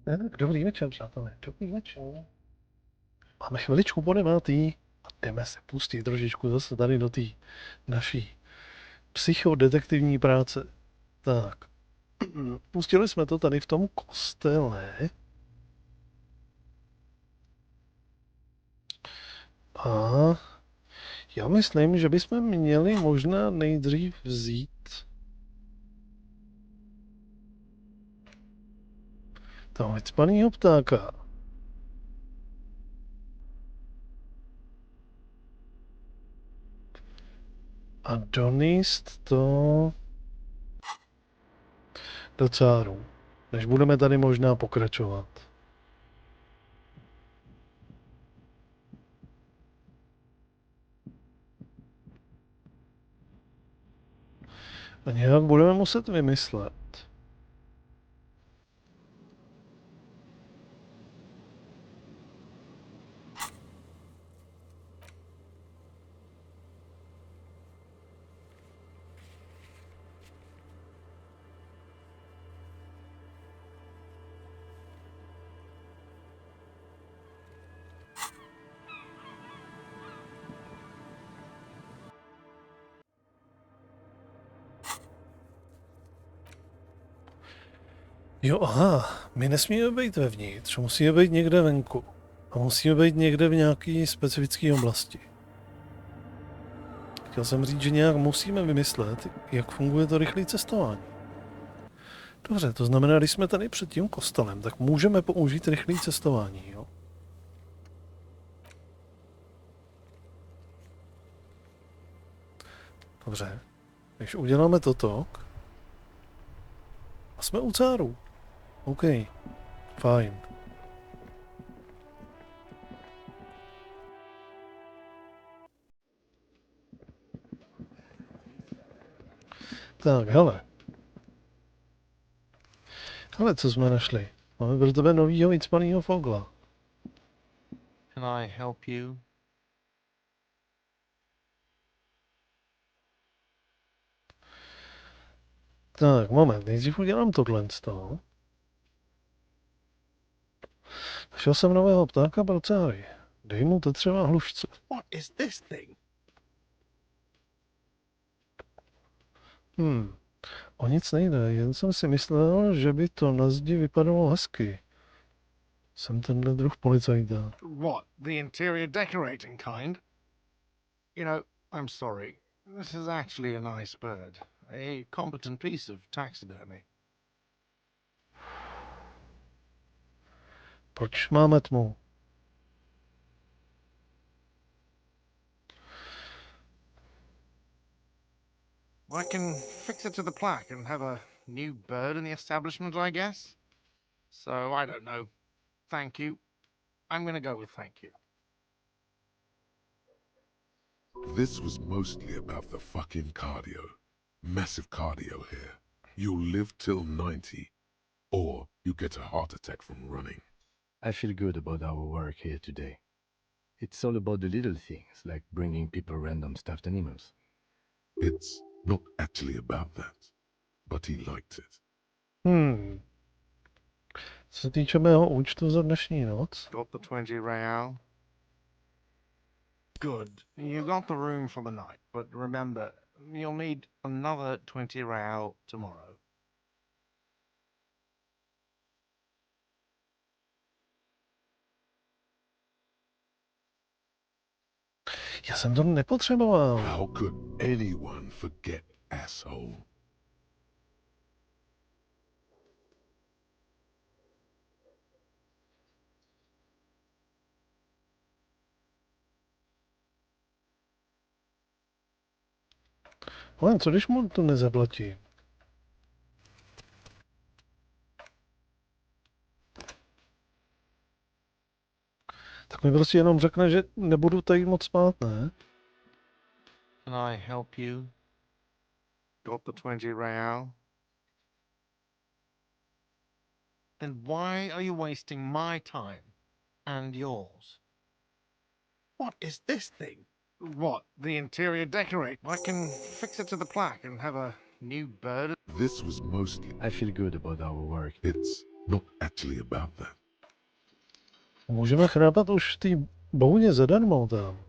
Tak, dobrý večer, přátelé, dobrý večer. Máme chviličku po 9. a jdeme se pustit trošičku zase tady do té naší psychodetektivní práce. Tak, pustili jsme to tady v tom kostele. A já myslím, že bychom měli možná nejdřív vzít toho vycpanýho ptáka. A donést to do cáru, než budeme tady možná pokračovat. A nějak budeme muset vymyslet. Jo, aha, my nesmíme být vevnitř, musíme být někde venku. A musíme být někde v nějaké specifické oblasti. Chtěl jsem říct, že nějak musíme vymyslet, jak funguje to rychlé cestování. Dobře, to znamená, když jsme tady před tím kostelem, tak můžeme použít rychlé cestování, jo? Dobře, když uděláme toto, a jsme u cáru. OK, fajn. Tak, hele. Hele, co jsme našli? Máme pro tebe novýho vycpanýho fogla. Can I help you? Tak, moment, nejdřív udělám tohle z toho. Našel jsem nového ptáka pro cáry. Dej mu to třeba hlušce. What is this thing? O nic nejde, jen jsem si myslel, že by to na zdi vypadalo hezky. Jsem tenhle druh policajta. What, the interior decorating kind? You know, I'm sorry. This is actually a nice bird. A competent piece of taxidermy. Proč máme tmu? I can fix it to the plaque and have a new bird in the establishment, I guess. So, I don't know. Thank you. I'm gonna go with thank you. This was mostly about the fucking cardio. Massive cardio here. You'll live till 90, or you get a heart attack from running. I feel good about our work here today. It's all about the little things, like bringing people random stuffed animals. It's not actually about that, but he liked it. Co se týče mého účtu za dnešní noc, Got the 20 real? Good. You got the room for the night, but remember, you'll need another 20 real tomorrow. já jsem to nepotřeboval. How could anyone forget, asshole? Ale co když mu to nezaplatí? Tak mi prostě jenom řekne, že nebudu tady moc spát, ne? Can I help you? Got the 20 real? Then why are you wasting my time and yours? What is this thing? What, the interior decorate? I can fix it to the plaque and have a new bird. This was mostly... I feel good about our work. It's Not actually about that. Můžeme chrápat už v té bouně zadarmo tam.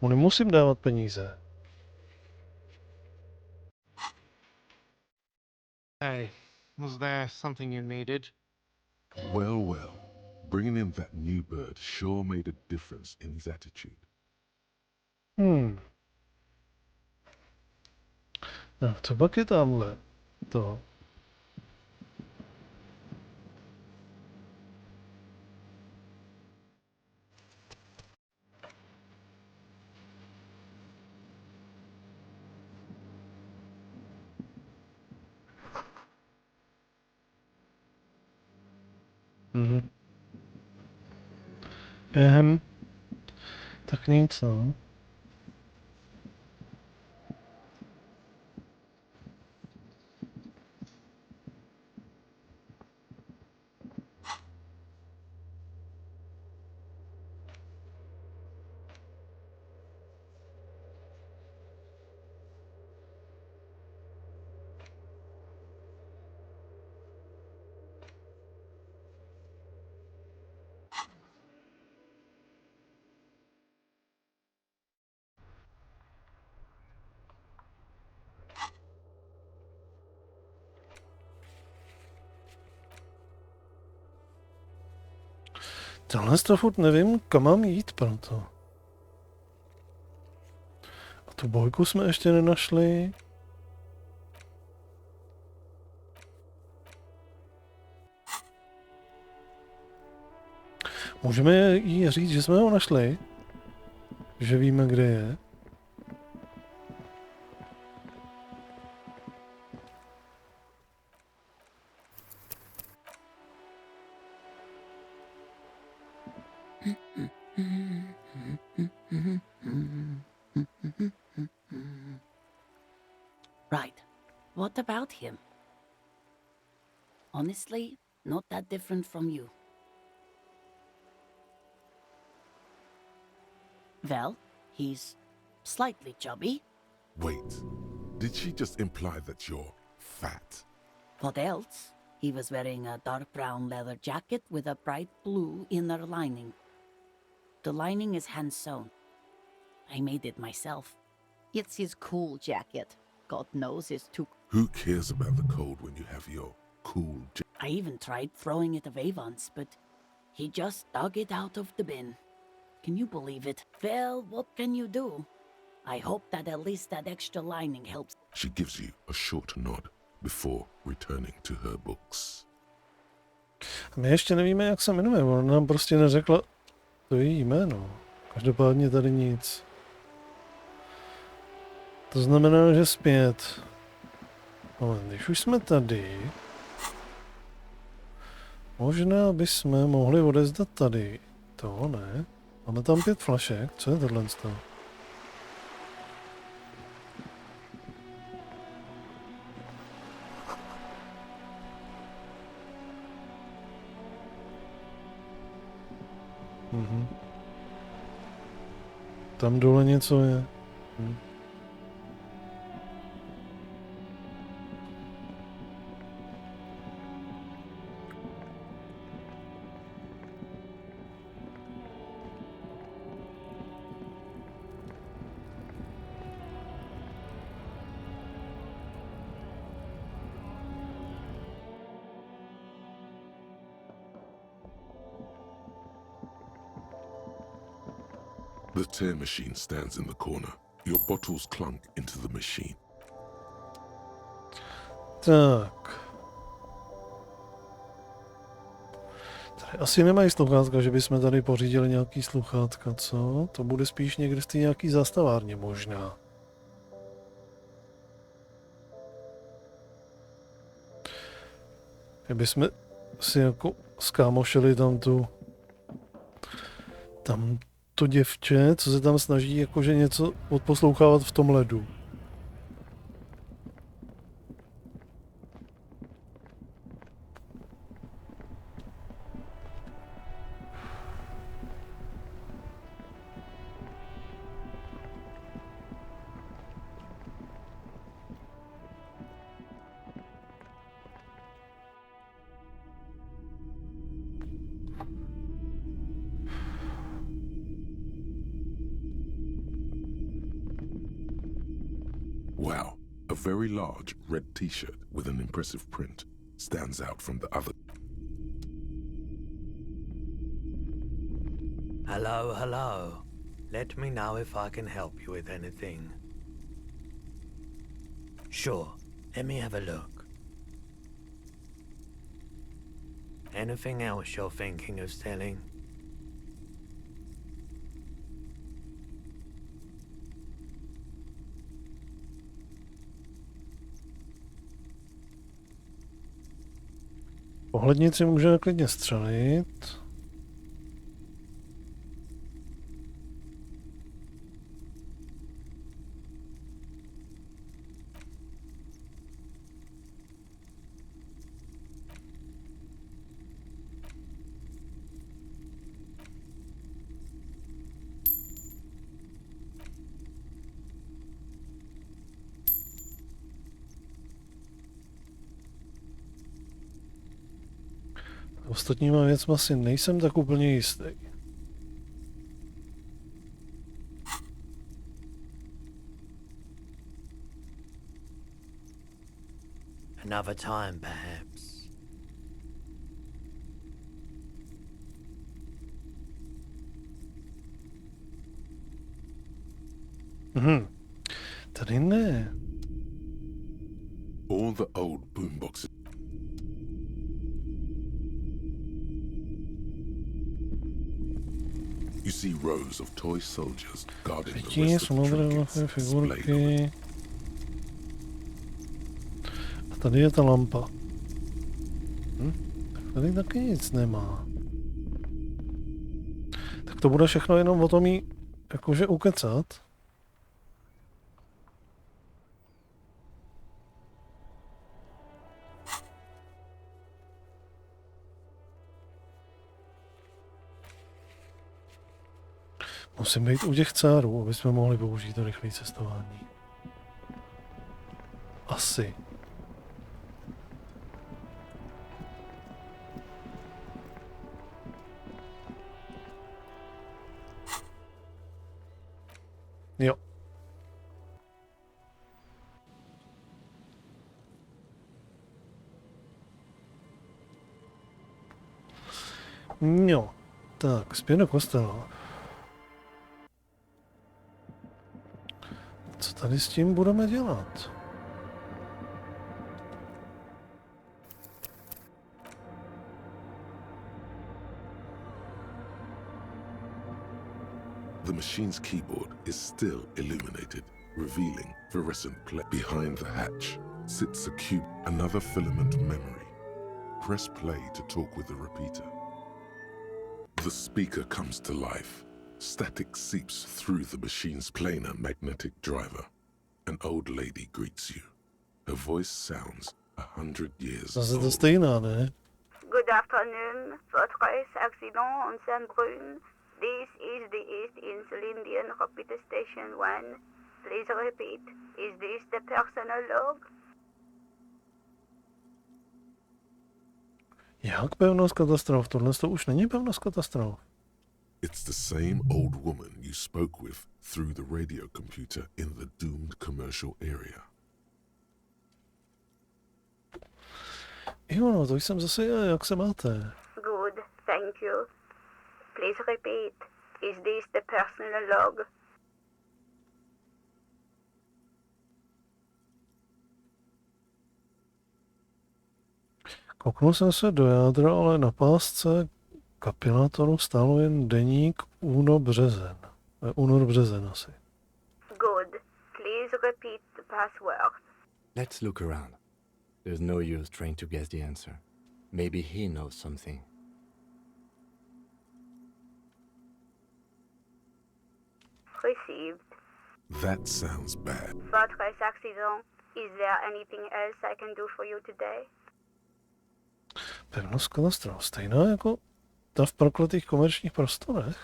Mu nemusím dávat peníze. Hey, was there something you needed? Well, well. Bringing in that new bird sure made a difference in his attitude. No, co pak je tamhle? To. Mhm. Tak nic, no. Tohle to furt nevím, kam mám jít proto. A tu bojku jsme ještě nenašli. Můžeme jí říct, že jsme ho našli? Že víme, kde je? Right. What about him? Honestly, not that different from you. Well, he's slightly chubby. Wait, did she just imply that you're fat? What else? He was wearing a dark brown leather jacket with a bright blue inner lining. The lining is hand-sewn. I made it myself. It's his cool jacket. God knows it's too... Who cares about the cold when you have your cool I even tried throwing it away once, but he just dug it out of the bin. Can you believe it? Well, what can you do? I hope that at least that extra lining helps. She gives you a short nod before returning to her books. My ještě nevíme, jak se jmenuje, ona nám prostě neřekla to její jméno. Každopádně tady nic. To znamená, že zpět. Ale když už jsme tady, možná bychom mohli odezdat tady. To ne. Máme tam 5 flašek. Co je tohle? Mhm. Tam dole něco je. The tear machine stands in the corner. Your bottles clunk into the machine. Tak. Tady asi nemají sluchátka, že bychom tady pořídili nějaký sluchátka, co? To bude spíš někde z té nějaký zastavárně možná. Kdybychom si jako skámošili tam to děvče, co se tam snaží jakože něco odposlouchávat v tom ledu. Wow, a very large red t-shirt with an impressive print stands out from the other. Hello, hello. Let me know if I can help you with anything. Sure, let me have a look. Anything else you're thinking of selling? Pohlednici můžeme klidně střelit. Ostatníma věcma si nejsem tak úplně jistý. Another time, perhaps. Tady ne. All the old boomboxes. You see rows of toy soldiers guarding the Vidí, rest jsou of the modré trinkets displayed on it. figurky. A tady je ta lampa. Tak tady taky nic nemá. Tak to bude všechno jenom o tom jí jakože ukecat. Musím být u těch cárů, aby jsme mohli použít to rychlé cestování. Asi. Jo. Jo. Tak, zpět do kostela. Co tady s tím budeme dělat? The machine's keyboard is still illuminated, revealing fluorescent play. Behind the hatch sits a cube, another filament memory. Press play to talk with the repeater. The speaker comes to life. Static seeps through the machine's planar magnetic driver. An old lady greets you. Her voice sounds 100 years Zase to old. stejná, ne? Good afternoon, Fortress accident on Saint-Brune. This is the East Insulindian Repeater Station 1. Please repeat. Is this the personal log? Jak pevnost katastrof? Tohle to už není pevnost katastrof. It's the same old woman you spoke with through the radio computer in the doomed commercial area. Jo, no, to jsem zase já, jak se máte? Good, thank you. Please repeat. Is this the personal log? Kouknul jsem se do jádra, ale na pásce kapilátoru stálo jen deník únor-březen. Únor-březen asi. Good. Please repeat the password. Let's look around. There's no use trying to guess the answer. Maybe he knows something. Received. That sounds bad. Fortress accident. Is there anything else I can do for you today? Pevnost katastrof. Stejná jako ta v prokletých komerčních prostorech.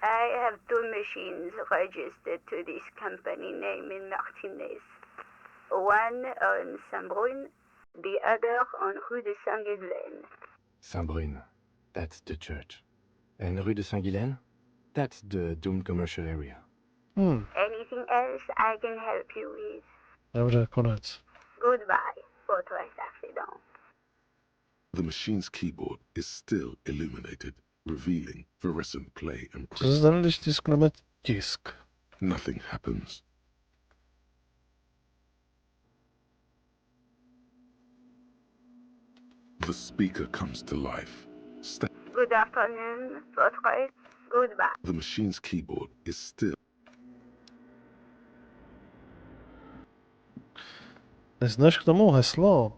I have two machines registered to this company name in Martinez. One on Saint-Brune, the other on Rue de Saint-Ghislaine. Saint-Brune, that's the church. And Rue de Saint-Ghislaine? That's the doomed commercial area. Anything else I can help you with? Dobře, konec. Goodbye, votre accident. The machine's keyboard is still illuminated, revealing fluorescent play and Co se stane, když tiskneme tisk? nothing happens. The speaker comes to life. Good afternoon, votre. Goodbye. The machine's keyboard is still. Neznáš k tomu heslo?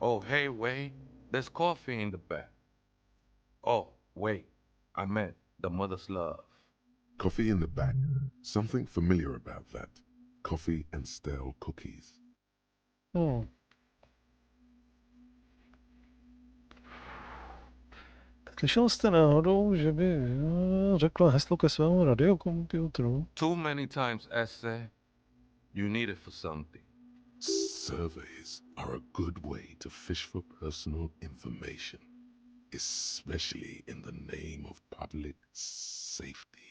Oh, hey, wait. There's coffee in the back. Oh, wait. I meant the mother's love. Coffee in the back. Something familiar about that. Coffee and stale cookies. Slyšel jste náhodou, že by řekla heslo ke svému radiokomputeru? Too many times, essay. You need it for something. Surveys are a good way to fish for personal information, especially in the name of public safety.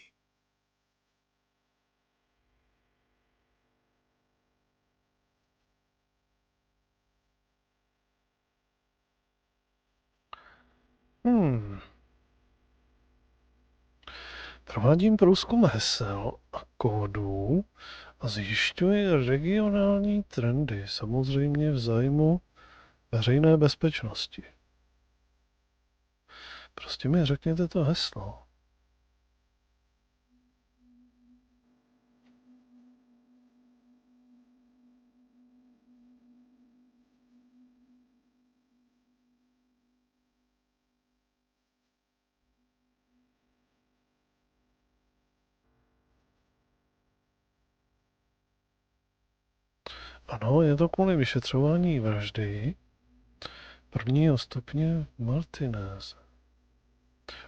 Provádím průzkum hesel a kódů a zjišťuji regionální trendy, samozřejmě v zájmu veřejné bezpečnosti. Prostě mi řekněte to heslo. Ano, je to kvůli vyšetřování vraždy prvního stupně Martinez.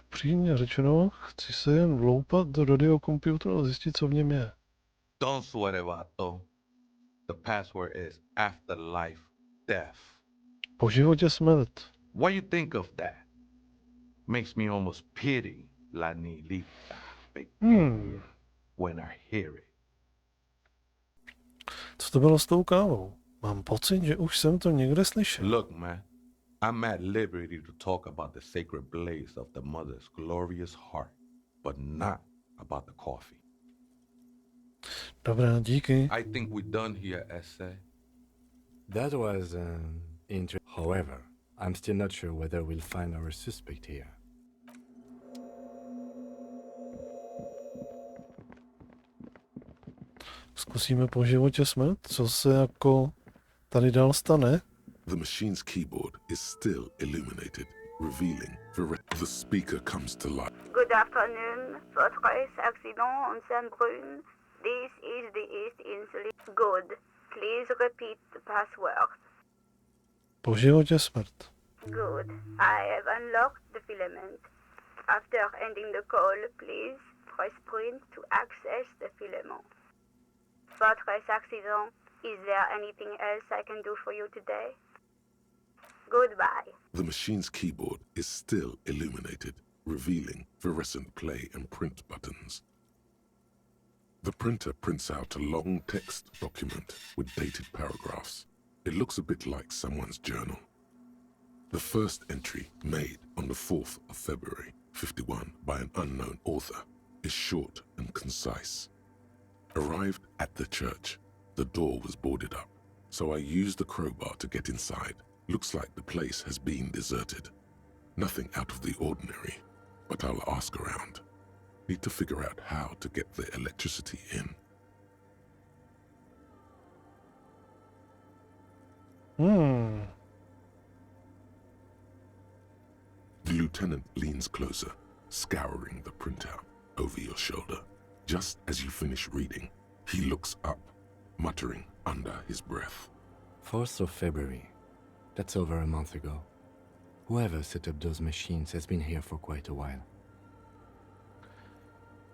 Přímě řečeno, chci se jen vloupat do radiokomputeru a zjistit, co v něm je. Don't sweat it, Vato. The password is afterlife death. Po životě smrt. What you think of that? Makes me almost pity la Nilita when I hear it. Co to bylo s tou kávou? Mám pocit, že už jsem to někde slyšel. Look, man, I'm at liberty to talk about the sacred blaze of the mother's glorious heart, but not about the coffee. Dobrá, díky. I think we're done here, essay. That was However, I'm still not sure whether we'll find our suspect here. Zkusíme po životě smrt, co se jako tady dál stane. The machine's keyboard is still illuminated, revealing the speaker comes to life. Good afternoon, votre accident on Saint-Brun. This is the East Insulin. Good. Please repeat the password. Po životě smrt. Good. I have unlocked the filament. After ending the call, please press print to access the filament. Votre accident. Is there anything else I can do for you today? Goodbye. The machine's keyboard is still illuminated, revealing fluorescent play and print buttons. The printer prints out a long text document with dated paragraphs. It looks a bit like someone's journal. The first entry, made on the 4th of February, 51, by an unknown author, is short and concise. Arrived at the church, the door was boarded up, so I used the crowbar to get inside. Looks like the place has been deserted. Nothing out of the ordinary, but I'll ask around. Need to figure out how to get the electricity in. The lieutenant leans closer, scouring the printout over your shoulder. Just as you finish reading, he looks up, muttering under his breath. 4th of February. That's over a month ago. Whoever set up those machines has been here for quite a while.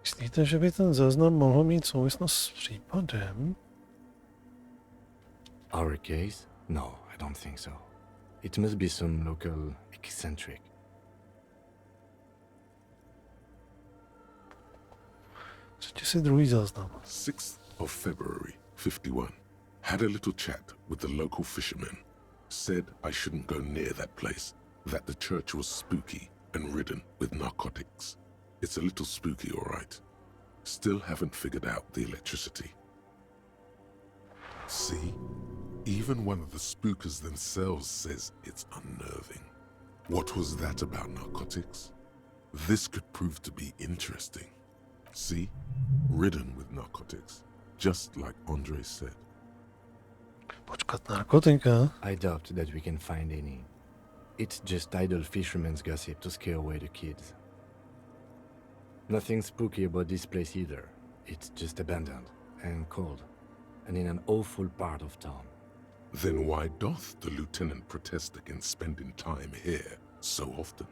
Myslíte, že by ten záznam mohl mít souvislost s případem? Our case? No, I don't think so. It must be some local eccentric. Přečti si druhý záznam. 6th of February, 51. Had a little chat with the local fishermen. Said I shouldn't go near that place, that the church was spooky and ridden with narcotics. It's a little spooky, all right. Still haven't figured out the electricity. See? Even one of the spookers themselves says it's unnerving. What was that about narcotics? This could prove to be interesting. See? Ridden with narcotics. Just like Andre said. Počkat, narkotika? I doubt that we can find any. It's just idle fishermen's gossip to scare away the kids. Nothing spooky about this place either. It's just abandoned and cold, and in an awful part of town. Then why doth the lieutenant protest against spending time here so often?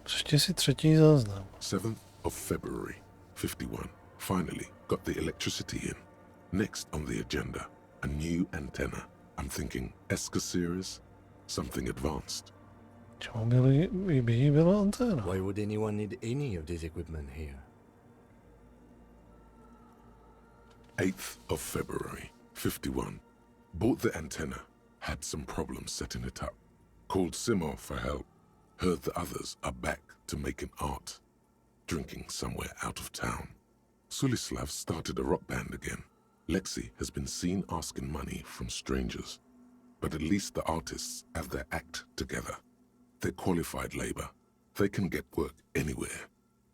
Přečti si třetí záznam. 7th of February, 51. Finally got the electricity in. Next on the agenda, a new antenna. I'm thinking Eska series, something advanced. Čemu by jí byla anténa? Why would anyone need any of this equipment here? 8th of February, 51. Bought the antenna, had some problems setting it up. Called Simon for help. Heard the others are back to making art. Drinking somewhere out of town. Sulislav started a rock band again. Lexi has been seen asking money from strangers. But at least the artists have their act together. They're qualified labor. They can get work anywhere.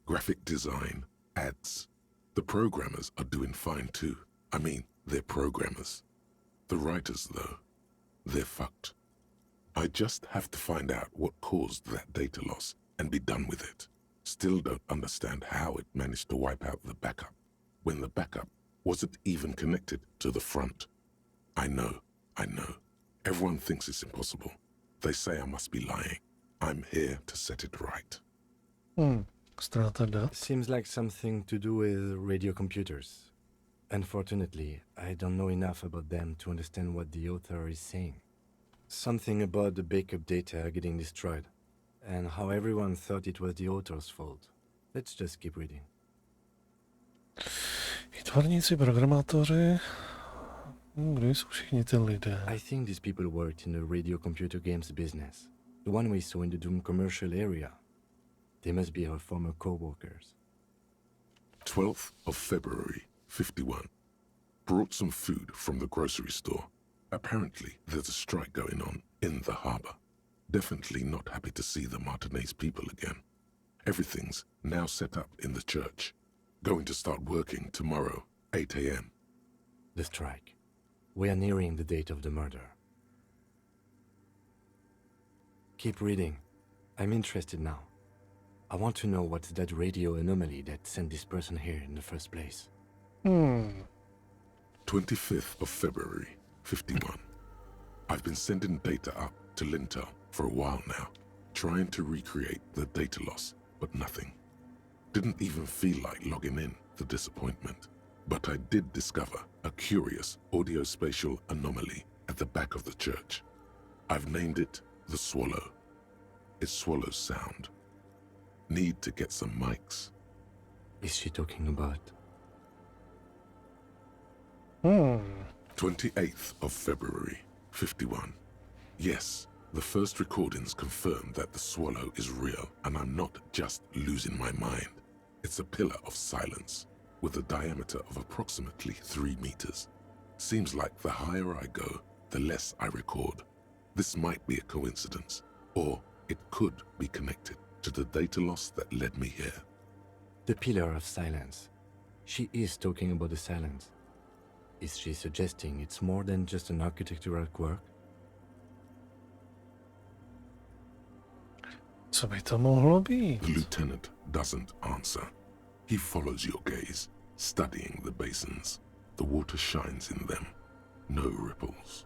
Graphic design, ads. The programmers are doing fine too. I mean, they're programmers. The writers, though, they're fucked. I just have to find out what caused that data loss and be done with it. Still don't understand how it managed to wipe out the backup, when the backup wasn't even connected to the front. I know. Everyone thinks it's impossible. They say I must be lying. I'm here to set it right. Ztráta dat. Seems like something to do with radio computers. Unfortunately, I don't know enough about them to understand what the author is saying. Something about the backup data getting destroyed, and how everyone thought it was the author's fault. Let's just keep reading. Výtvarníci, programátoři. Kdo jsou všichni ty lidé? I think these people worked in the radio computer games business. The one we saw in the Doom commercial area. They must be our former co-workers. 12th of February, 51. Brought some food from the grocery store. Apparently, there's a strike going on in the harbor. Definitely not happy to see the Martinez people again. Everything's now set up in the church. Going to start working tomorrow, 8 a.m. The strike. We are nearing the date of the murder. Keep reading. I'm interested now. I want to know what's that radio anomaly that sent this person here in the first place. 25th of February, 51. I've been sending data up to Lintel for a while now, trying to recreate the data loss, but nothing. Didn't even feel like logging in, the disappointment. But I did discover a curious audio-spatial anomaly at the back of the church. I've named it the Swallow. It swallows sound. Need to get some mics. Is she talking about? 28th of February, 51. Yes, the first recordings confirm that the swallow is real and I'm not just losing my mind. It's a pillar of silence with a diameter of approximately 3 meters. Seems like the higher I go, the less I record. This might be a coincidence, or it could be connected to the data loss that led me here. The pillar of silence. She is talking about the silence. Is she suggesting it's more than just an architectural quirk? Co by to mohlo být? The lieutenant doesn't answer. He follows your gaze, studying the basins. The water shines in them. No ripples.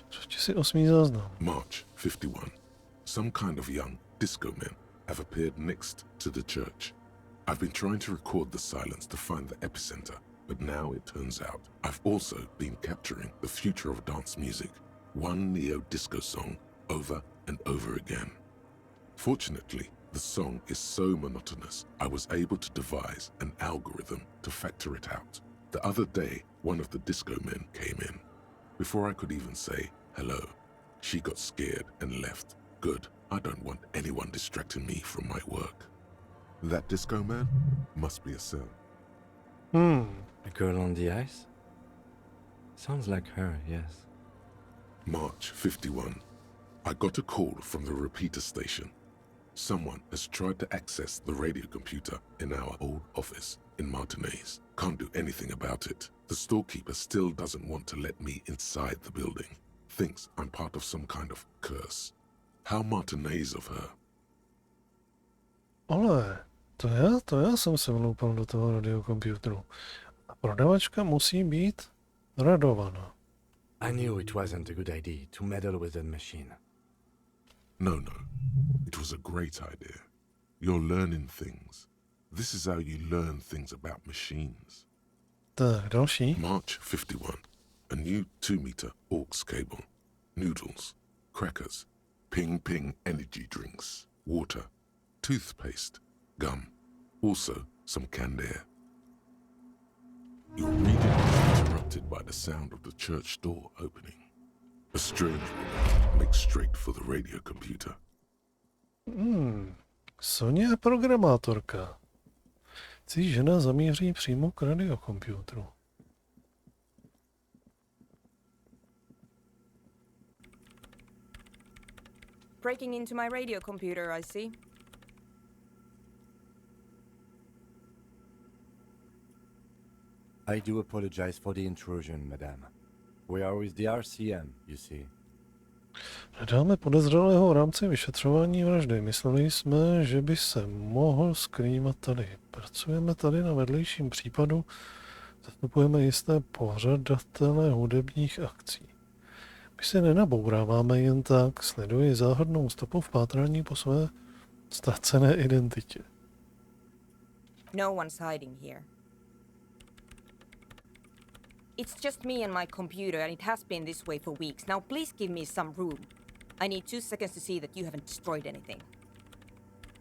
Přečti si 8. záznam. March 51. Some kind of young disco men have appeared next to the church. I've been trying to record the silence to find the epicenter, But now it turns out I've also been capturing the future of dance music, one neo-disco song over and over again. Fortunately, the song is so monotonous, I was able to devise an algorithm to factor it out. The other day, one of the disco men came in. Before I could even say hello, she got scared and left. Good, I don't want anyone distracting me from my work. That disco man must be a cell. A girl on the ice? Sounds like her, yes. March 51. I got a call from the repeater station. Someone has tried to access the radio computer in our old office in Martinez. Can't do anything about it. The storekeeper still doesn't want to let me inside the building. Thinks I'm part of some kind of curse. How Martinez of her. Ale to já jsem se vloupal do toho radiokomputeru. A prodavačka musí být radovaná. I knew it wasn't a good idea to meddle with the machine. No, it was a great idea. You're learning things. This is how you learn things about machines. Tak, další. March 51. A new 2-meter aux cable. Noodles, crackers, ping energy drinks, water, toothpaste, gum, also some canned air. Your reading is interrupted by the sound of the church door opening. A strange woman makes straight for the radio computer. Sonia je programátorka. Cí žena zamíří přímo k radiokomputeru. Breaking into my radio computer, I see. I do apologize for the intrusion, madame. We are with the RCM, you see. Hledáme podezřelého v rámci vyšetřování vraždy. Mysleli jsme, že by se mohl skrývat tady. Pracujeme tady na vedlejším případu. Zastupujeme jisté pořadatele hudebních akcí. My se nenabouráváme jen tak, sleduji záhadnou stopu v pátrání po své ztracené identitě. No one's hiding here. It's just me and my computer, and it has been this way for weeks. Now please give me some room. I need 2 seconds to see that you haven't destroyed anything.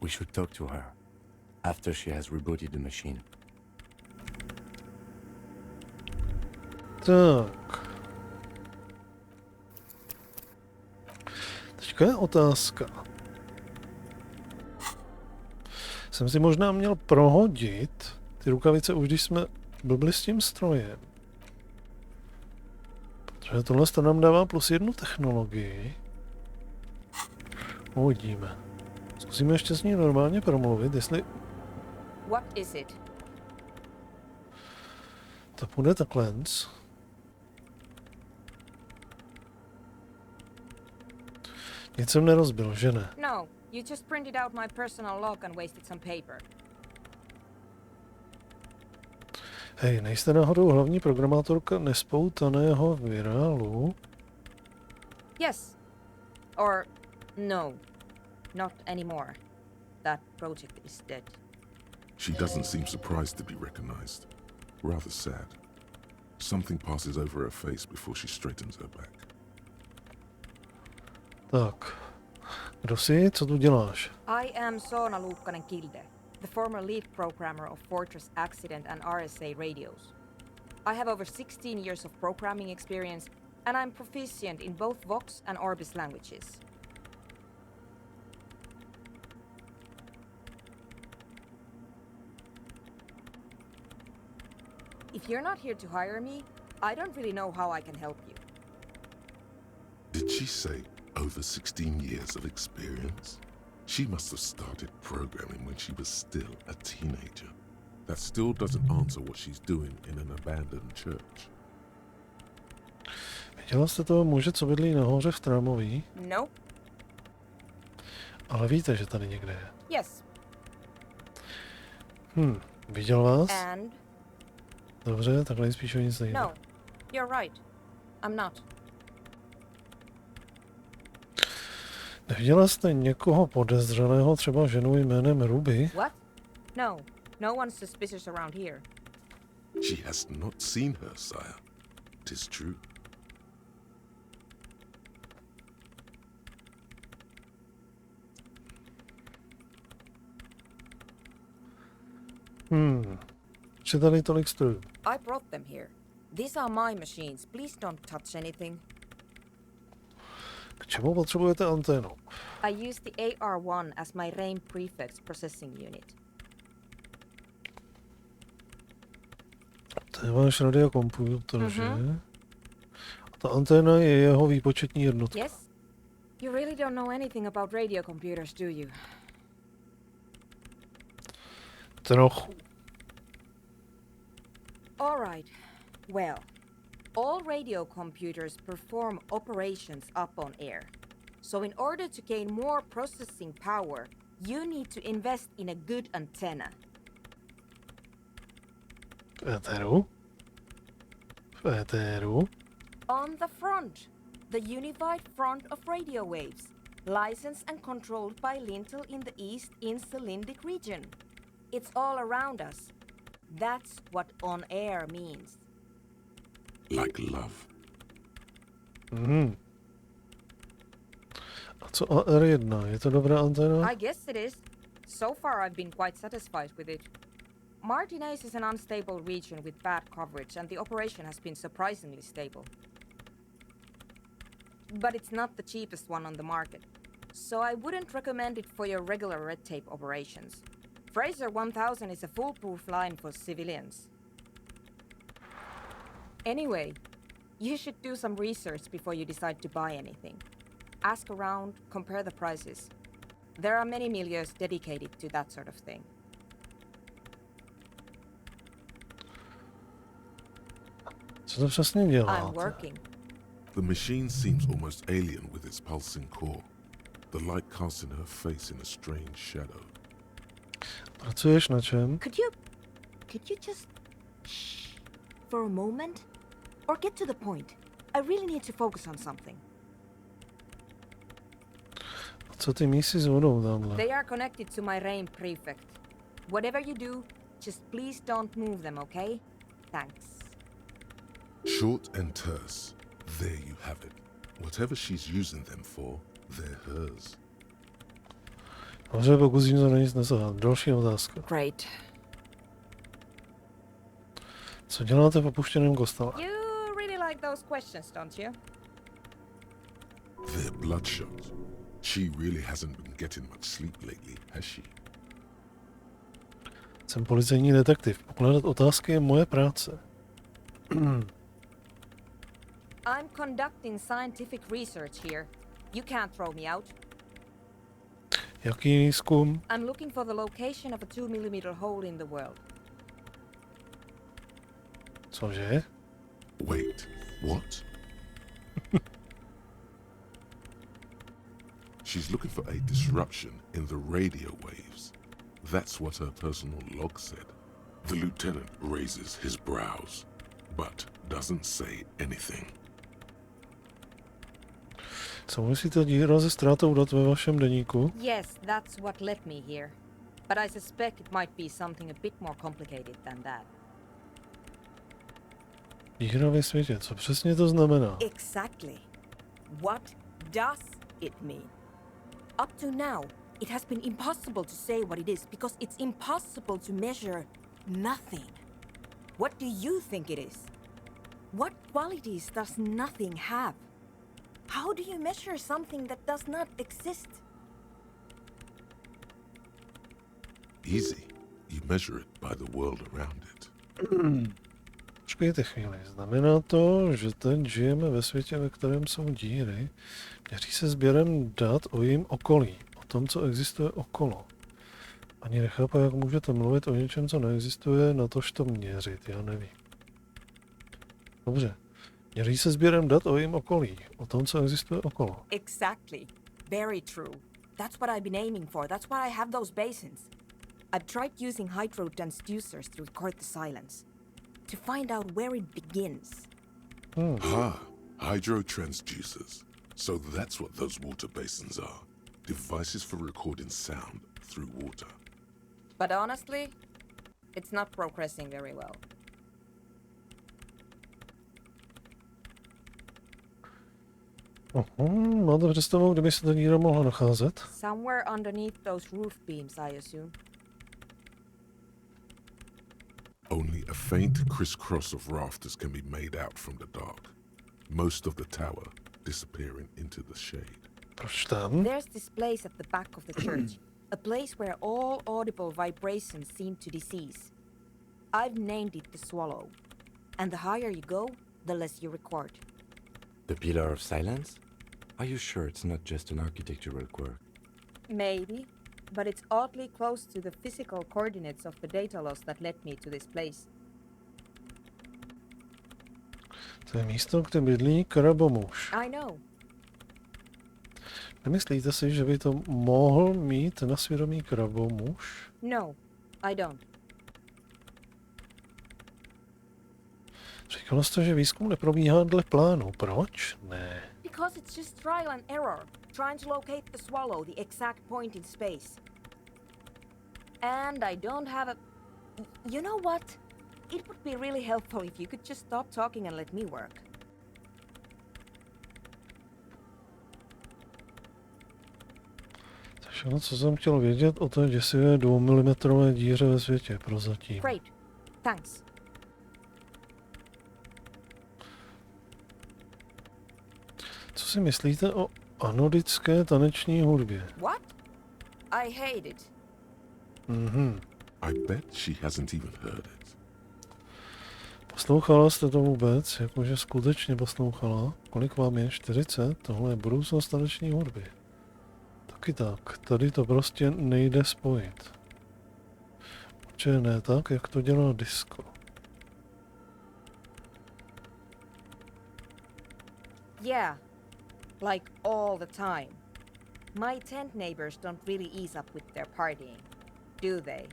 We should talk to her after she has rebooted the machine. Tak. Teďka je otázka. Jsem si možná měl prohodit ty rukavice už když jsme blbli s tím strojem. Protože tohle to nám dává +1 technologii. Uvidíme. Zkusíme ještě s ní normálně promluvit, jestli What is it? to půjde takhle. Nic jsem nerozbil, že ne? No, you just printed out my personal log and wasted some paper. Hej, nejste náhodou hlavní programátorka nespoutaného virálu? Yes. Or no, not anymore. That project is dead. She doesn't seem surprised to be recognized. Rather sad. Something passes over her face before she straightens her back. Tak, kdo jsi? Co tu děláš? I am Soona Luukkanen-Kilde, the former lead programmer of Fortress Accident and RSA radios. I have over 16 years of programming experience, and I'm proficient in both Vox and Orbis languages. If you're not here to hire me, I don't really know how I can help you. Did she say over 16 years of experience? She must have started programming when she was still a teenager. That still doesn't answer what she's doing in an abandoned church. Viděla jste toho muže, co bydlí nahoře v Trámoví? No. Ale víte, že tady někde je. Yes. Viděl vás? And? Dobře, takhle spíš o nic nejde. No. You're right. I'm not. Neviděla jste někoho podezřelého, třeba ženu jménem Ruby? What? No. No one's suspicious around here. She has not seen her, sire. 'Tis true. Je tady tolik strojů. I brought them here. These are my machines. Please don't touch anything. K čemu potřebujete anténu? I use the AR1 as my RAIN prefix processing unit. To je váš radiokomputer, že? A ta anténa je jeho výpočetní jednotka. Yes? You really don't know anything about radio computers, do you? Trochu. All right. Well, all radio computers perform operations up on air. So in order to gain more processing power, you need to invest in a good antenna. V éteru? On the front, the unified front of radio waves, licensed and controlled by Lintel in the east in Cylindic region. It's all around us. That's what on air means. Like love. A co AR1? Je to dobrá anténa? I guess it is. So far I've been quite satisfied with it. Martinez is an unstable region with bad coverage and the operation has been surprisingly stable. But it's not the cheapest one on the market, so I wouldn't recommend it for your regular red tape operations. Fraser 1000 is a foolproof line for civilians. Anyway, you should do some research before you decide to buy anything. Ask around, compare the prices. There are many milieux dedicated to that sort of thing. Co to přesně děláte? I'm working. The machine seems almost alien with its pulsing core. The light casting her face in a strange shadow. Pracuješ na čem? Could you just shh for a moment? Or get to the point. I really need to focus on something. A co ty mísy s vodou tamhle? They are connected to my RAIN prefect. Whatever you do, just please don't move them, okay? Thanks. Short and terse. There you have it. Whatever she's using them for, they're hers. Dobře, pokusím se na nic nesahat. Další otázka. Great. Co děláte v opuštěném kostele? You really like those questions, don't you? They're bloodshot. She really hasn't been getting much sleep lately, has she? Jsem policejní detektiv. Pokládat otázky je moje práce. I'm conducting scientific research here. You can't throw me out. Jaký výzkum? I'm looking for the location of a 2mm hole in the world. Cože? Wait, what? She's looking for a disruption in the radio waves. That's what her personal log said. The lieutenant raises his brows, but doesn't say anything. Co myslíte díra se ztrátou dat ve vašem deníku? Yes, that's what led me here. But I suspect it might be something a bit more complicated than that. Díra ve světě, co přesně to znamená? Exactly. What does it mean? Up to now, it has been impossible to say what it is because it's impossible to measure nothing. What do you think it is? What qualities does nothing have? How do you measure something that does not exist? Easy. You measure it by the world around it. Počkejte chvíli, znamená to, že teď žijeme ve světě, ve kterém jsou díry, měří se sběrem dat o jejím okolí, o tom, co existuje okolo. Ani nechápu, jak můžete mluvit o něčem, co neexistuje, natož to měřit, já nevím. Dobře, měří se sběrem dat o jejím okolí, o tom, co existuje okolo. Exactly. Very true. That's what I've been aiming for. That's why I have those basins. I've tried using hydro transducers to record the silence. To find out where it begins. Hydro transducers. So that's what those water basins are. Devices for recording sound through water. But honestly, it's not progressing very well. Máte představu, kde by se ta díra mohla nacházet? Somewhere underneath those roof beams, I assume. Only a faint crisscross of rafters can be made out from the dark, most of the tower disappearing into the shade. Proč tam? There's this place at the back of the church, a place where all audible vibrations seem to decease. I've named it the Swallow, and the higher you go, the less you record. The Pillar of Silence? Are you sure it's not just an architectural quirk? Maybe, but it's oddly close to the physical coordinates of the data loss that led me to this place. To je místo, kde bydlí krabomuž. I know. Nemyslíte si, že by to mohl mít na svědomí krabomuž? No, I don't. Říkalo jste, že výzkum neprobíhá dle plánu. Proč? Ne. Because it's just trial and error, trying to locate the Swallow, the exact point in space. And I don't have a... You know what? It would be really helpful if you could just stop talking and let me work. Takže co jsem chtěl vědět o té děsivé 2 mm díře ve světě prozatím. Great. Thanks. Co si myslíte o anodické taneční hudbě? What? I hate it. I bet she hasn't even heard it. Poslouchala jste to vůbec? Jakože skutečně poslouchala? Kolik vám je? 40? Tohle je budoucnost taneční hudby. Taky tak. Tady to prostě nejde spojit. Určitě ne tak, jak to dělá disco. Yeah, like all the time. My tent neighbors don't really ease up with their partying, do they?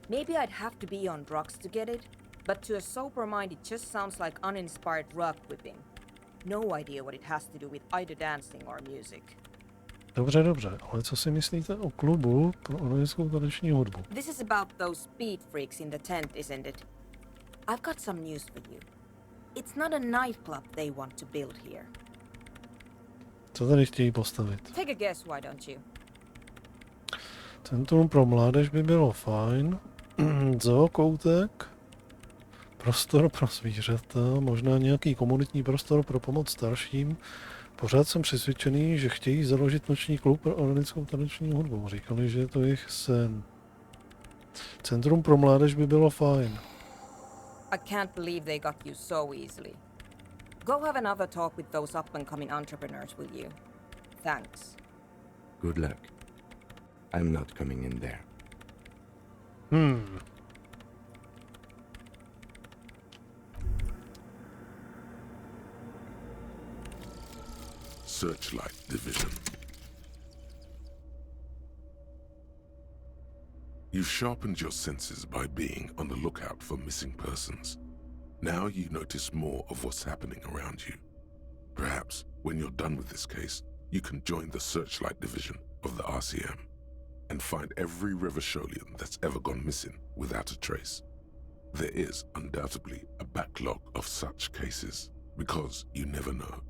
Maybe I'd have to be on drugs to get it, but to a sober mind it just sounds like uninspired rug whipping. No idea what it has to do with either dancing or music. Dobře, dobře, ale co si myslíte o klubu pro anodickou taneční hudbu? This is about those speed freaks in the tent, isn't it? I've got some news for you. It's not a nightclub they want to build here. Co tady chtějí postavit? Take a guess, why don't you? Centrum pro mládež by bylo fajn. Zookoutek. Prostor pro zvířata. Možná nějaký komunitní prostor pro pomoc starším. Pořád jsem přesvědčený, že chtějí založit noční klub pro anodickou taneční hudbu. Říkali, že je to jejich sen. Centrum pro mládež by bylo fajn. I can't believe they got you so easily. Go have another talk with those up-and-coming entrepreneurs, will you? Thanks. Good luck. I'm not coming in there. Searchlight Division. You've sharpened your senses by being on the lookout for missing persons. Now you notice more of what's happening around you. Perhaps, when you're done with this case, you can join the Searchlight Division of the RCM and find every Revacholian that's ever gone missing without a trace. There is undoubtedly a backlog of such cases, because you never know.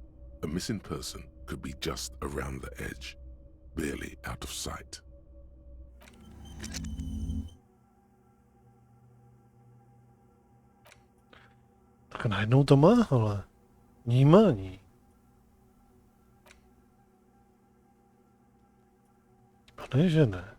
A missing person could be just around the edge, barely out of sight. Tak najednou to má, ale vnímání. A ne, že ne.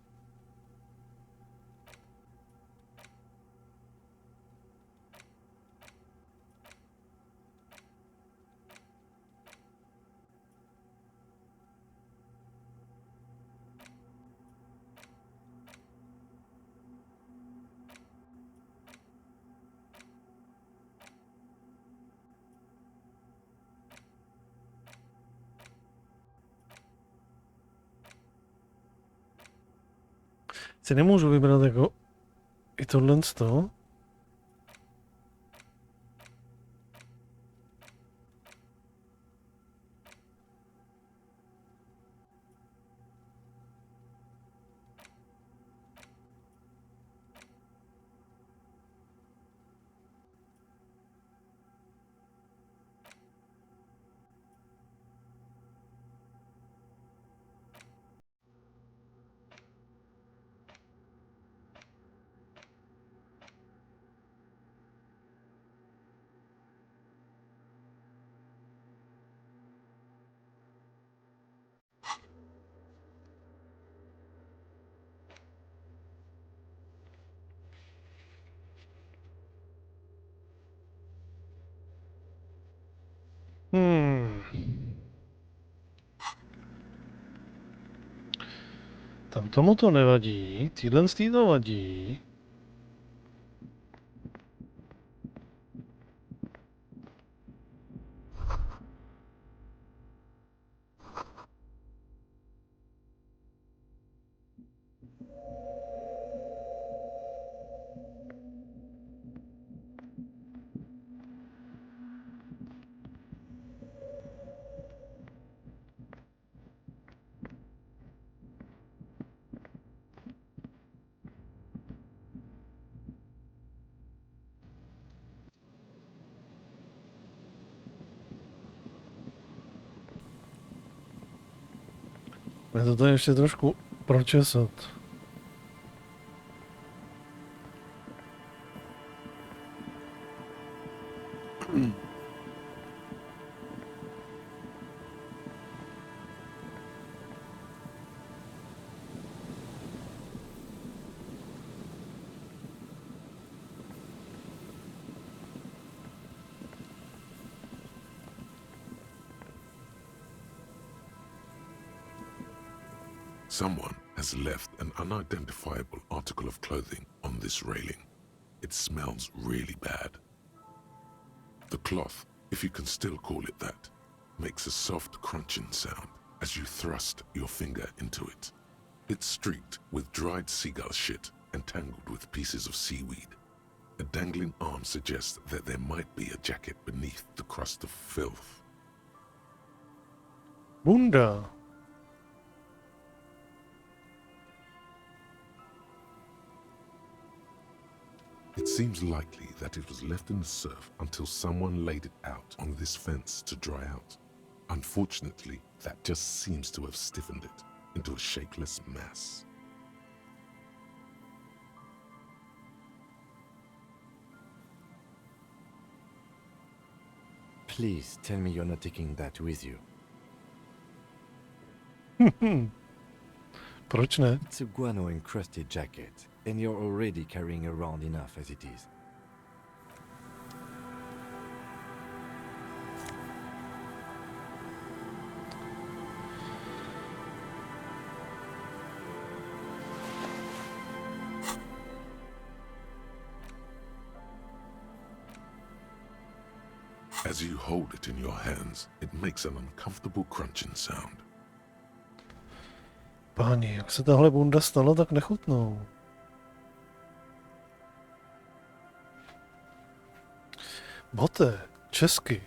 Si nemůžu vybrat jako i tohle z toho. Tam tomu to nevadí, týhle to vadí. Je to tady ještě trošku pročesat. Someone has left an unidentifiable article of clothing on this railing. It smells really bad. The cloth, if you can still call it that, makes a soft crunching sound as you thrust your finger into it. It's streaked with dried seagull shit and tangled with pieces of seaweed. A dangling arm suggests that there might be a jacket beneath the crust of filth. Bunda. It seems likely that it was left in the surf until someone laid it out on this fence to dry out. Unfortunately, that just seems to have stiffened it into a shapeless mass. Please tell me you're not taking that with you. Proč ne? It's a guano-encrusted jacket, and you're already carrying around enough as it is. As you hold it in your hands, it makes an uncomfortable crunching sound. Páni, jak se tahle bunda stala tak nechutnou? Bote, česky.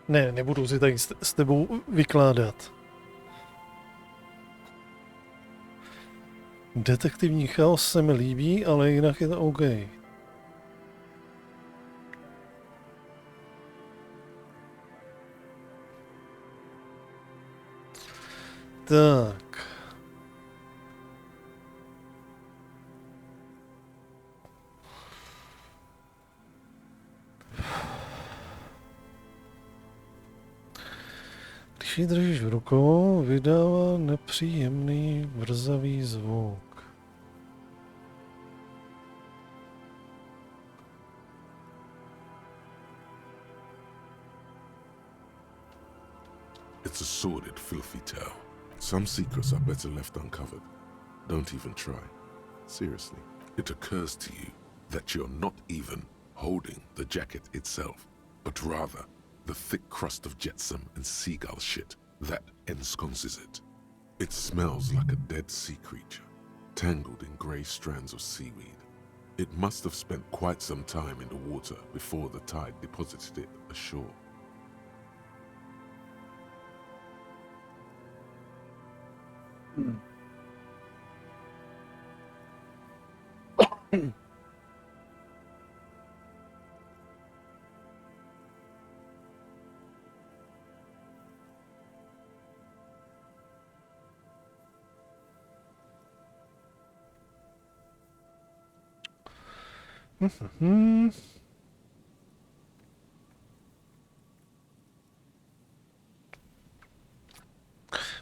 Ne, nebudu si tady s tebou vykládat. Detektivní chaos se mi líbí, ale jinak je to OK. Tak. Když ji držíš v rukou, vydává nepříjemný vrzavý zvuk. It's a sordid, filthy tale. Some secrets are better left uncovered. Don't even try. Seriously. It occurs to you that you're not even holding the jacket itself, but rather the thick crust of jetsam and seagull shit that ensconces it. It smells like a dead sea creature, tangled in grey strands of seaweed. It must have spent quite some time in the water before the tide deposited it ashore.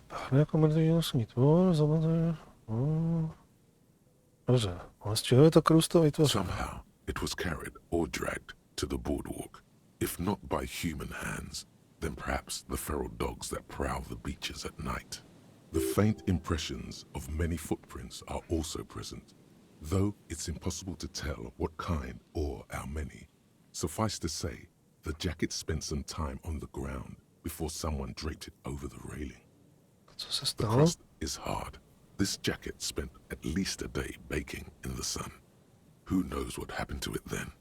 Pachne jako mrtvý nosný tvor, zamatuje... Dobře, ale z čeho je to krusto vytvořeno? Somehow, it was carried or dragged to the boardwalk. If not by human hands, then perhaps the feral dogs that prowl the beaches at night. The faint impressions of many footprints are also present, though it's impossible to tell what kind or how many. Suffice to say, the jacket spent some time on the ground before someone draped it over the railing. Co se The stalo? crust is hard. This jacket spent at least a day baking in the sun. Who knows what happened to it then?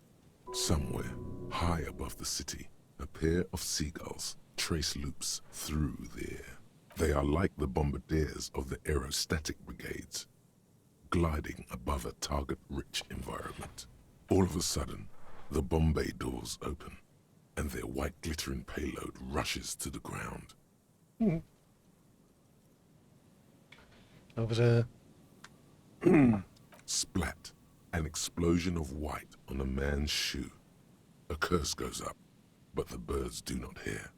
Somewhere, high above the city, a pair of seagulls trace loops through the air. They are like the bombardiers of the aerostatic brigades, gliding above a target-rich environment. All of a sudden, the bomb bay doors open, and their white glittering payload rushes to the ground. Dobře. Splat, an explosion of white on a man's shoe. A curse goes up, but the birds do not hear.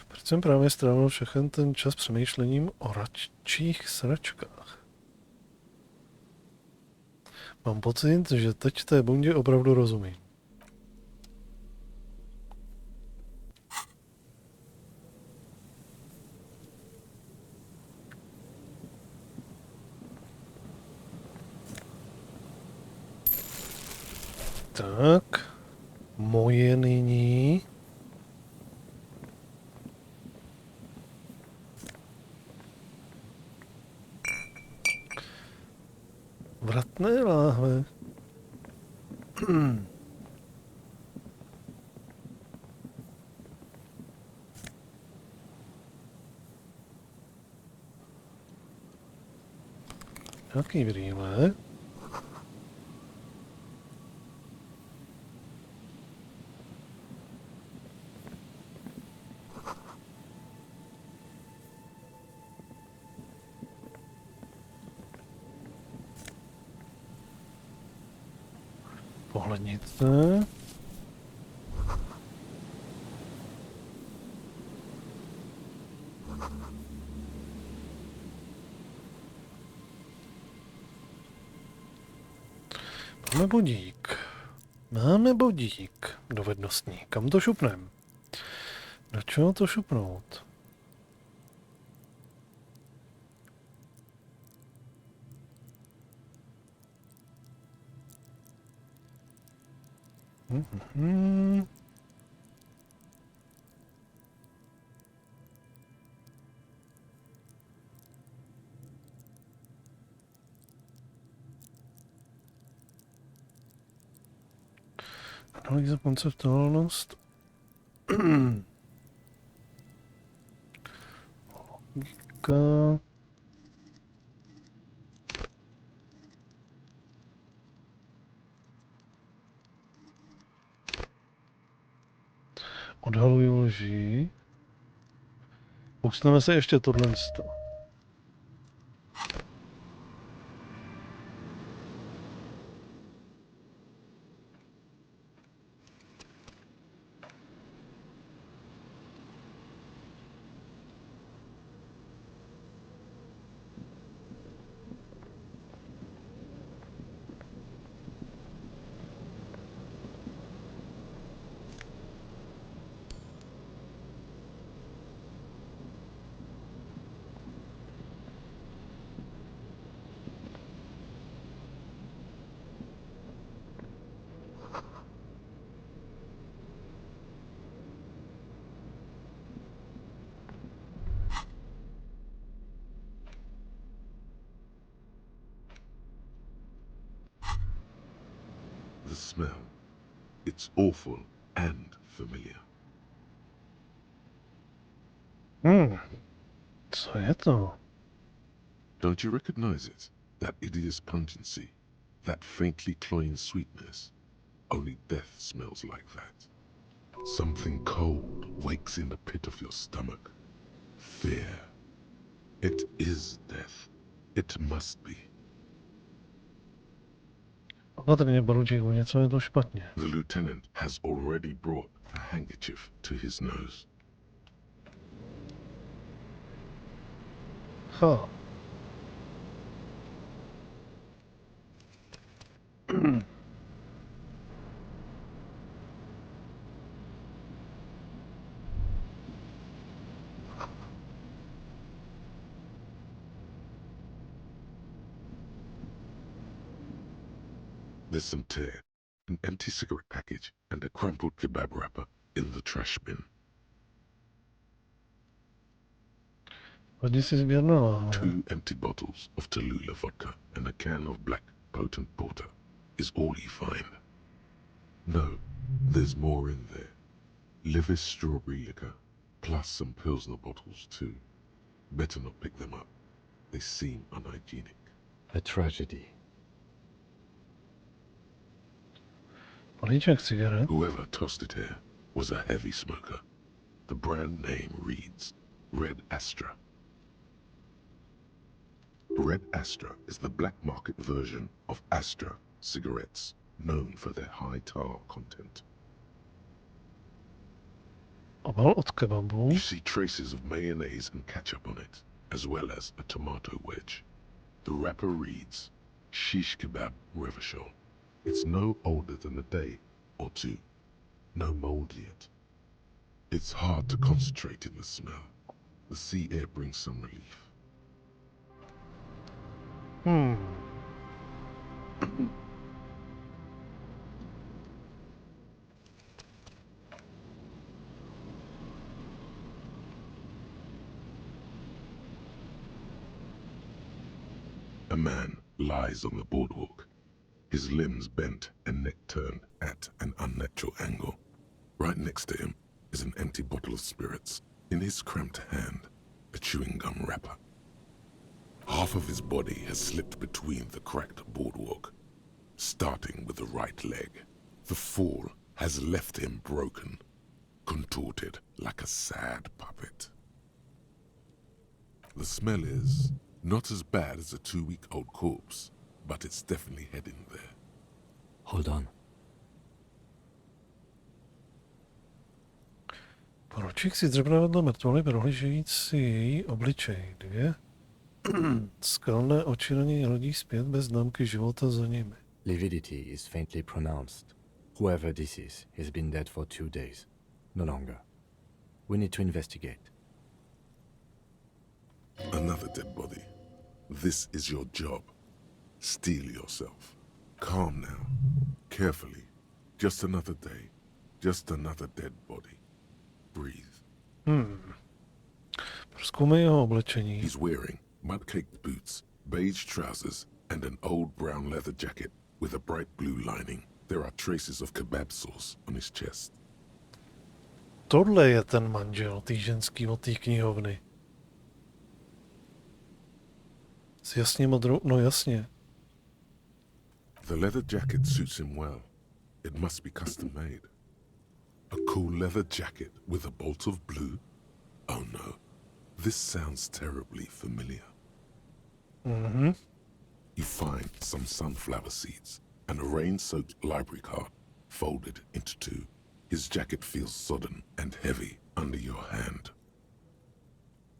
Proč jsem právě strávil všechen ten čas přemýšlením o račích sračkách? Mám pocit, že teď té bundě opravdu rozumím. Tak, moje nyní. Vratné láhve. Jaký brýle? Pohlednice. Máme bodík. Máme bodík dovednostní. Kam to šupnem? Do čeho to šupnout? Analýza konceptuálnost. Logika. Odhaluju lži. Pokusneme se ještě tohle. The smell. It's awful and familiar. Co je to? Don't you recognize it? That hideous pungency, that faintly cloying sweetness. Only death smells like that. Something cold wakes in the pit of your stomach. Fear. It is death. It must be. Opatrně, Baručíku, něco je to špatně. The lieutenant has already brought a handkerchief to his nose. Ha. There's some tear, an empty cigarette package, and a crumpled kebab wrapper in the trash bin. Hodně si sběrnala. 2 empty bottles of Tallulah vodka and a can of black potent porter is all you find. No, there's more in there. Livis strawberry liquor, plus some Pilsner bottles too. Better not pick them up. They seem unhygienic. A tragedy. Políček cigaret. Whoever tossed it here was a heavy smoker. The brand name reads Red Astra. Red Astra is the black market version of Astra cigarettes, known for their high tar content. Obal od kebabu. You see traces of mayonnaise and ketchup on it, as well as a tomato wedge. The wrapper reads Shish Kebab Revachol. It's no older than a day or two. No mold yet. It's hard to concentrate in the smell. The sea air brings some relief. A man lies on the boardwalk, his limbs bent and neck turned at an unnatural angle. Right next to him is an empty bottle of spirits. In his cramped hand, a chewing gum wrapper. Half of his body has slipped between the cracked boardwalk, starting with the right leg. The fall has left him broken, contorted like a sad puppet. The smell is not as bad as a 2-week-old corpse, but it's definitely heading there. Hold on. Poručík si dřebne vedle mrtvoly, prohlížející její obličej. 2. Skalné oči na něj hledí zpět bez známky života za nimi. Lividity is faintly pronounced. Whoever this is has been dead for 2 days. No longer. We need to investigate. Another dead body. This is your job. Steel yourself. Calm now. Carefully. Just another day. Just another dead body. Breathe. Prozkoumej jeho oblečení. He's wearing mud-caked boots, beige trousers, and an old brown leather jacket with a bright blue lining. There are traces of kebab sauce on his chest. Tohle je ten manžel, tý ženský od té knihovny. S jasně modrou, no jasně. The leather jacket suits him well. It must be custom made. A cool leather jacket with a bolt of blue? Oh no, this sounds terribly familiar. You find some sunflower seeds and a rain-soaked library card folded into 2. His jacket feels sodden and heavy under your hand.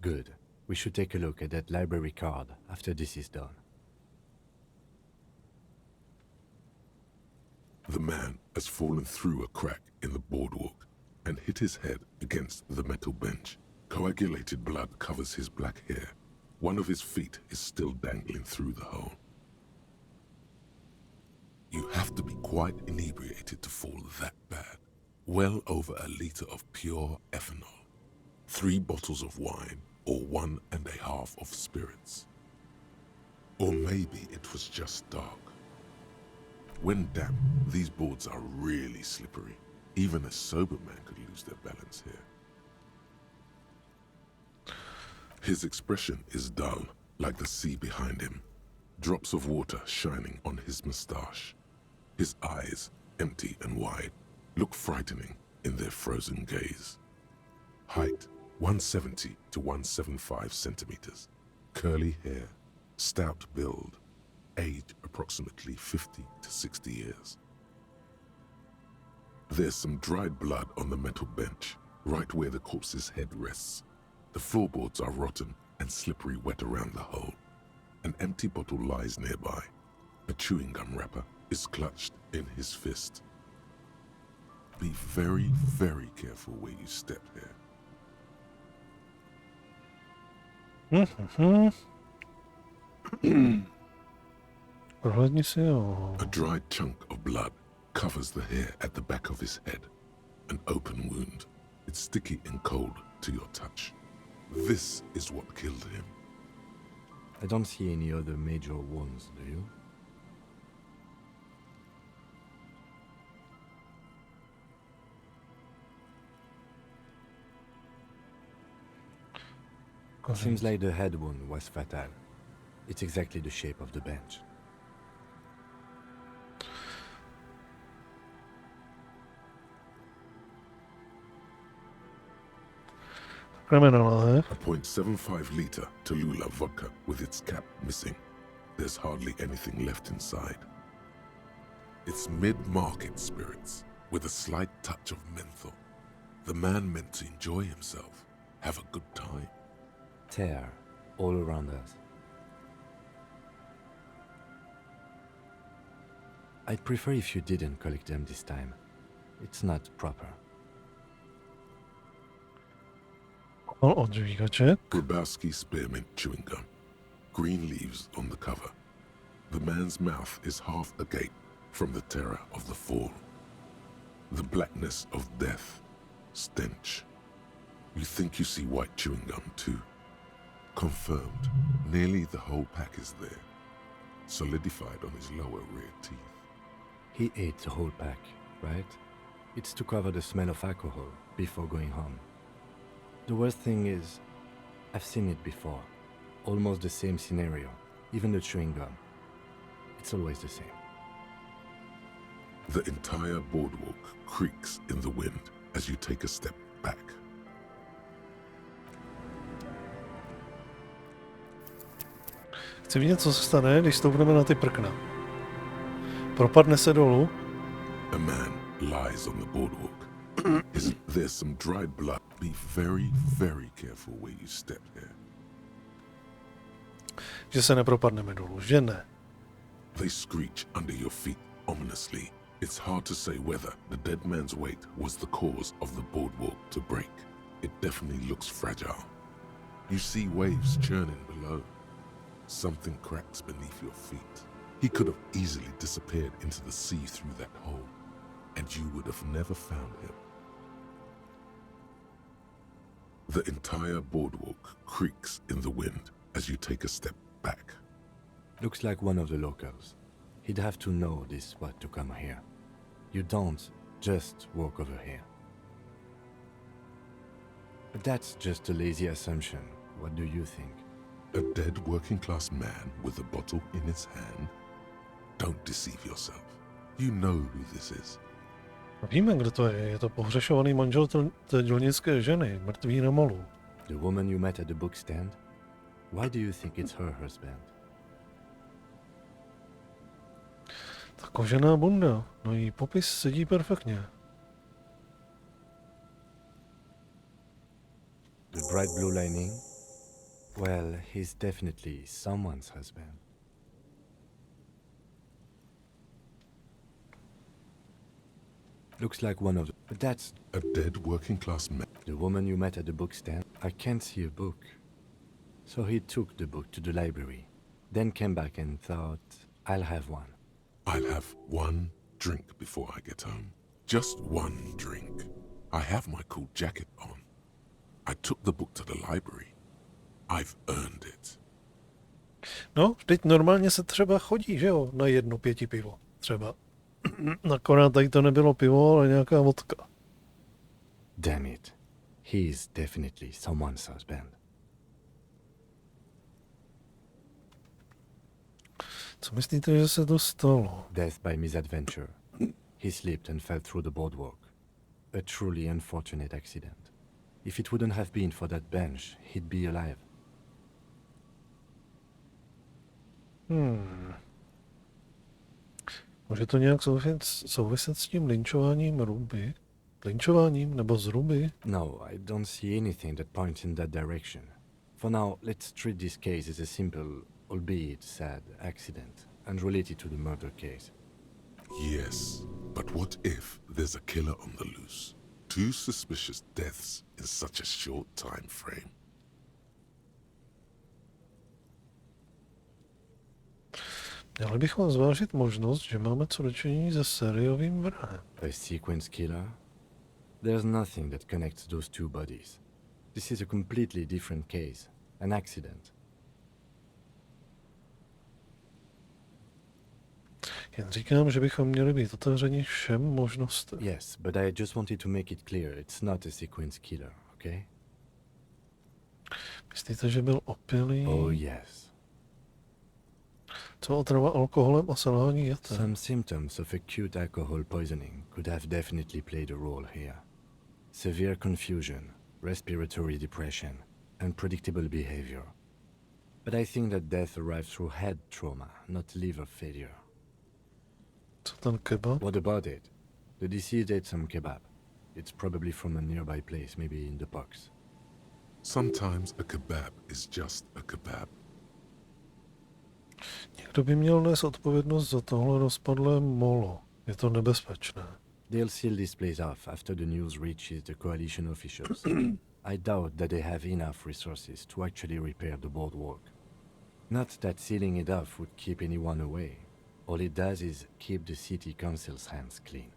Good. We should take a look at that library card after this is done. The man has fallen through a crack in the boardwalk and hit his head against the metal bench. Coagulated blood covers his black hair. One of his feet is still dangling through the hole. You have to be quite inebriated to fall that bad. Well over a liter of pure ethanol. 3 bottles of wine or 1.5 of spirits. Or maybe it was just dark. When damp, these boards are really slippery. Even a sober man could lose their balance here. His expression is dull, like the sea behind him. Drops of water shining on his moustache. His eyes, empty and wide, look frightening in their frozen gaze. Height, 170 to 175 centimeters. curly hair, stout build, age approximately 50 to 60 years. There's some dried blood on the metal bench, right where the corpse's head rests. The floorboards are rotten and slippery wet around the hole. An empty bottle lies nearby. A chewing gum wrapper is clutched in his fist. Be very, very careful where you step here. Prohlédni si ho. A dried chunk of blood covers the hair at the back of his head. An open wound. It's sticky and cold to your touch. This is what killed him. I don't see any other major wounds, do you? Seems like the head wound was fatal. It's exactly the shape of the bench. Criminal, eh? A .75 liter Tallulah vodka with its cap missing. There's hardly anything left inside. It's mid-market spirits with a slight touch of menthol. The man meant to enjoy himself, have a good time. Tear all around us. I'd prefer if you didn't collect them this time. It's not proper. Odvíkaček. Grabowski spearmint chewing gum. Green leaves on the cover. The man's mouth is half agape from the terror of the fall. The blackness of death. Stench. You think you see white chewing gum too. Confirmed. Nearly the whole pack is there. Solidified on his lower rear teeth. He ate the whole pack, right? It's to cover the smell of alcohol before going home. The worst thing is, I've seen it before. Almost the same scenario, even the chewing gum. It's always the same. The entire boardwalk creaks in the wind as you take a step back. Chci vidět, co se stane, když stoupneme na ty prkna. Propadne se dolů. A man lies on the boardwalk. There's some dried blood. Be very, very careful where you step here. Že se nepropadneme dolů, že ne? They screech under your feet ominously. It's hard to say whether the dead man's weight was the cause of the boardwalk to break. It definitely looks fragile. You see waves churning below. Something cracks beneath your feet. He could have easily disappeared into the sea through that hole, and you would have never found him. The entire boardwalk creaks in the wind as you take a step back. Looks like one of the locals. He'd have to know this spot to come here. You don't just walk over here. But that's just a lazy assumption. What do you think? A dead working-class man with a bottle in his hand? Don't deceive yourself. You know who this is. Víme, kdo to je. Je to pohřešovaný manžel té dělnické ženy, mrtvý na molu. The woman you met at the book stand? Why do you think it's her husband? Ta kožená bunda. No jí popis sedí perfektně. The bright blue lining? Well, he's definitely someone's husband. Looks like one of the... But that's... A dead working-class man. The woman you met at the book stand? I can't see a book. So he took the book to the library, then came back and thought, I'll have one. I'll have one drink before I get home. Just one drink. I have my cool jacket on. I took the book to the library. I've earned it. No, teď normálně se třeba chodí, že jo, na 1 5 pivo. Třeba. Akorát tady to nebylo pivo, ale nějaká vodka. Damn it. He's definitely someone's husband. Co myslíte, že se to stalo? Death by misadventure. He slipped and fell through the boardwalk. A truly unfortunate accident. If it wouldn't have been for that bench, he'd be alive. Může to nějak souviset s tím linčováním Ruby? Linčováním nebo z Ruby? No, I don't see anything that points in that direction. For now, let's treat this case as a simple, albeit sad, accident, unrelated to the murder case. Yes, but what if there's a killer on the loose? 2 suspicious deaths in such a short time frame. Měli bychom zvážit možnost, že máme co dočinění se sériovým vrahem. A sequence killer? There's nothing that connects those 2 bodies. This is a completely different case, an accident. Jen říkám, že bychom měli být otevřeni všem možnostem. Yes, but I just wanted to make it clear it's not a sequence killer, okay? Myslíte, že byl opilý? Oh yes. Co otrava alkoholem a selhání jete? Some symptoms of acute alcohol poisoning could have definitely played a role here. Severe confusion, respiratory depression, unpredictable behavior. But I think that death arrived through head trauma, not liver failure. Co ten kebab? What about it? The deceased ate some kebab. It's probably from a nearby place, maybe in the box. Sometimes a kebab is just a kebab. Někdo by měl nést odpovědnost za tohle rozpadlé molo. Je to nebezpečné. They'll seal this place off after the news reaches the coalition officials. I doubt that they have enough resources to actually repair the boardwalk. Not that sealing it off would keep anyone away. All it does is keep the city council's hands clean.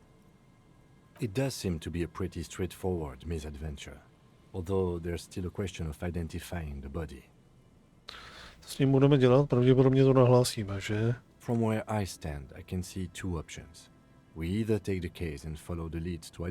It does seem to be a pretty straightforward misadventure, although there's still a question of identifying the body. Co s ním budeme dělat? Pravděpodobně to nahlásíme, že? From where I stand, I can see 2 options. We either take the case and follow the leads to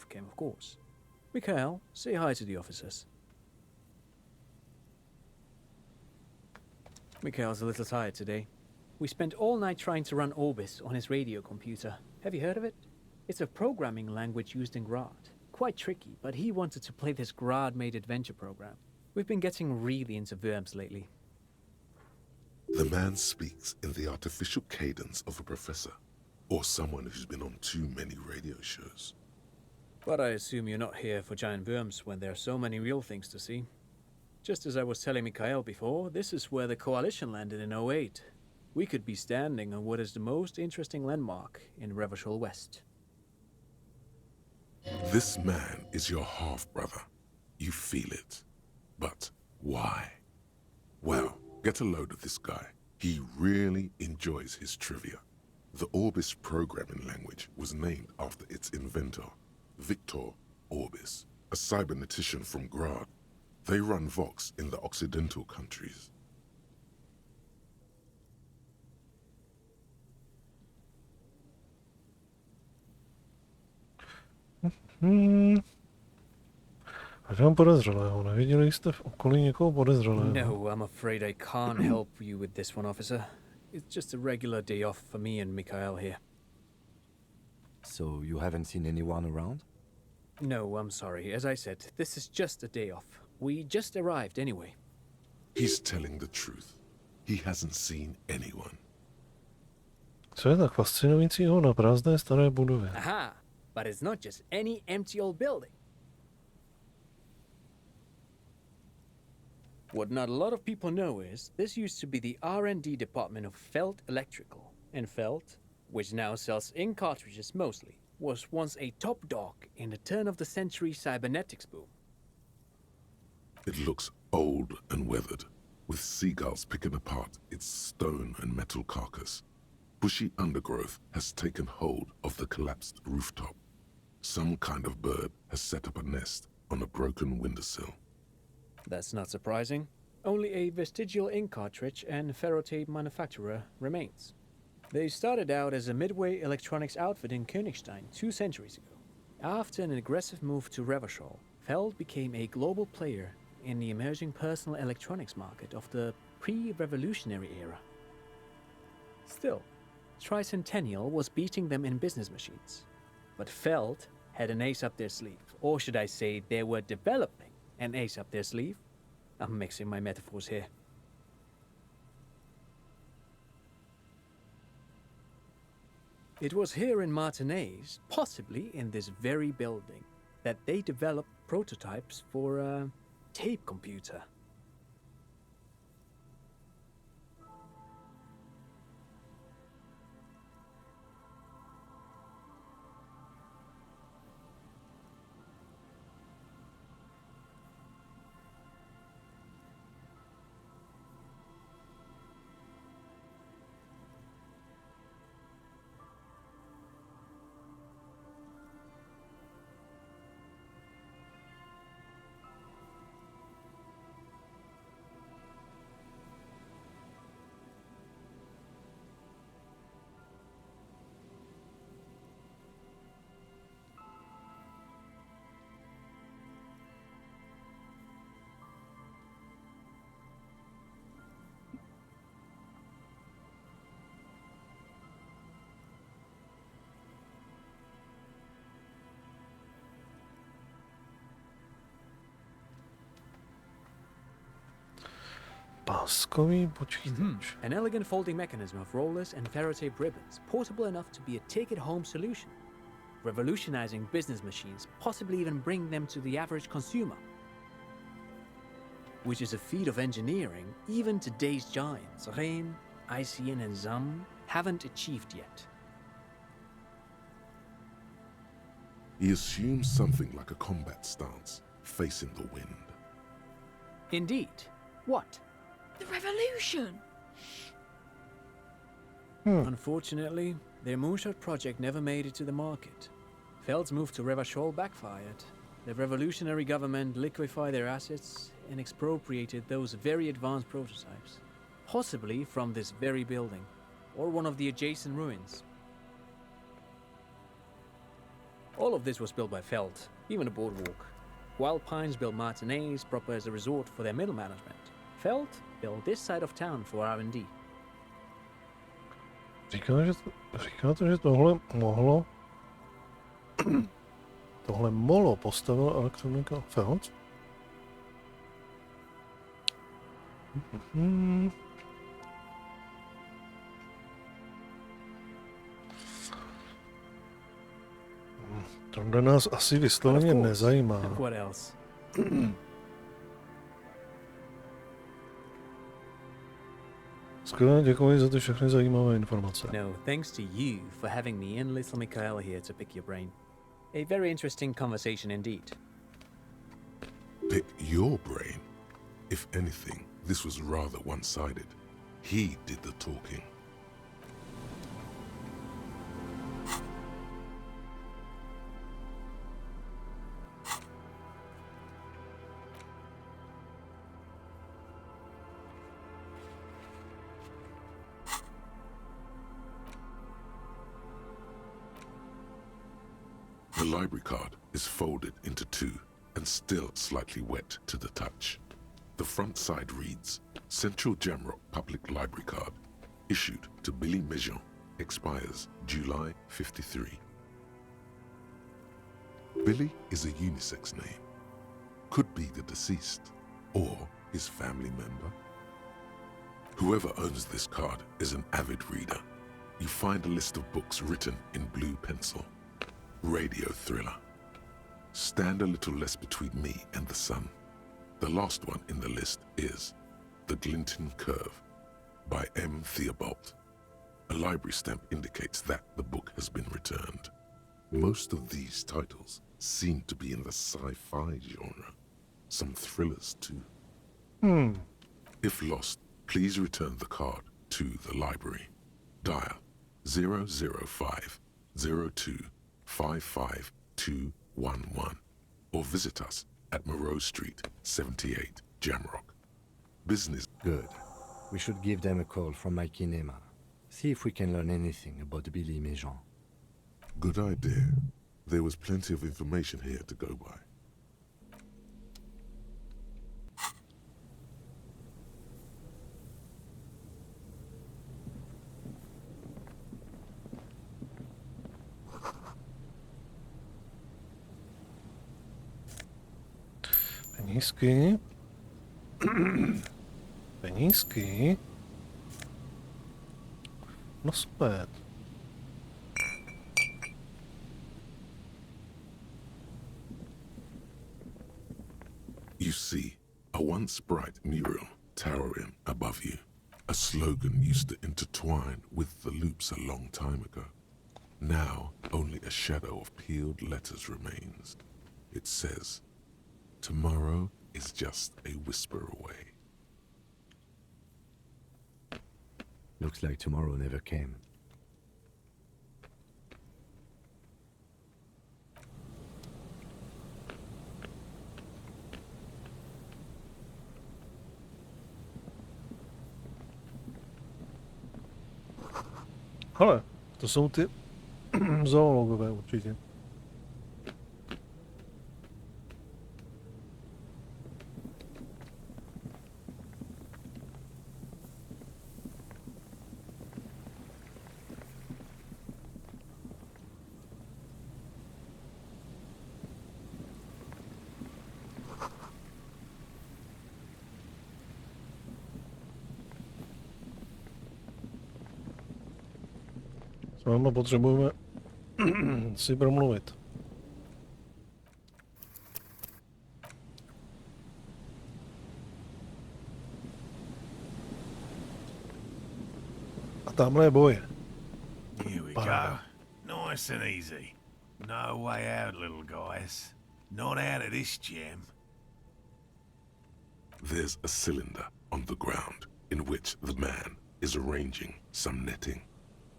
off-cam, of course. Mikhail, say hi to the officers. Mikhail's a little tired today. We spent all night trying to run Orbis on his radio computer. Have you heard of it? It's a programming language used in Grad. Quite tricky, but he wanted to play this Grad-made adventure program. We've been getting really into verbs lately. The man speaks in the artificial cadence of a professor, or someone who's been on too many radio shows. But I assume you're not here for giant worms when there are so many real things to see. Just as I was telling Mikhail before, this is where the Coalition landed in '08. We could be standing on what is the most interesting landmark in Revachol West. This man is your half-brother. You feel it. But why? Well, get a load of this guy. He really enjoys his trivia. The Orbis programming language was named after its inventor, Victor Orbis, a cybernetician from Grad. They run Vox in the Occidental countries. Hledám podezřelého. Neviděli jste v okolí někoho podezřelého? No, I'm afraid I can't help you with this one, officer. It's just a regular day off for me and Mikhail here. So you haven't seen anyone around? No, I'm sorry. As I said, this is just a day off. We just arrived anyway. He's telling the truth. He hasn't seen anyone. Co je tak fascinujícího na prázdné staré budově? Aha! But it's not just any empty old building. What not a lot of people know is this used to be the R&D department of Felt Electrical. And Felt, which now sells ink cartridges mostly, was once a top dog in the turn-of-the-century cybernetics boom. It looks old and weathered, with seagulls picking apart its stone and metal carcass. Bushy undergrowth has taken hold of the collapsed rooftop. Some kind of bird has set up a nest on a broken windowsill. That's not surprising. Only a vestigial ink cartridge and ferrotape manufacturer remains. They started out as a midway electronics outfit in Königstein 2 centuries ago. After an aggressive move to Revachol, Feld became a global player in the emerging personal electronics market of the pre-revolutionary era. Still, Tricentennial was beating them in business machines. But Feld had an ace up their sleeve, or should I say they were developing an ace up their sleeve. I'm mixing my metaphors here. It was here in Martinez, possibly in this very building, that they developed prototypes for a tape computer. Páskový počítač. An elegant folding mechanism of rollers and ferrotape ribbons, portable enough to be a take-it-home solution. Revolutionizing business machines, possibly even bring them to the average consumer. Which is a feat of engineering even today's giants, Rehm, ICN and ZAM, haven't achieved yet. He assumes something like a combat stance, facing the wind. Indeed. What? The revolution! Unfortunately, their moonshot project never made it to the market. Feld's move to Revachol backfired. The revolutionary government liquefied their assets and expropriated those very advanced prototypes. Possibly from this very building, or one of the adjacent ruins. All of this was built by Feld, even the boardwalk. Wild Pines built Martinez proper as a resort for their middle management. Feld built this side of town for R&D. Říkáte, že tohle molo postavil elektronika Feld? Tohle nás asi vysloveně nezajímá. What else? Skvěle, děkuji za ty všechny zajímavé informace. No, thanks to you for having me and little Mikael here to pick your brain. A very interesting conversation indeed. Pick your brain? If anything, this was rather one-sided. He did the talking. The library card is folded into two and still slightly wet to the touch. The front side reads, Central Jamrock Public Library Card, issued to Billy Mejean, expires July 53. Billy is a unisex name. Could be the deceased or his family member. Whoever owns this card is an avid reader. You find a list of books written in blue pencil. Radio thriller. Stand a little less between me and the sun. The last one in the list is The Glinton Curve by M. Theobald. A library stamp indicates that the book has been returned. Most of these titles seem to be in the sci-fi genre. Some thrillers too. If lost, please return the card to the library. Dial 005 02 55211 or visit us at Moreau Street, 78, Jamrock. Business. Good. We should give them a call from my kinema. See if we can learn anything about Billy Mejean. Good idea. There was plenty of information here to go by. Penízky. Penízky. No zpět. You see a once bright mural towering above you. A slogan used to intertwine with the loops a long time ago. Now only a shadow of peeled letters remains. It says, tomorrow is just a whisper away. Looks like tomorrow never came. Hele, to jsou ty zoologové určitě. S váma potřebujeme si promluvit. A tamhle je boje. Here we go. Nice and easy. No way out, little guys. Not out of this jam. There's a cylinder on the ground in which the man is arranging some netting.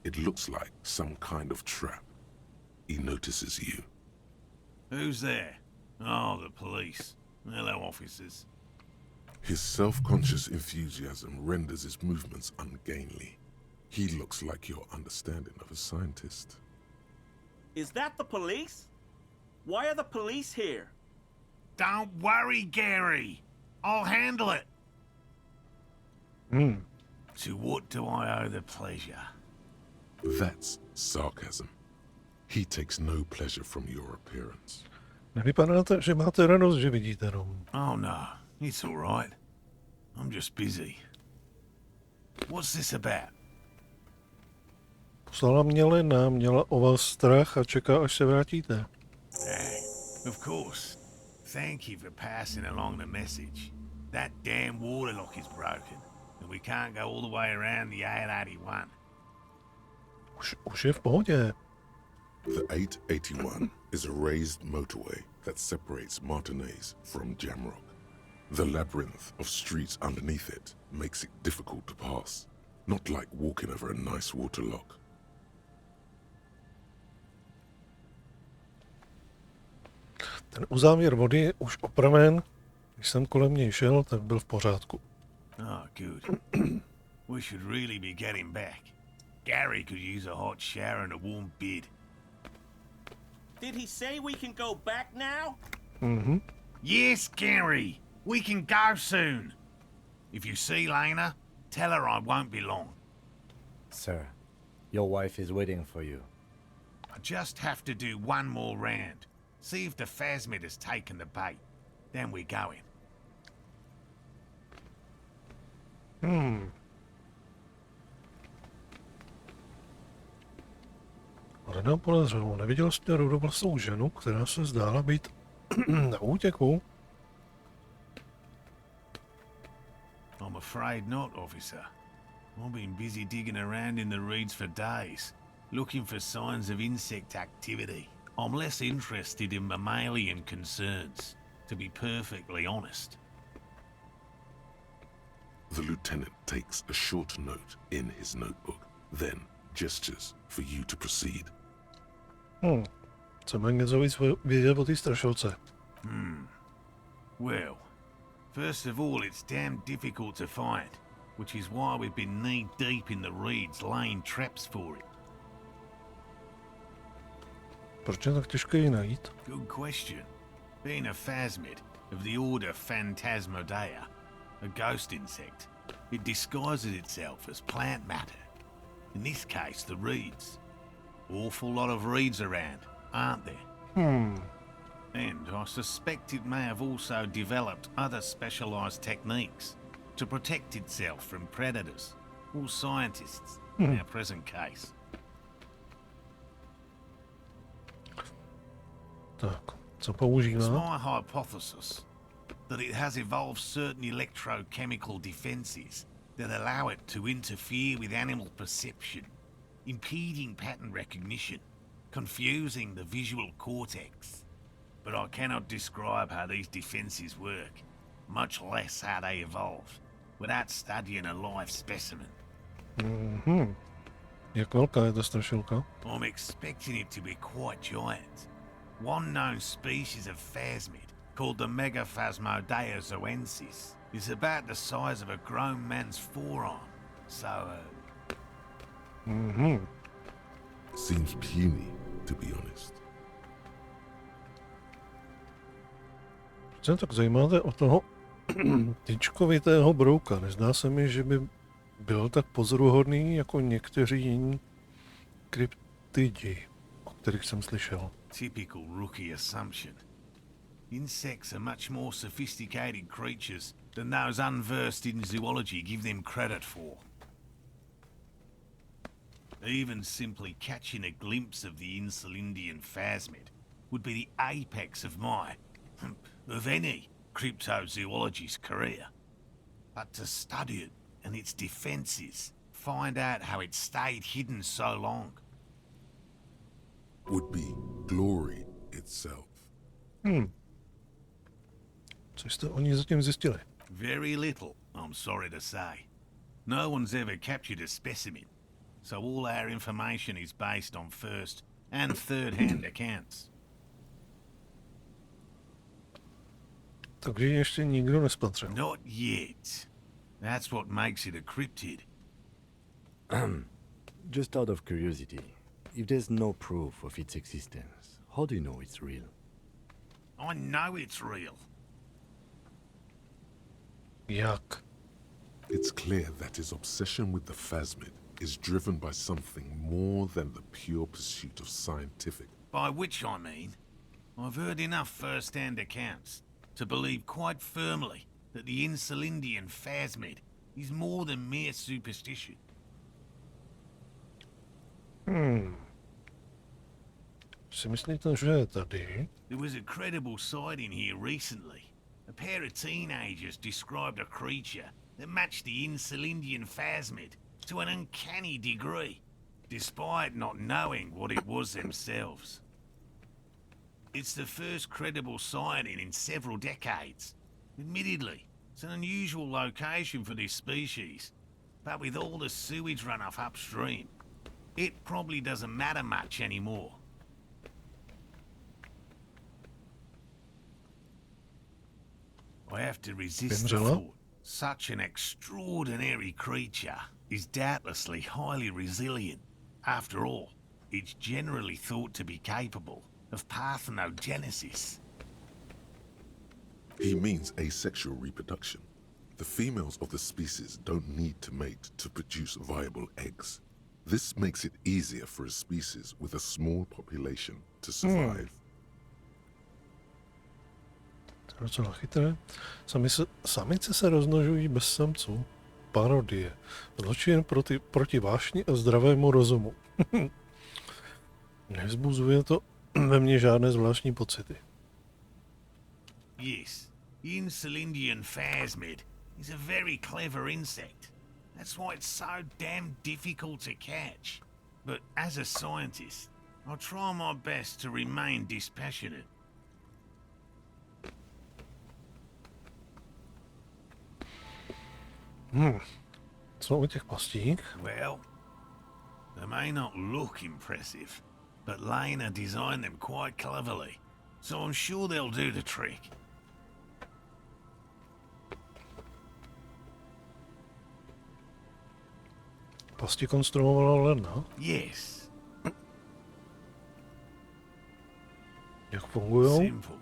It looks like some kind of trap. He notices you. Who's there? Oh, the police. Hello, officers. His self-conscious enthusiasm renders his movements ungainly. He looks like your understanding of a scientist. Is that the police? Why are the police here? Don't worry, Gary. I'll handle it. To what do I owe the pleasure? That's sarcasm. He takes no pleasure from your appearance. Nevypadáte, že máte radost, že vidíte Rom. Oh no, it's all right. I'm just busy. What's this about? Poslala mě Lena, měla o vás strach a čeká, až se vrátíte. Of course. Thank you for passing along the message. That damn water lock is broken, and we can't go all the way around the 881. Už je v pohodě. The 881 is a raised motorway that separates Martinez from Jamrock. The labyrinth of streets underneath it makes it difficult to pass, not like walking over a nice water lock. Ten uzávěr vody je už opraven. Když jsem kolem něj šel, tak byl v pořádku. Oh, good. We should really be getting back. Gary could use a hot shower and a warm bed. Did he say we can go back now? Yes, Gary. We can go soon. If you see Lena, tell her I won't be long. Sir, your wife is waiting for you. I just have to do one more round. See if the phasmid has taken the bait. Then we're going. Lena podezřelou. Neviděl jste rudovlasou ženu, která se zdála být na útěku? I'm afraid not, officer. I've been busy digging around in the reeds for days, looking for signs of insect activity. I'm less interested in mammalian concerns, to be perfectly honest. The lieutenant takes a short note in his notebook, then gestures for you to proceed. Chceme něco víc vědět o té strašilce. Well, first of all, it's damn difficult to find, which is why we've been knee-deep in the reeds laying traps for it. Proč je tak těžké ji najít? Good question. Being a phasmid of the order Phantasmodea, a ghost insect, it disguises itself as plant matter. In this case, the reeds. Awful lot of reeds around, aren't there? And I suspect it may have also developed other specialized techniques to protect itself from predators or scientists in our present case. Tak, co It's používá? my hypothesis that it has evolved certain electrochemical defenses that allow it to interfere with animal perception, impeding pattern recognition, confusing the visual cortex. But I cannot describe how these defenses work, much less how they evolved, without studying a live specimen. Jak velká je ta strašilka? I'm expecting it to be quite giant. One known species of phasmid, called the Megaphasmodea zoensis, is about the size of a grown man's forearm. So, Seems puny, to be honest. Proč se tak zajímáte o toho tyčkovitého brouka? Nezdá se mi, že by byl tak pozoruhodný jako někteří jiní kryptidi, o kterých jsem slyšel. typical rookie assumption. Insects are much more sophisticated creatures than those unversed in zoology give them credit for. Even simply catching a glimpse of the Insulindian phasmid would be the apex of of any cryptozoologist's career. But to study it and its defenses, find out how it stayed hidden so long, would be glory itself. Co jste o ní zatím zjistili? very little, I'm sorry to say. No one's ever captured a specimen, so all our information is based on first and third-hand accounts. Takže ji ještě nikdo nespatřil. Not yet. That's what makes it a cryptid. Just out of curiosity, if there's no proof of its existence, how do you know it's real? I know it's real. Jak? It's clear that his obsession with the phasmid is driven by something more than the pure pursuit of scientific. By which I mean, I've heard enough first-hand accounts to believe quite firmly that the Insulindian phasmid is more than mere superstition. Si myslíte, že je tady? There was a credible sighting here recently. A pair of teenagers described a creature that matched the Insulindian phasmid to an uncanny degree, despite not knowing what it was themselves. It's the first credible sighting in several decades. Admittedly, it's an unusual location for this species, but with all the sewage runoff upstream, it probably doesn't matter much anymore. I have to resist the thought. Such an extraordinary creature is doubtlessly highly resilient. After all, it's generally thought to be capable of parthenogenesis. He means asexual reproduction. The females of the species don't need to mate to produce viable eggs. This makes it easier for a species with a small population to survive. To je docela chytré. Samice se rozmnožují bez samců. Parodie. Zločin proti vášni a zdravému rozumu. Nevzbuzuje to ve mně žádné zvláštní pocity. Yes, the Insulindian phasmid is a very clever insect. That's why it's so damn difficult to catch. But as a scientist, I'll try my best to remain dispassionate. Co u těch pastí? Well, they may not look impressive, but Lena designed them quite cleverly, so I'm sure they'll do the trick. Pasti konstruovala Lena? Yes. Jak fungujou? Simple.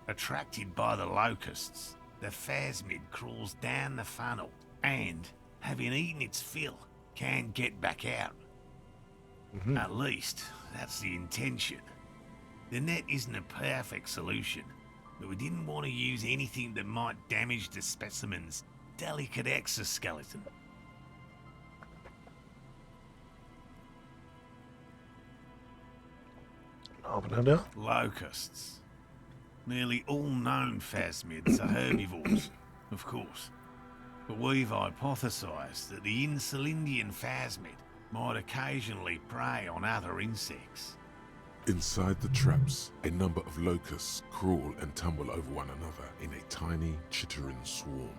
Attracted by the locusts, the phasmid crawls down the funnel and, having eaten its fill, can't get back out. At least, that's the intention. The net isn't a perfect solution, but we didn't want to use anything that might damage the specimen's delicate exoskeleton. Locusts. Nearly all known phasmids are herbivores, of course. But we've hypothesized that the Insulindian phasmid might occasionally prey on other insects. Inside the traps, a number of locusts crawl and tumble over one another in a tiny, chittering swarm.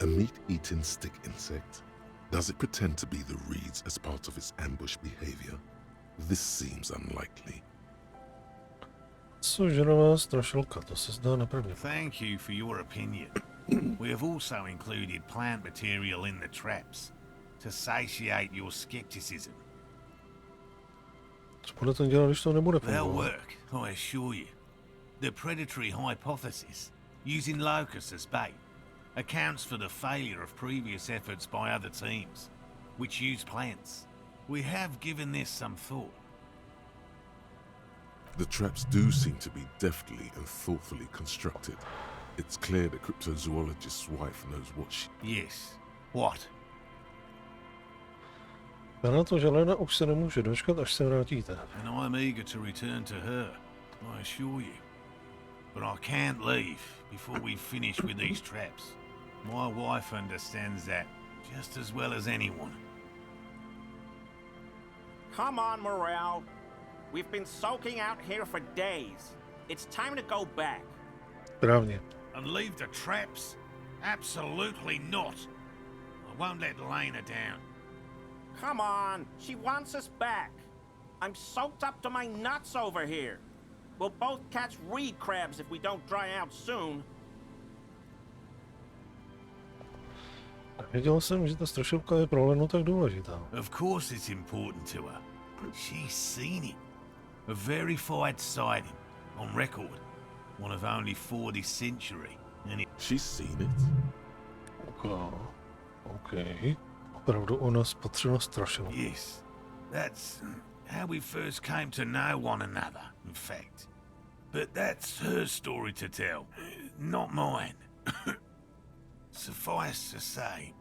A meat-eating stick insect? Does it pretend to be the reeds as part of its ambush behavior? This seems unlikely. Cožerová strašilka, to se zdá na první. Thank you for your opinion. We have also included plant material in the traps to satiate your skepticism. Co budete dělat, když to nebude They'll fungovat? work, I assure you. The predatory hypothesis, using locusts as bait, accounts for the failure of previous efforts by other teams, which use plants. We have given this some thought. The traps do seem to be deftly and thoughtfully constructed. It's clear the cryptozoologist's wife knows what she... Yes. What? Na to, že Lena už se nemůže dočkat, až se vrátíte. And I'm eager to return to her, I assure you. But I can't leave before we finish with these traps. My wife understands that just as well as anyone. Come on, Morel. We've been soaking out here for days. It's time to go back. Správně. And leave the traps? Absolutely not. I won't let Lena down. Come on, she wants us back. I'm soaked up to my nuts over here. We'll both catch reed crabs if we don't dry out soon. Věděl jsem, že ta strašilka je pro Lenu tak důležitá. Of course it's important to her. She's seen it. A verified sighting, on record. one of only 4 this century, and it... She's seen it. Okay. Opravdu ona spatřila strašilku. Yes, that's how we first came to know one another, in fact. But that's her story to tell, not mine. Suffice to say,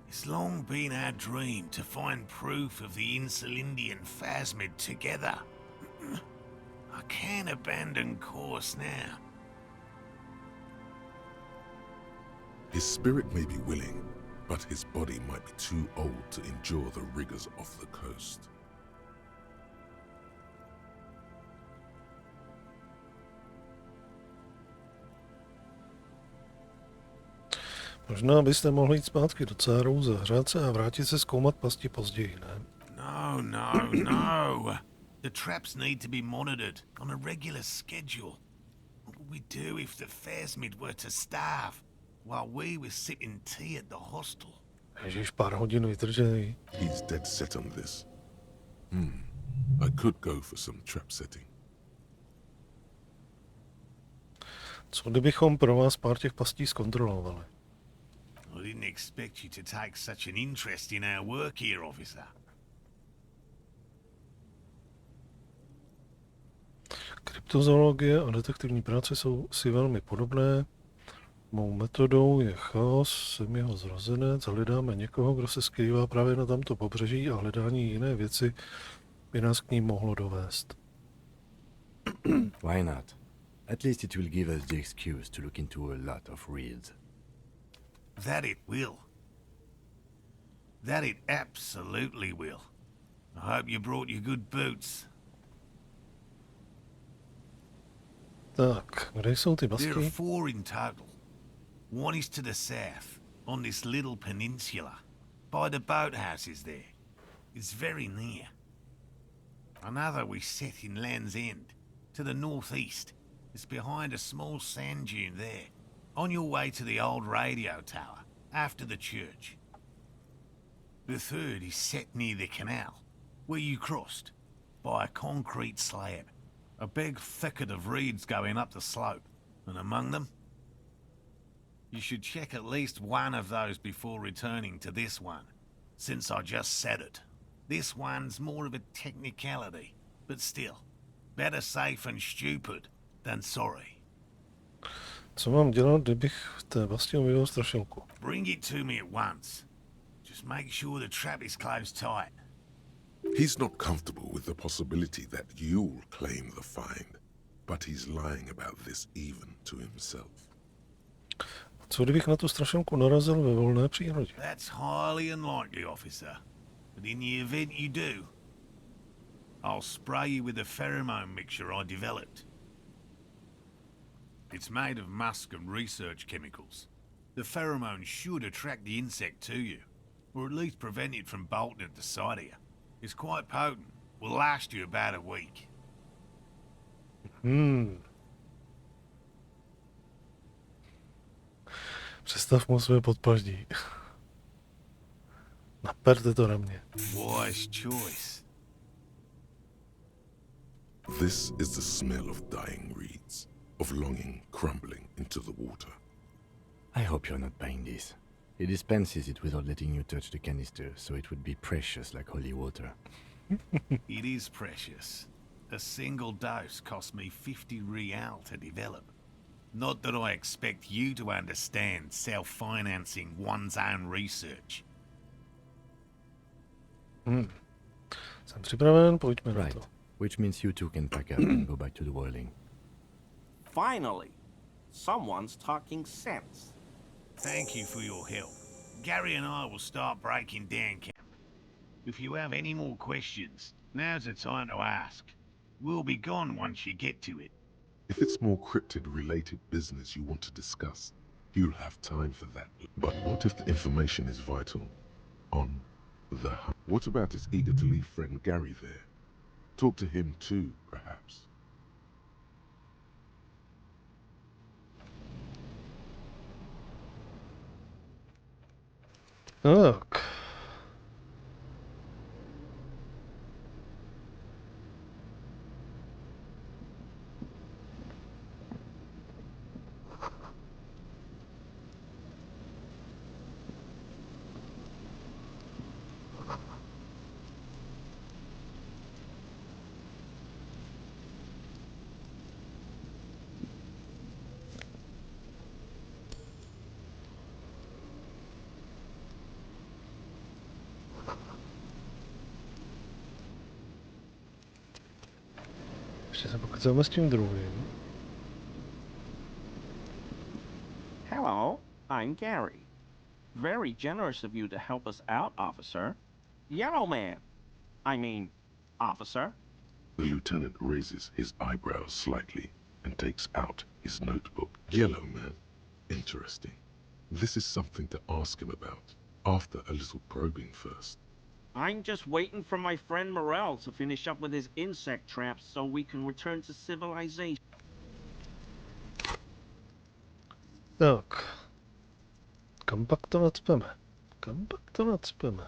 it's long been our dream to find proof of the Insulindian phasmid together. I can't abandon course now. His spirit may be willing, but his body might be too old to endure the rigors of the coast. Možná byste mohli jít zpátky do Cáru, zahřát se a vrátit se zkoumat pasti později, ne? No. The traps need to be monitored on a regular schedule. What would we do if the phasmid were to starve while we were sipping tea at the hostel? Ježíš, pár hodin vydržej. He's dead set on this. I could go for some trap setting. Co kdybychom pro vás pár těch pastí zkontrolovali? I didn't expect you to take such an interest in our work here, officer. Kryptozoologie a detektivní práce jsou si velmi podobné. Mou metodou je chaos, jsem jeho zrozenec, hledáme někoho, kdo se skrývá právě na tamto pobřeží a hledání jiné věci by nás k ní mohlo dovést. Why not? At least it will give us the excuse to look into a lot of reels. That it will. That it absolutely will. I hope you brought your good boots. Tak, kde jsou ty There are basky? 4 in total. One is to the south, on this little peninsula, by the boathouses there. It's very near. Another we set in Land's End, to the northeast. It's behind a small sand dune there, on your way to the old radio tower, after the church. The third is set near the canal, where you crossed, by a concrete slab. A big thicket of reeds going up the slope, and among them... You should check at least one of those before returning to this one, since I just said it. This one's more of a technicality, but still, better safe and stupid than sorry. Co mám dělat, kdybych v té basti objevil strašilku? Bring it to me at once. Just make sure the trap is closed tight. He's not comfortable with the possibility that you'll claim the find, but he's lying about this even to himself. Co kdybych na tu strašilku narazil ve volné přírodě? That's highly unlikely, officer. But in the event you do, I'll spray you with a pheromone mixture I developed. It's made of musk and research chemicals. The pheromone should attract the insect to you, or at least prevent it from bolting at the sight of you. It's quite potent. Will last you about a week. Představ mu své podpaždí. Naperte to na mě. Wise choice. This is the smell of dying reeds, of longing crumbling into the water. I hope you're not buying this. He dispenses it without letting you touch the canister, so it would be precious like holy water. It is precious. A single dose cost me 50 real to develop. Not that I expect you to understand self-financing one's own research. Jsem připraven, pojďme na Right, to. which means you two can pack up and go back to the whirling. Finally, someone's talking sense. Thank you for your help. Gary and I will start breaking down camp. If you have any more questions, now's the time to ask. We'll be gone once you get to it. If it's more cryptid-related business you want to discuss, you'll have time for that. But what if the information is vital on the hunt? What about his eager to leave friend Gary there? Talk to him too, perhaps. Tak. Ještě se pokecáme s tím druhým. Hello, I'm Gary. Very generous of you to help us out, officer. Yellow man. I mean, officer. The lieutenant raises his eyebrows slightly and takes out his notebook. Yellow man. Interesting. This is something to ask him about, after a little probing first. I'm just waiting for my friend Morel to finish up with his insect traps so we can return to civilization. Tak. Kam pak to nacpeme? Kam pak to nacpeme?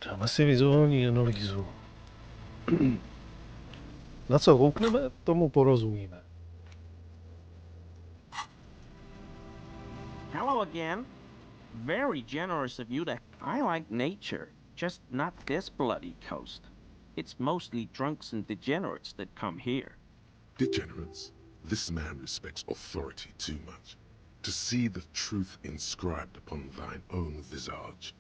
Dáme si vizuální analýzu. Na co koukneme, tomu porozumíme. Hello again. Very generous of you to... I like nature, just not this bloody coast. It's mostly drunks and degenerates that come here. Degenerates? This man respects authority too much. To see the truth inscribed upon thine own visage.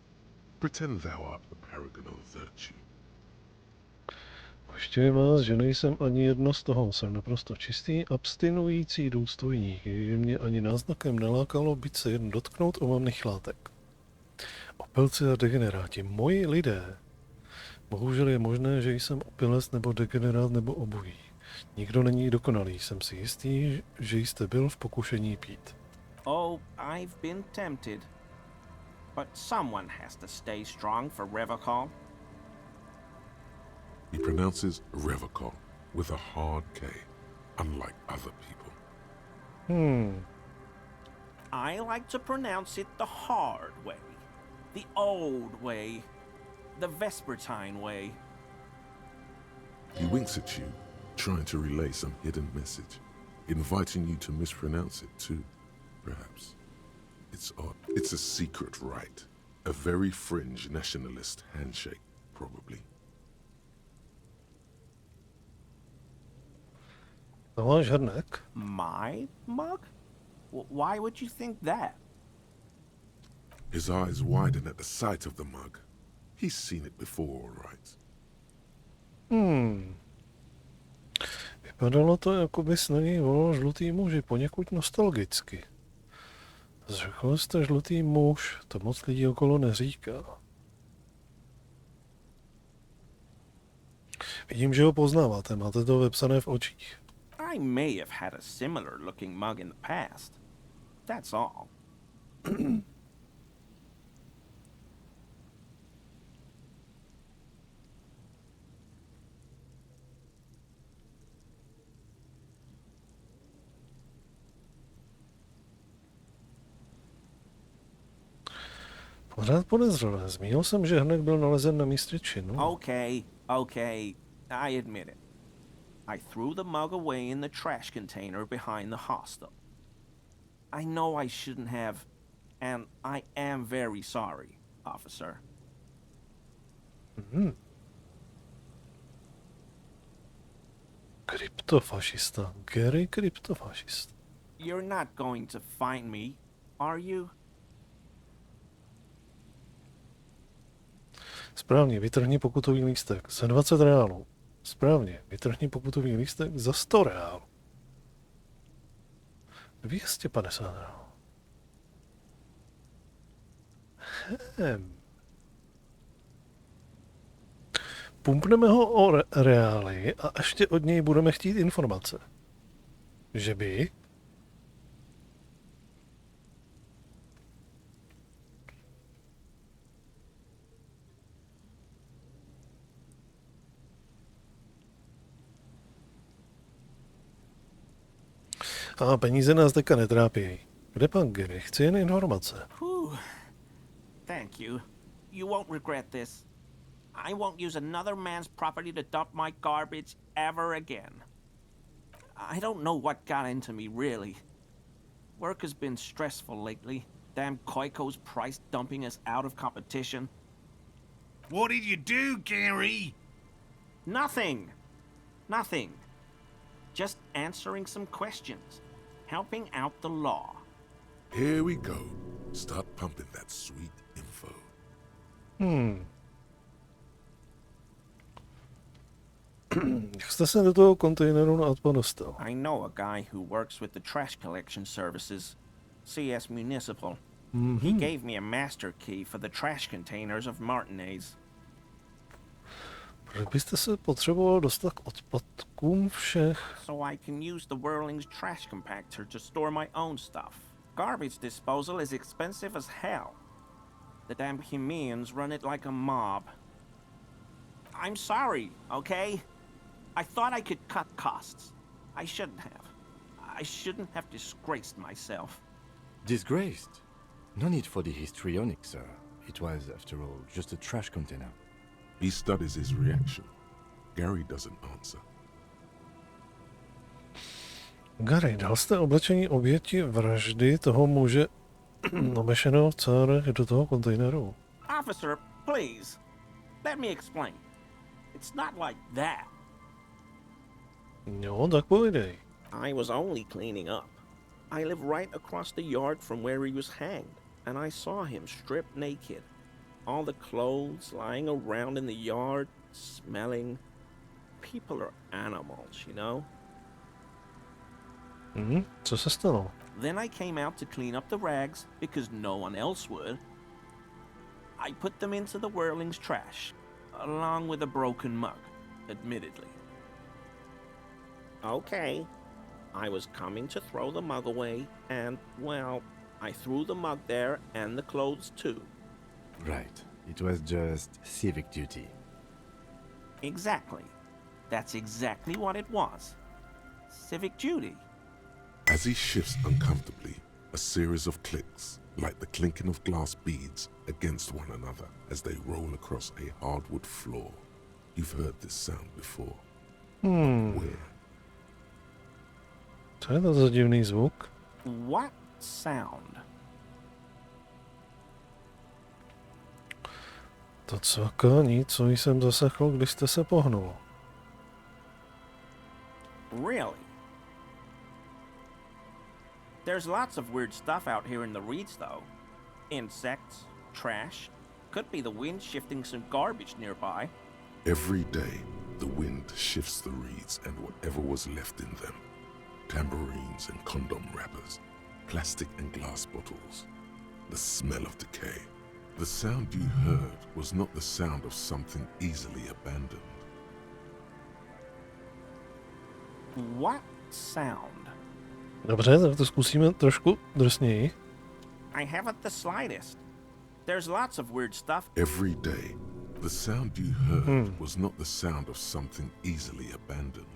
Pretend thou art a paragon of virtue. Ujišťuji vás, že nejsem ani jedno z toho. Jsem naprosto čistý, abstinující důstojník, že mě ani náznakem nelákalo být se jen dotknout omamných látek. Opilci a degeneráti, moji lidé. Bohužel je možné, že jsem opilec nebo degenerát nebo obojí. Nikdo není dokonalý, jsem si jistý, že jste byl v pokušení pít. Oh, I've been tempted. But someone has to stay strong for Revachol. He pronounces Revachol with a hard K, unlike other people. I like to pronounce it the hard way. The old way. The Vespertine way. He winks at you, trying to relay some hidden message, inviting you to mispronounce it too, perhaps. It's odd. It's a secret rite. A very fringe nationalist handshake, probably. Máš hrnek? My mug? Why would you think that? His eyes widen at the sight of the mug. He's seen it before, all right. Vypadalo to, jako bys na něj volal žlutý muži, poněkud nostalgicky. Řekl jste žlutý muž, to moc lidí okolo neříká. Vidím, že ho poznáváte, máte to vepsané v očích. I may have had a similar looking mug in the past. That's all. Pořád podezřelé. Zmínil jsem, že hrnek byl nalezen na místě činu. Okay, I admit it. I threw the mug away in the trash container behind the hostel. I know I shouldn't have, and I am very sorry, officer. Kryptofašista. Gary kryptofašista. You're not going to find me, are you? Správně, vytrhni pokutový lístek za 20 reálů. Správně, vytrhni pokutový lístek za 100 reálů. 250 reálů. Pumpneme ho o reály a ještě od něj budeme chtít informace. Že by... A peníze nás teďka netrápí. Kde pan Gary? Chci jen informace. Thank you. You won't regret this. I won't use another man's property to dump my garbage ever again. I don't know what got into me, really. Work has been stressful lately. Damn Koiko's price dumping us out of competition. What did you do, Gary? Nothing. Nothing. Just answering some questions. Helping out the law. Here we go. Start pumping that sweet info. Jak jste se do toho kontejneru na Atma dostal? I know a guy who works with the trash collection services. CS Municipal. He gave me a master key for the trash containers of Martinez. Proč byste se potřeboval dostat k odpadkům všech? So I can use the Whirling's trash compactor to store my own stuff. Garbage disposal is expensive as hell. The Damhemians run it like a mob. I'm sorry, okay? I thought I could cut costs. I shouldn't have. I shouldn't have disgraced myself. Disgraced? No need for the histrionic, sir. It was, after all, just a trash container. He studies his reaction. Gary doesn't answer. Gary, dal jste oblečení oběti vraždy toho muže obešeného v cárech do toho kontejneru? Officer, please. Let me explain. It's not like that. Jo, tak povídej. I was only cleaning up. I live right across the yard from where he was hanged, and I saw him stripped naked. All the clothes lying around in the yard, smelling. People are animals, you know? Co se stalo? Then I came out to clean up the rags because no one else would. I put them into the Whirling's trash, along with a broken mug, admittedly. Okay, I was coming to throw the mug away, and, well, I threw the mug there and the clothes too. Right. It was just civic duty. Exactly. That's exactly what it was. Civic duty. As he shifts uncomfortably, a series of clicks, like the clinking of glass beads against one another as they roll across a hardwood floor. You've heard this sound before. Where? Co je to za divný zvuk? What sound? To cvakání, co jsem zaslechl, když jste se pohnul. Really? There's lots of weird stuff out here in the reeds, though. Insects, trash. Could be the wind shifting some garbage nearby. Every day, the wind shifts the reeds and whatever was left in them. Tambourines and condom wrappers, plastic and glass bottles. The smell of decay. The sound you heard was not the sound of something easily abandoned. What sound? Dobře, tak to zkusíme trošku drsněji. I haven't the slightest. There's lots of weird stuff. Every day, the sound you heard was not the sound of something easily abandoned.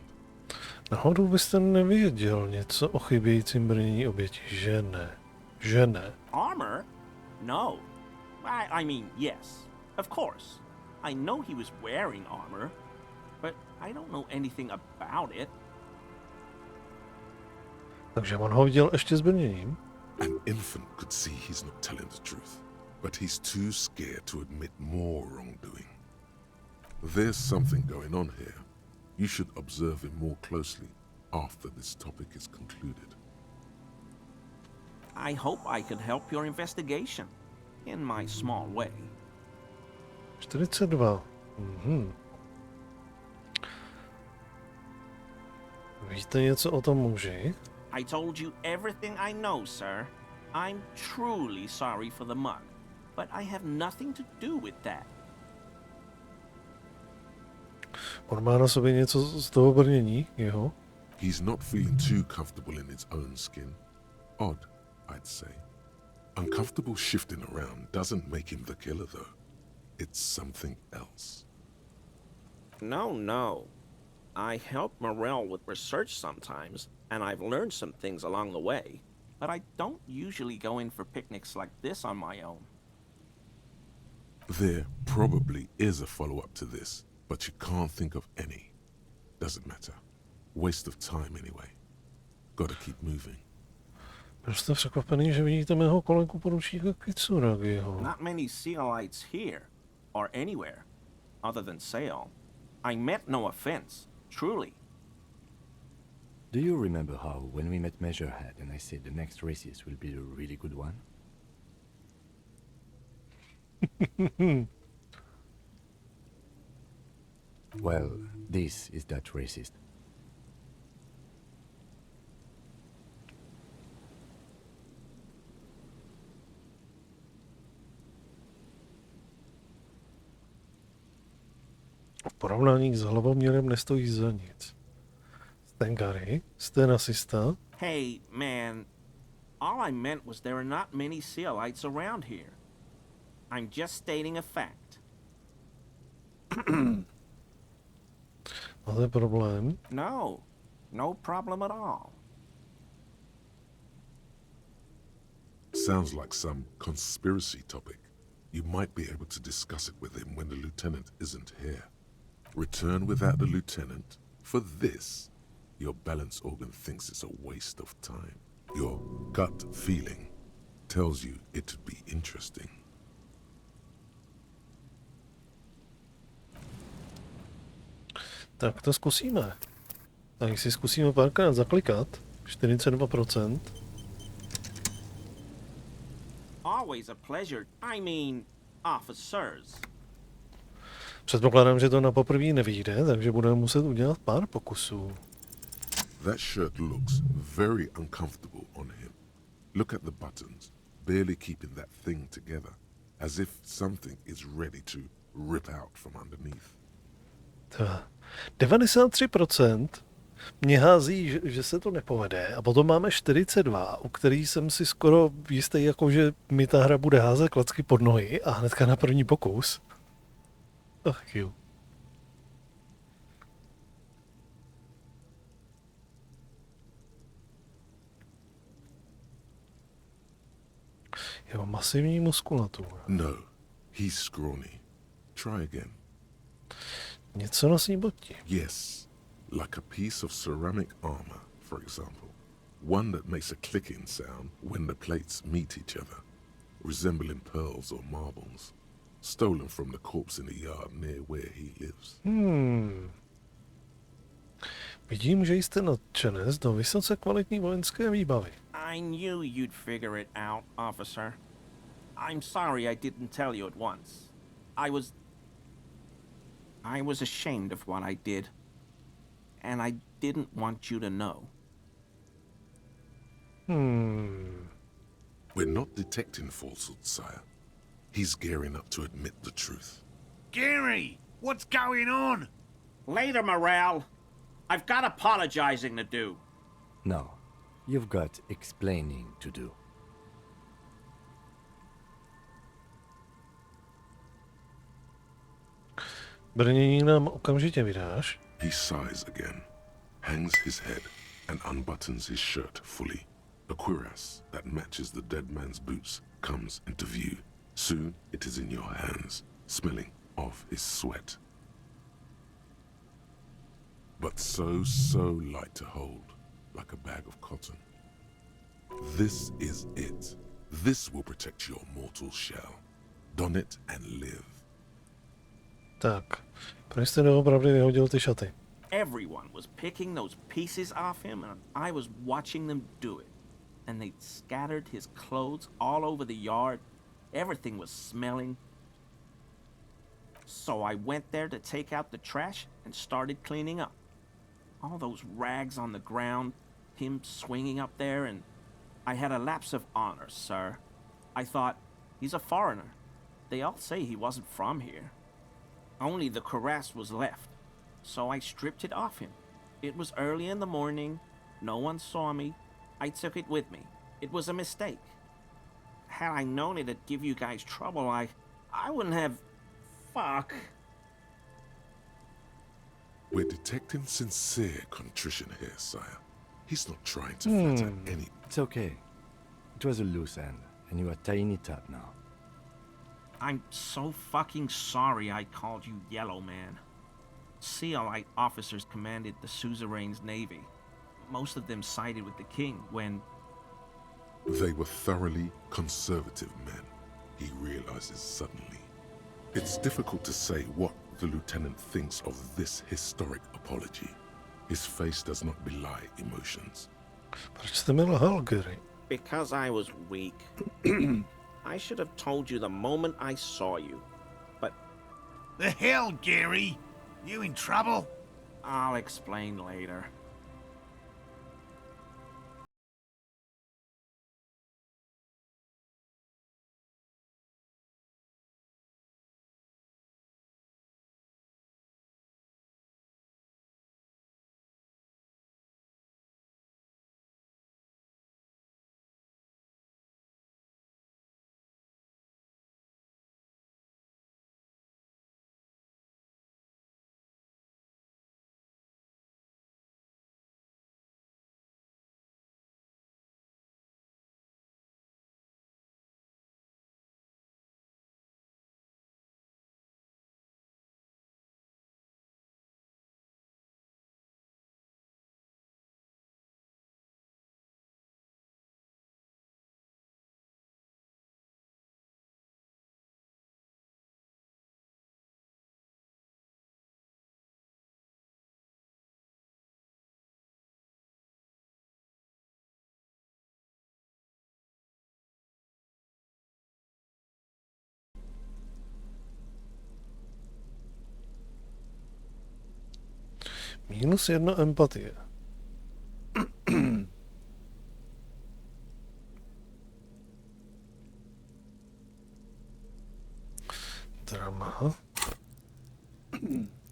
Náhodou byste nevěděl něco o chybějícím brnění oběti, že ne? Že ne? Armor? No. I mean, yes. Of course. I know he was wearing armor, but I don't know anything about it. Takže on ho viděl ještě s brněním? An infant could see he's not telling the truth, but he's too scared to admit more wrongdoing. There's something going on here. You should observe him more closely after this topic is concluded. I hope I could help your investigation in my small way. 42. Víte něco o tom muži? I told you everything I know, sir. I'm truly sorry for the mug, but I have nothing to do with that. On má na sobě něco z toho brnění, jeho? He's not feeling too comfortable in his own skin. Odd, I'd say. Uncomfortable shifting around doesn't make him the killer, though. It's something else. No. I help Morel with research sometimes, and I've learned some things along the way, but I don't usually go in for picnics like this on my own. There probably is a follow-up to this, but you can't think of any. Doesn't matter. Waste of time anyway. Gotta keep moving. Jste překvapený, že vidíte mého kolegu poručíka Kitsuragiho. Not many Sealites here, or anywhere, other than Sale. I meant no offense, truly. Do you remember how, when we met Measurehead and I said the next races will be a really good one? Well, this is that racist. V porovnání s hlavoměrem nestojí za nic. Jste Gary? Jste rasista? Hey, man. All I meant was there are not many Sealites around here. I'm just stating a fact. Máte problém? No. No problem at all. Sounds like some conspiracy topic. You might be able to discuss it with him when the lieutenant isn't here. Return without the lieutenant. For this, your balance organ thinks it's a waste of time. Your gut feeling tells you it'd be interesting. Tak to zkusíme. Tak si zkusíme párkrát zaklikat. 42%. Always a pleasure. I mean, officers. Předpokládám, že to na poprvé nevyjde, takže budeme muset udělat pár pokusů. That shirt looks very uncomfortable on him. Look at the buttons, barely keeping that thing together, as if something is ready to rip out from underneath. 93% mě hází, že se to nepovede, a potom máme 42, u který jsem si skoro jistý, jako že mi ta hra bude házet klacky pod nohy a hnedka na první pokus. Ach jo. Jo, masivní muskulatura. No, he's scrawny. Try again. Něco nosí boti. Yes, like a piece of ceramic armor, for example. One that makes a clicking sound when the plates meet each other, resembling pearls or marbles, stolen from the corpse in the yard near where he lives. Vidím, že jste nadšenec do vysoce kvalitní vojenské výbavy. I knew you'd figure it out, officer. I'm sorry I didn't tell you at once. I was ashamed of what I did. And I didn't want you to know. We're not detecting falsehoods, sire. He's gearing up to admit the truth. Gary, what's going on? Later, Morale. I've got apologizing to do. No, you've got explaining to do. Brnění nám okamžitě vydáš. He sighs again, hangs his head, and unbuttons his shirt fully. A cuirass that matches the dead man's boots comes into view. Soon it is in your hands, smelling of his sweat. But so light to hold, like a bag of cotton. This is it. This will protect your mortal shell. Don it and live. Tak, proč jste doopravdy vyhodil ty šaty? Everyone was picking those pieces off him, and I was watching them do it. And they scattered his clothes all over the yard. Everything was smelling. So I went there to take out the trash and started cleaning up. All those rags on the ground, him swinging up there, and I had a lapse of honor, sir. I thought, he's a foreigner. They all say he wasn't from here. Only the cuirass was left, so I stripped it off him. It was early in the morning. No one saw me. I took it with me. It was a mistake. Had I known it'd give you guys trouble, I wouldn't have... Fuck. We're detecting sincere contrition here, sire. He's not trying to flatter any... It's okay. It was a loose end, and you are tying it up now. I'm so fucking sorry I called you Yellow Man. Sealite officers commanded the suzerain's navy. Most of them sided with the king when... They were thoroughly conservative men, he realizes suddenly. It's difficult to say what the lieutenant thinks of this historic apology. His face does not belie emotions. Proč jste mi lhal, Gary? Because I was weak. I should have told you the moment I saw you. But The hell, Gary? You in trouble? I'll explain later. -1 empatie. Drama.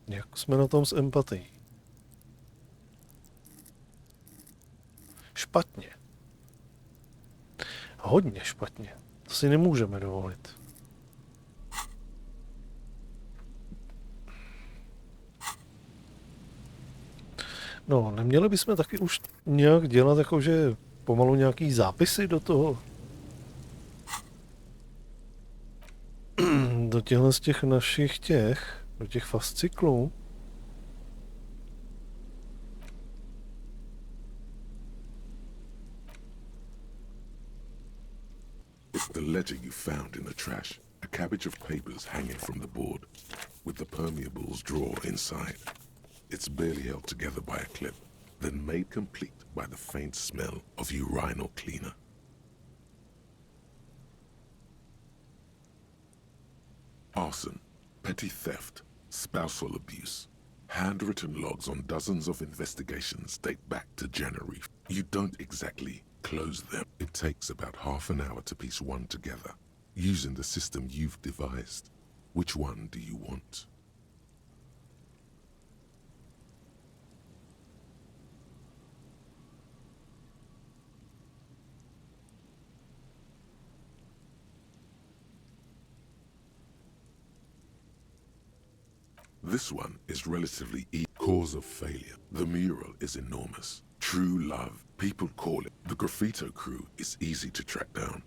Jak jsme na tom s empatií? Špatně. Hodně špatně. To si nemůžeme dovolit. No, neměli bychom taky už nějak dělat jakože pomalu nějaký zápisy do toho? Do těchhle z těch našich do těch fasciklů? It's the ledger you found in the trash. A cabbage of papers hanging from the board, with the permeables drawer inside. It's barely held together by a clip, then made complete by the faint smell of urinal cleaner. Arson, petty theft, spousal abuse. Handwritten logs on dozens of investigations date back to January. You don't exactly close them. It takes about half an hour to piece one together, using the system you've devised. Which one do you want? This one is relatively cause of failure. The mural is enormous. True love, people call it. The graffito crew is easy to track down.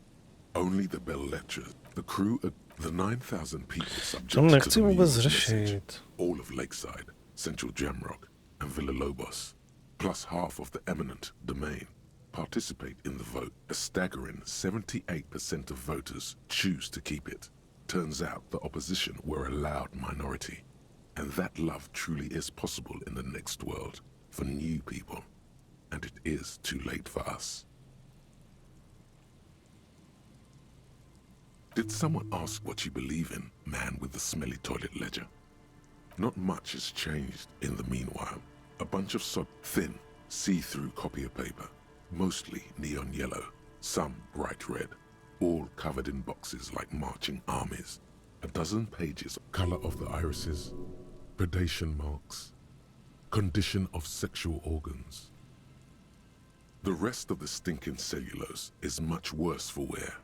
Only the bell lectures. The crew, the 9,000 people subject to the mural's message. All of Lakeside, Central Jamrock, and Villa Lobos, plus half of the eminent domain, participate in the vote. A staggering 78% of voters choose to keep it. Turns out the opposition were a loud minority. And that love truly is possible in the next world for new people. And it is too late for us. Did someone ask what you believe in, man with the smelly toilet ledger? Not much has changed in the meanwhile. A bunch of thin, see-through copier paper, mostly neon yellow, some bright red, all covered in boxes like marching armies. A dozen pages, color of the irises, predation marks, condition of sexual organs. The rest of the stinking cellulose is much worse for wear.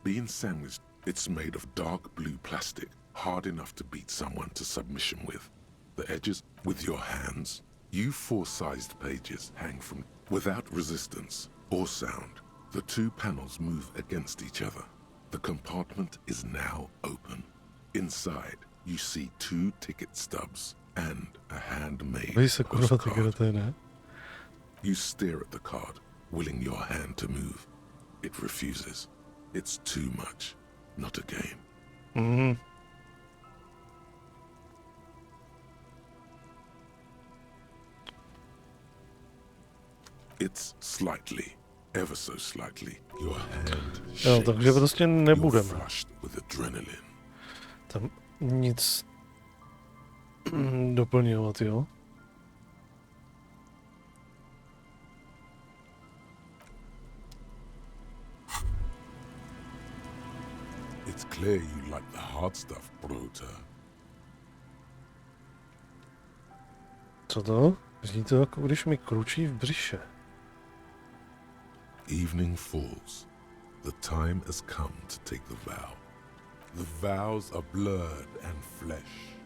Being sandwiched, it's made of dark blue plastic, hard enough to beat someone to submission with. The edges, with your hands, you four-sized pages hang from without resistance or sound. The two panels move against each other. The compartment is now open. Inside, you see 2 ticket stubs and a handmade postcard. You stare at the card, willing your hand to move. It refuses. It's too much. Not a game. Mm-hmm. It's slightly, ever so slightly. Your hand Jo, takže prostě You're nebudeme flushed with adrenaline. tam nic doplňovat, jo? It's clear you like the hard stuff, Brota. Co to? Zní to, jako když mi kručí v břiše. Evening falls. The time has come to take the vow. The vows are blood and flesh.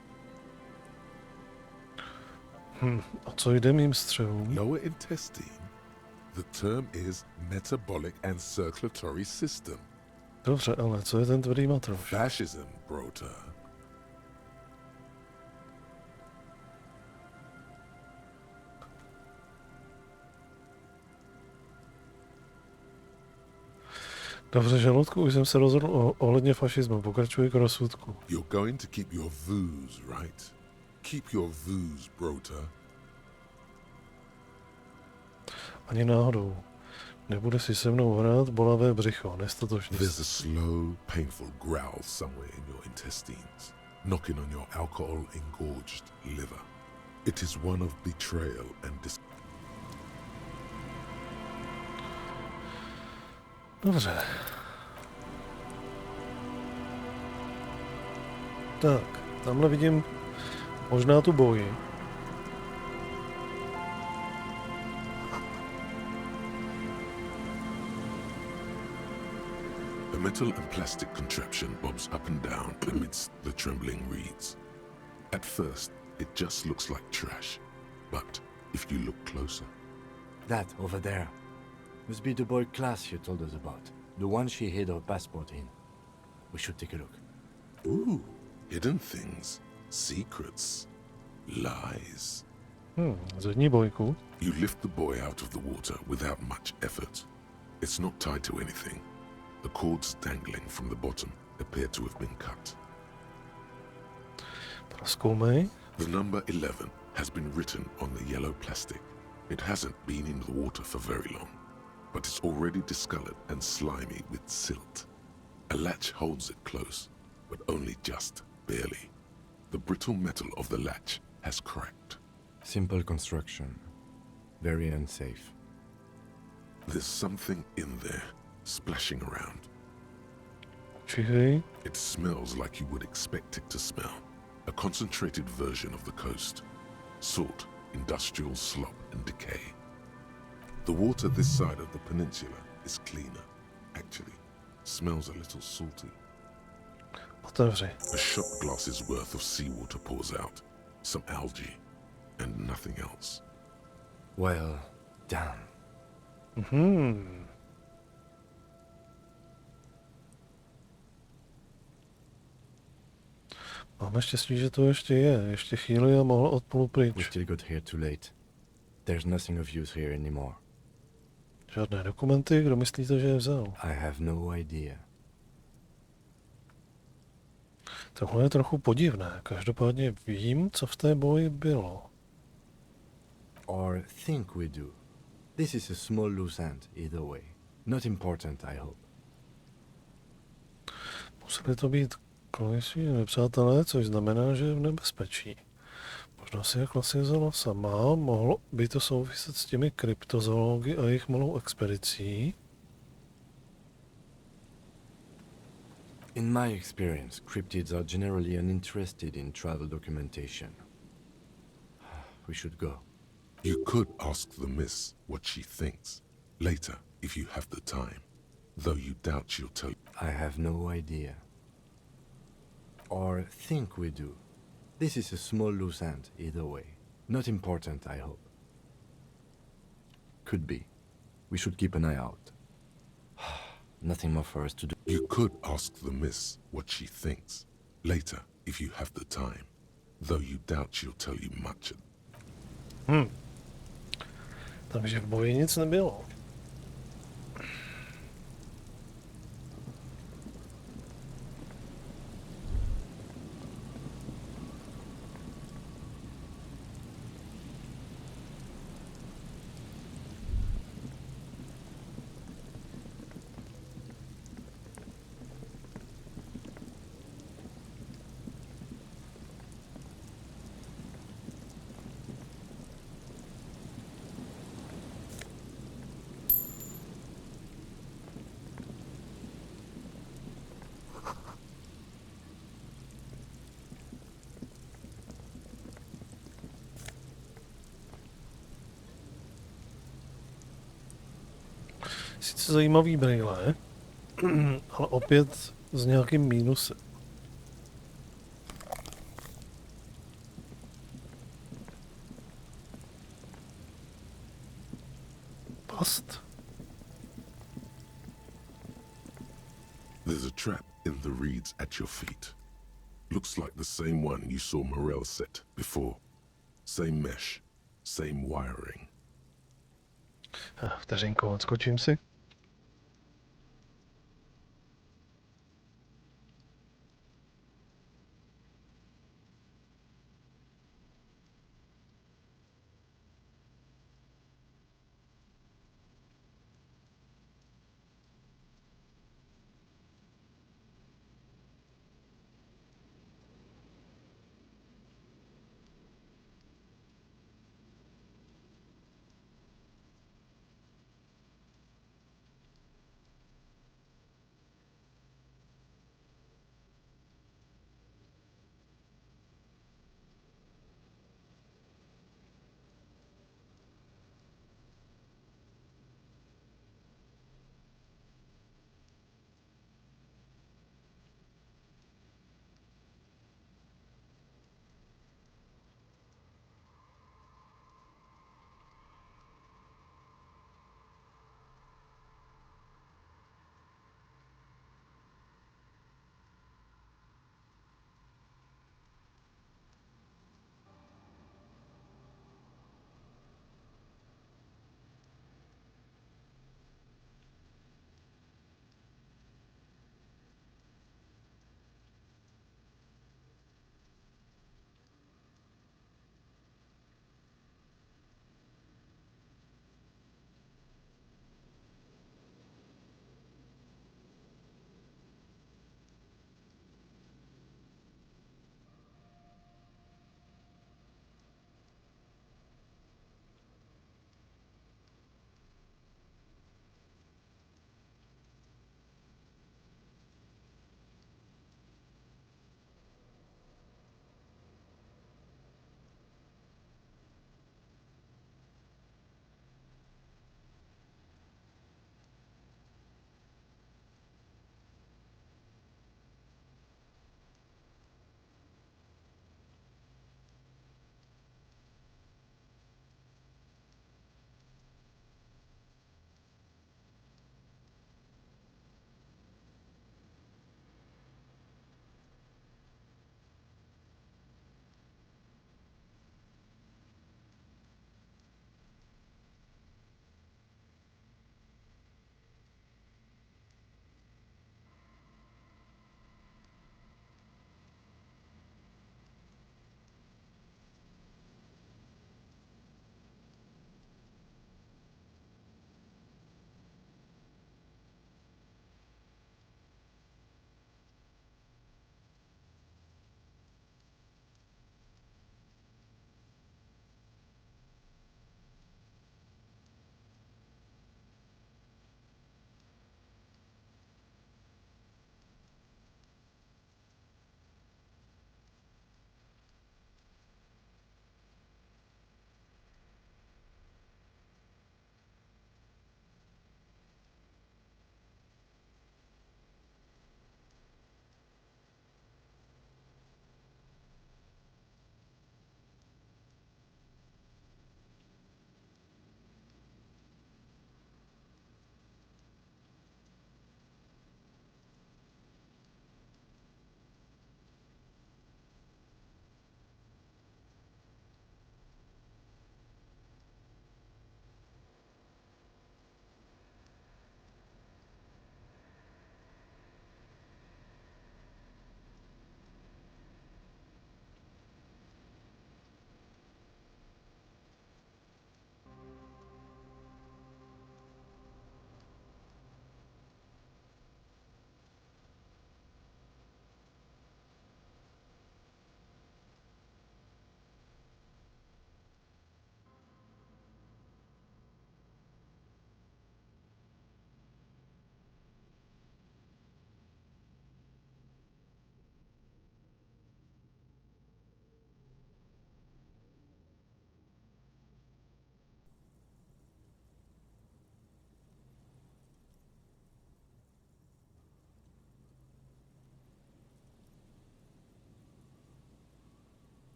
A co jde mým střevům? Lower intestine. The term is metabolic and circulatory system. Dobře, ale co je ten tvrdý matroš? Fascism, Brota. Dobře, žaludku, už jsem se rozhodl ohledně fašismu. Pokračuji k rozsudku. You're going to keep your views, right? Keep your views, Brota. Ani náhodou. Nebude si se mnou hrát bolavé břicho, nestotožně. There's a slow, painful growl somewhere in your intestines, knocking on your alcohol-engorged liver. It is one of betrayal and Dobře. Tak, tamhle vidím možná tu boji. A metal and plastic contraption bobs up and down amidst the trembling reeds. At first, it just looks like trash, but if you look closer... That over there must be the boy class you told us about. The one she hid her passport in. We should take a look. Ooh, hidden things, secrets, lies. Zadní bojku. You lift the boy out of the water without much effort. It's not tied to anything. The cords dangling from the bottom appear to have been cut. Prozkoumej. The number 11 has been written on the yellow plastic. It hasn't been in the water for very long, but it's already discolored and slimy with silt. A latch holds it close, but only just barely. The brittle metal of the latch has cracked. Simple construction. Very unsafe. There's something in there, splashing around. Čihej. It smells like you would expect it to smell. A concentrated version of the coast. Salt, industrial slop and decay. The water this side of the peninsula is cleaner. Actually, smells a little salty. Otevři. A shot glass's worth of seawater pours out. Some algae, and nothing else. Well done. Máme štěstí, že to ještě je. Ještě chvíli a mohl odplout We pryč. still got here too late. There's nothing of use here anymore. Žádné dokumenty, kdo myslíte, že je vzal? I have no idea. Tohle je trochu podivné. Každopádně vím, co v té boji bylo. Or think we do. This is a small loose end, either way. Not important, I hope. Museli to být koloniální nepřátelé, což znamená, že je v nebezpečí. Možná si je klasizovala sama, mohlo by to souviset s těmi kryptozoology a jejich malou expedicí. In my experience, cryptids are generally uninterested in travel documentation. We should go. You could ask the miss what she thinks later if you have the time, though you doubt she'll tell you. I have no idea. Or think we do. This is a small loose end, either way. Not important, I hope. Could be. We should keep an eye out. Nothing more for us to do. You could ask the miss what she thinks later if you have the time, though you doubt she'll tell you much. Takže v boji nic nebylo. Sice zajímavý brýle, ale opět s nějakým mínusem. Past. There's a trap in the reeds at your feet. Looks like the same one you saw Morel set before. Same mesh, same wiring. Vteřinku, odskočím si.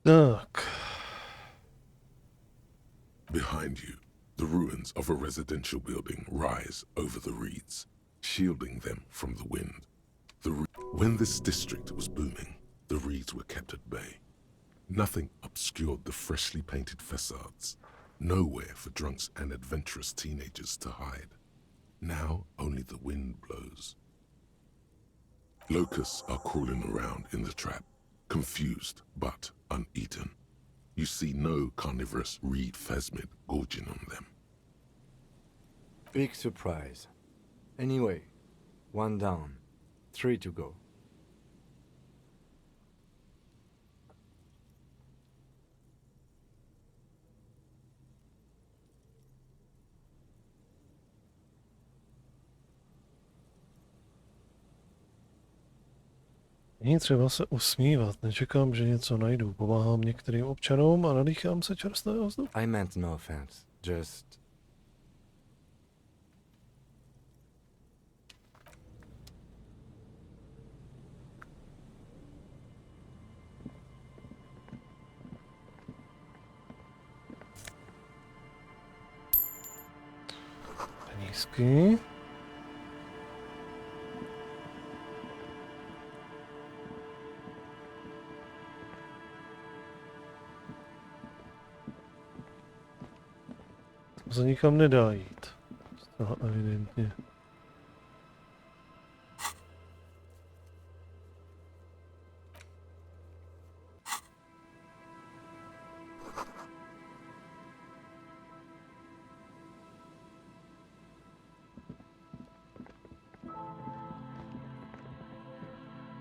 Tak. Behind you, the ruins of a residential building rise over the reeds, shielding them from the wind. When this district was booming, the reeds were kept at bay. Nothing obscured the freshly painted facades, nowhere for drunks and adventurous teenagers to hide. Now only the wind blows. Locusts are crawling around in the trap, confused but uneaten. You see no carnivorous reed phasmid gorging on them. Big surprise. Anyway, 1 down, 3 to go. Není třeba se usmívat, nečekám, že něco najdu. Pomáhám některým občanům a nadýchám se čerstvého vzduchu. I meant no offense, just... Penízky. To se nikam nedá jít. Zcela evidentně.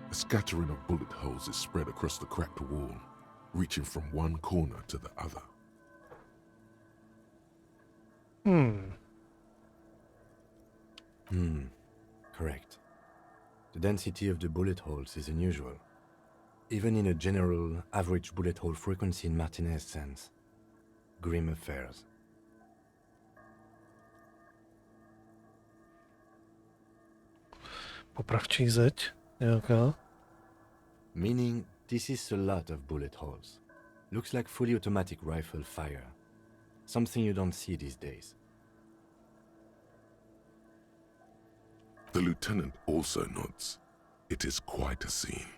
A scattering of bullet holes is spread across the cracked wall, reaching from one corner to the other. Correct. The density of the bullet holes is unusual. Even in a general average bullet hole frequency in Martinez sense. Grim affairs. Popravčí zeď nějaká. Meaning this is a lot of bullet holes. Looks like fully automatic rifle fire. Something you don't see these days. The lieutenant also nods. It is quite a scene.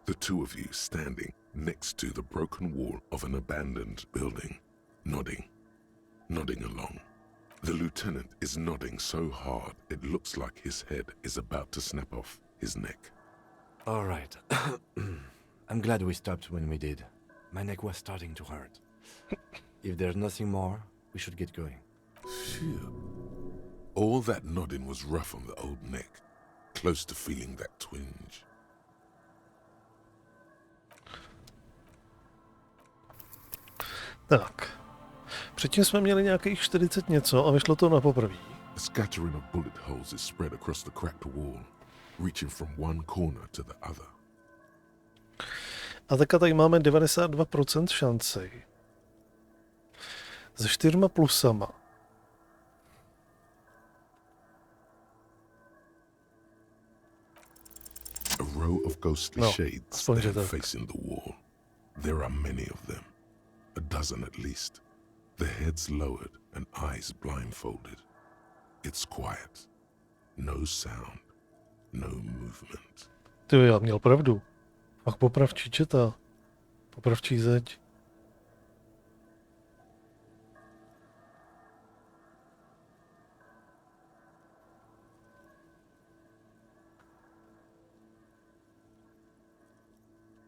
The two of you standing next to the broken wall of an abandoned building, nodding along. The lieutenant is nodding so hard it looks like his head is about to snap off his neck. All right. I'm glad we stopped when we did. My neck was starting to hurt. If there's nothing more, we should get going. Phew. All that nodding was rough on the old neck, close to feeling that twinge. Tak. Předtím jsme měli nějakých 40 něco a vyšlo to na poprvé. A scattering of bullet holes is spread across the cracked wall, reaching from one corner to the other. A teďka tady máme 92% šanci. Se 4 plusama. A row of ghostly shades stand facing the wall. There are many of them, a dozen at least, their heads lowered and eyes blindfolded. It's quiet, no sound, no movement. Ty, já měl pravdu. Ach, popravčí četa. Popravčí zeď.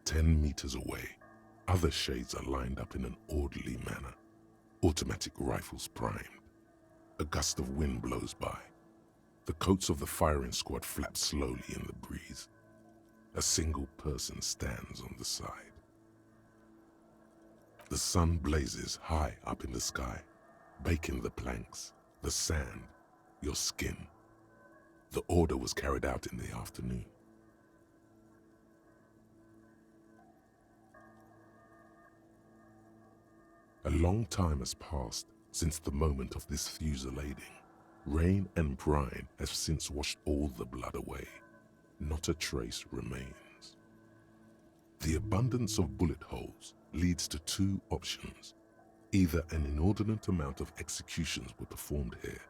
Ten meters away, other shades are lined up in an orderly manner, automatic rifles primed. A gust of wind blows by. The coats of the firing squad flap slowly in the breeze. A single person stands on the side. The sun blazes high up in the sky, baking the planks, the sand, your skin. The order was carried out in the afternoon. A long time has passed since the moment of this fusillading. Rain and brine have since washed all the blood away. Not a trace remains. The abundance of bullet holes leads to two options. Either an inordinate amount of executions were performed here,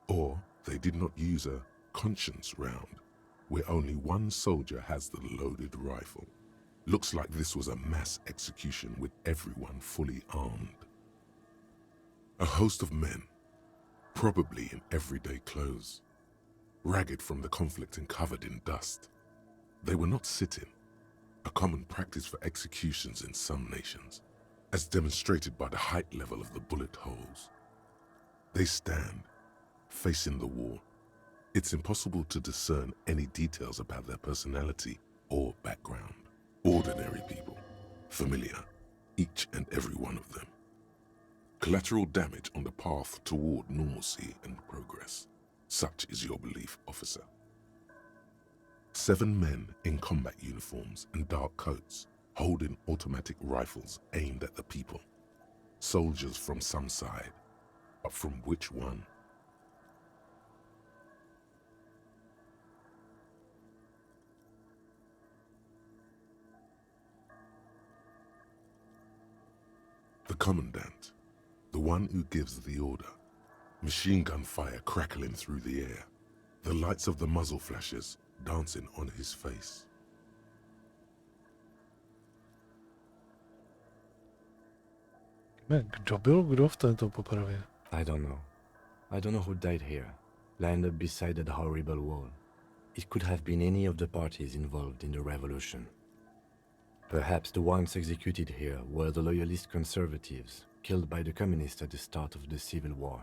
or they did not use a conscience round, where only one soldier has the loaded rifle. Looks like this was a mass execution with everyone fully armed. A host of men, probably in everyday clothes, ragged from the conflict and covered in dust. They were not sitting, a common practice for executions in some nations, as demonstrated by the height level of the bullet holes. They stand, facing the wall. It's impossible to discern any details about their personality or background. Ordinary people, familiar, each and every one of them. Collateral damage on the path toward normalcy and progress. Such is your belief, officer. 7 men in combat uniforms and dark coats, holding automatic rifles aimed at the people. Soldiers from some side, but from which one? The commandant, the one who gives the order. Machine gun fire crackling through the air. The lights of the muzzle flashes dancing on his face. Kdo byl kdo v této popravě? I don't know. I don't know who died here, lined up beside that horrible wall. It could have been any of the parties involved in the revolution. Perhaps the ones executed here were the loyalist conservatives, killed by the communists at the start of the Civil War.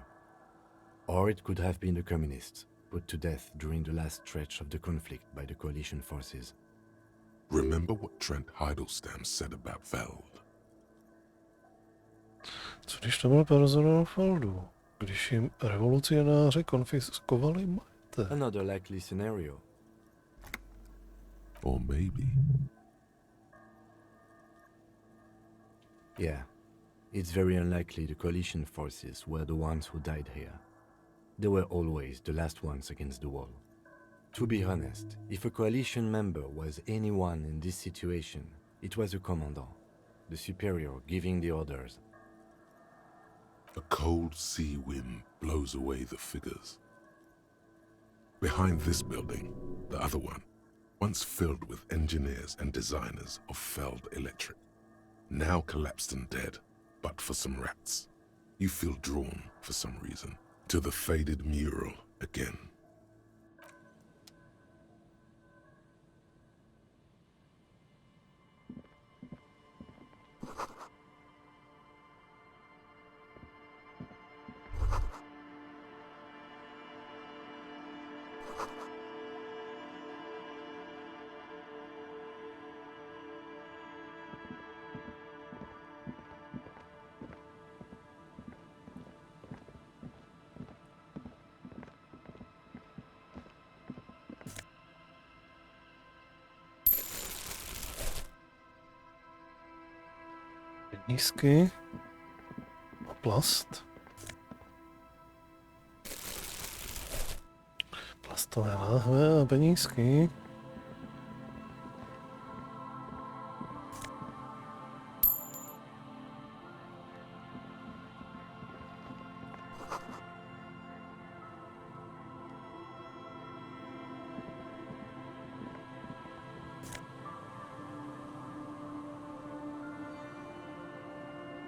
Or it could have been the communists, put to death during the last stretch of the conflict by the coalition forces. Remember what Trent Heidelstein said about Veld? Co když to byl personál Feldu? Když jim revolucionáři konfiskovali majetek? Another likely scenario. Or maybe... Yeah, it's very unlikely the coalition forces were the ones who died here. They were always the last ones against the wall. To be honest, if a coalition member was anyone in this situation, it was a commandant, the superior giving the orders. A cold sea wind blows away the figures. Behind this building, the other one, once filled with engineers and designers of Feld Electric, now collapsed and dead, but for some rats. You feel drawn, for some reason, to the faded mural again. Penízky. Plast. Plastové láhve a penízky.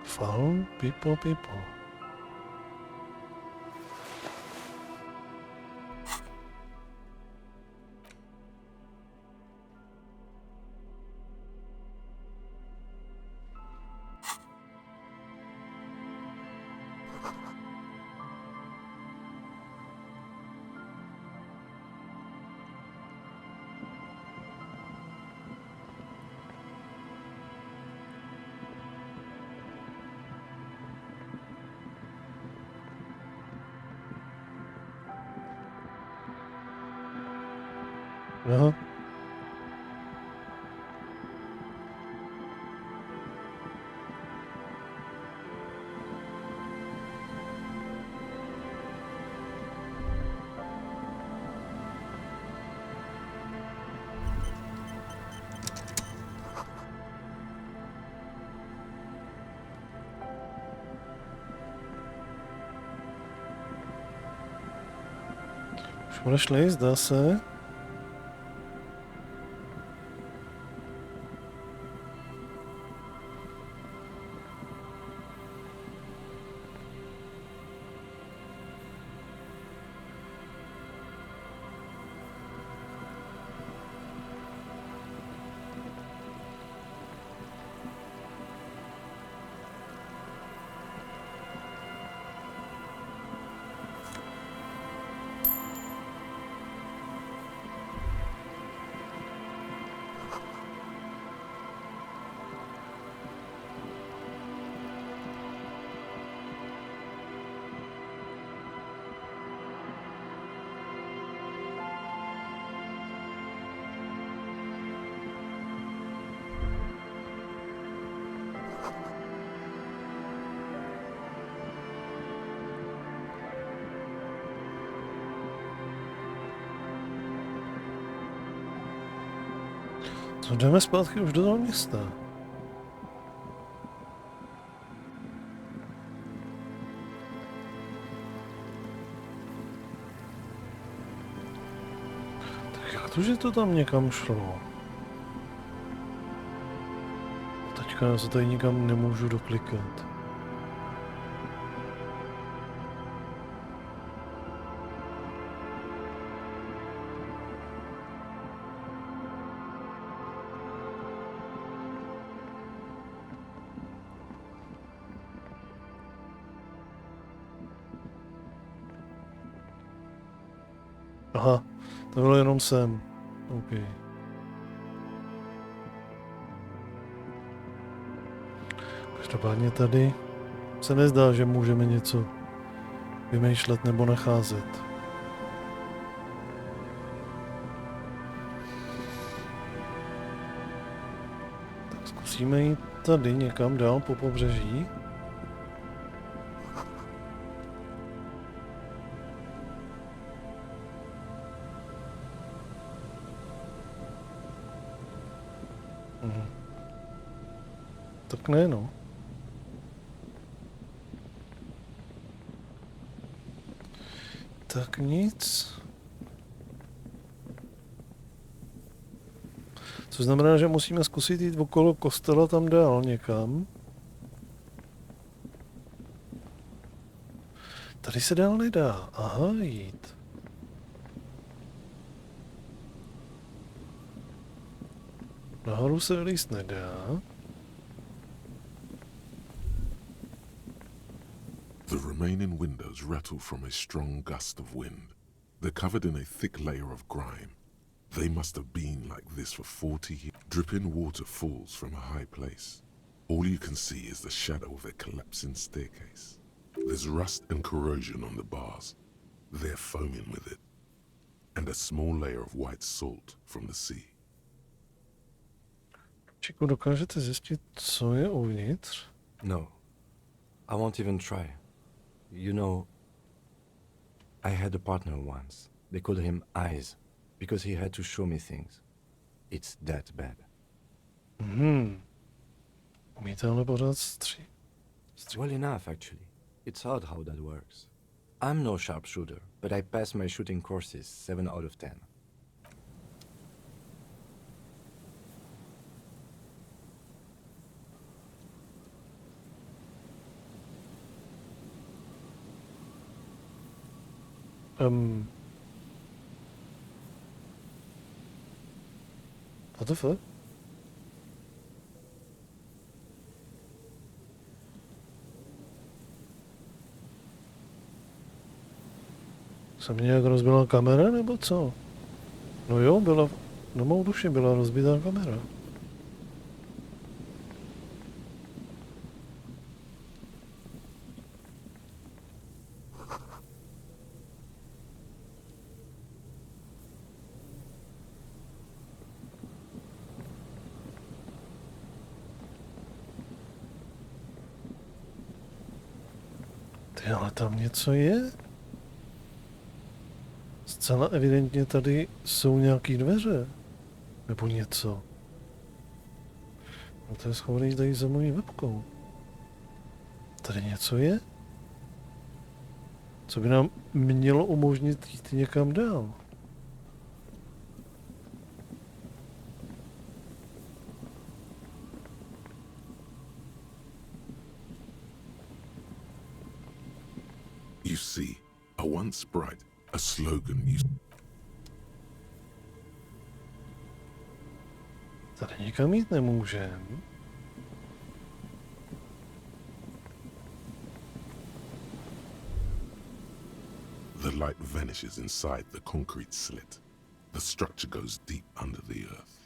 Fal, pipo, pipo. Aha. Už odešli, zdá se. Co jdeme zpátky už do toho města. Tak jak to, že to tam někam šlo? Teďka já se tady nikam nemůžu doklikat. Aha, to bylo jenom sem. OK. Každopádně tady se nezdá, že můžeme něco vymýšlet nebo nacházet. Tak zkusíme jít tady někam dál po pobřeží. Tak ne, no. Tak nic. Což znamená, že musíme zkusit jít okolo kostela tam dál někam. Tady se dál nedá. Aha, jít. Nahoru se vylíst nedá. The remaining windows rattle from a strong gust of wind. They're covered in a thick layer of grime. They must have been like this for 40 years. Dripping water falls from a high place. All you can see is the shadow of a collapsing staircase. There's rust and corrosion on the bars. They're foaming with it. And a small layer of white salt from the sea. Čiku, dokážete zjistit, co je uvnitř? No. I won't even try. You know, I had a partner once. They called him Eyes, because he had to show me things. It's that bad. Umíte ale pořád střílet? Well enough, actually. It's odd how that works. I'm no sharpshooter, but I passed my shooting courses 7 out of 10. What the fuck? Se mi nějak rozbila kamera, nebo co? No jo, byla, na mou duši byla rozbitá kamera. Ty, ale tam něco je? Zcela evidentně tady jsou nějaký dveře. Nebo něco. No to je schovaný tady za mojí webkou. Tady něco je? Co by nám mělo umožnit jít někam dál? You see, a once sprite, a slogan used. Tady nikam jít nemůžem. The light vanishes inside the concrete slit. The structure goes deep under the earth.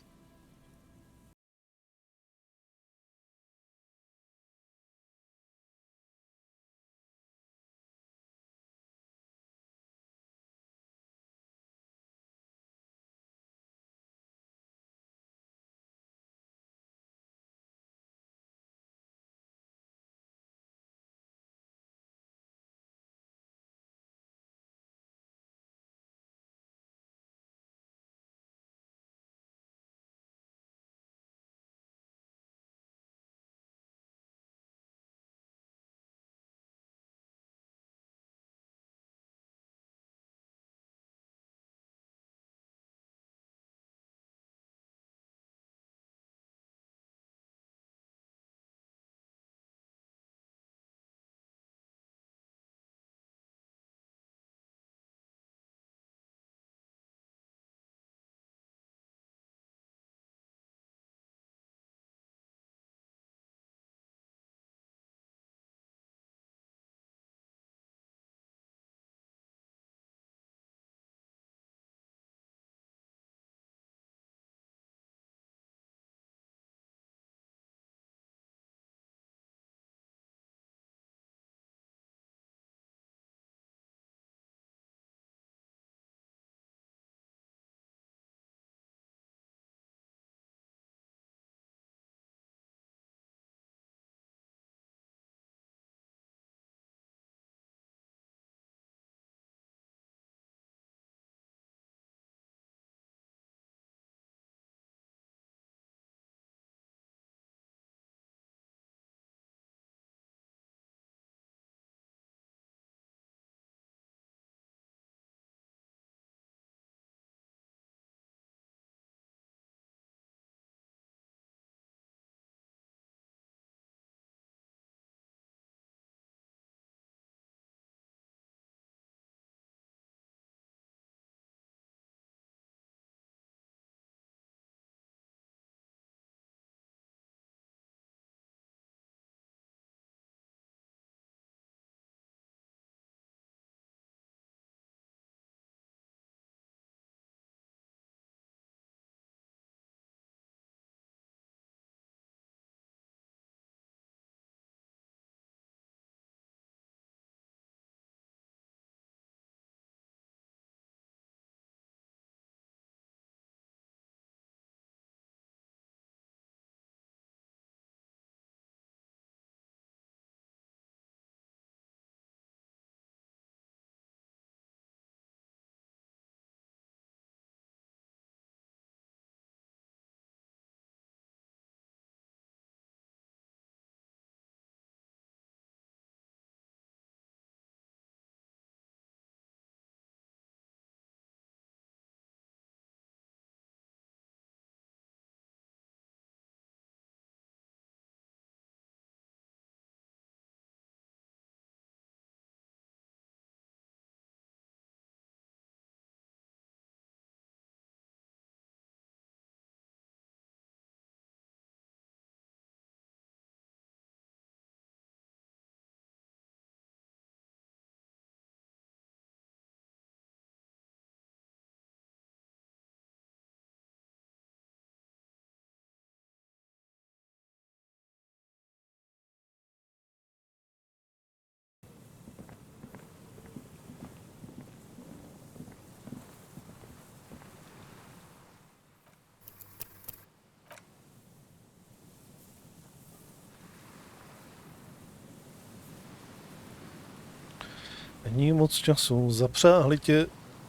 Není moc času, zapřáhli tě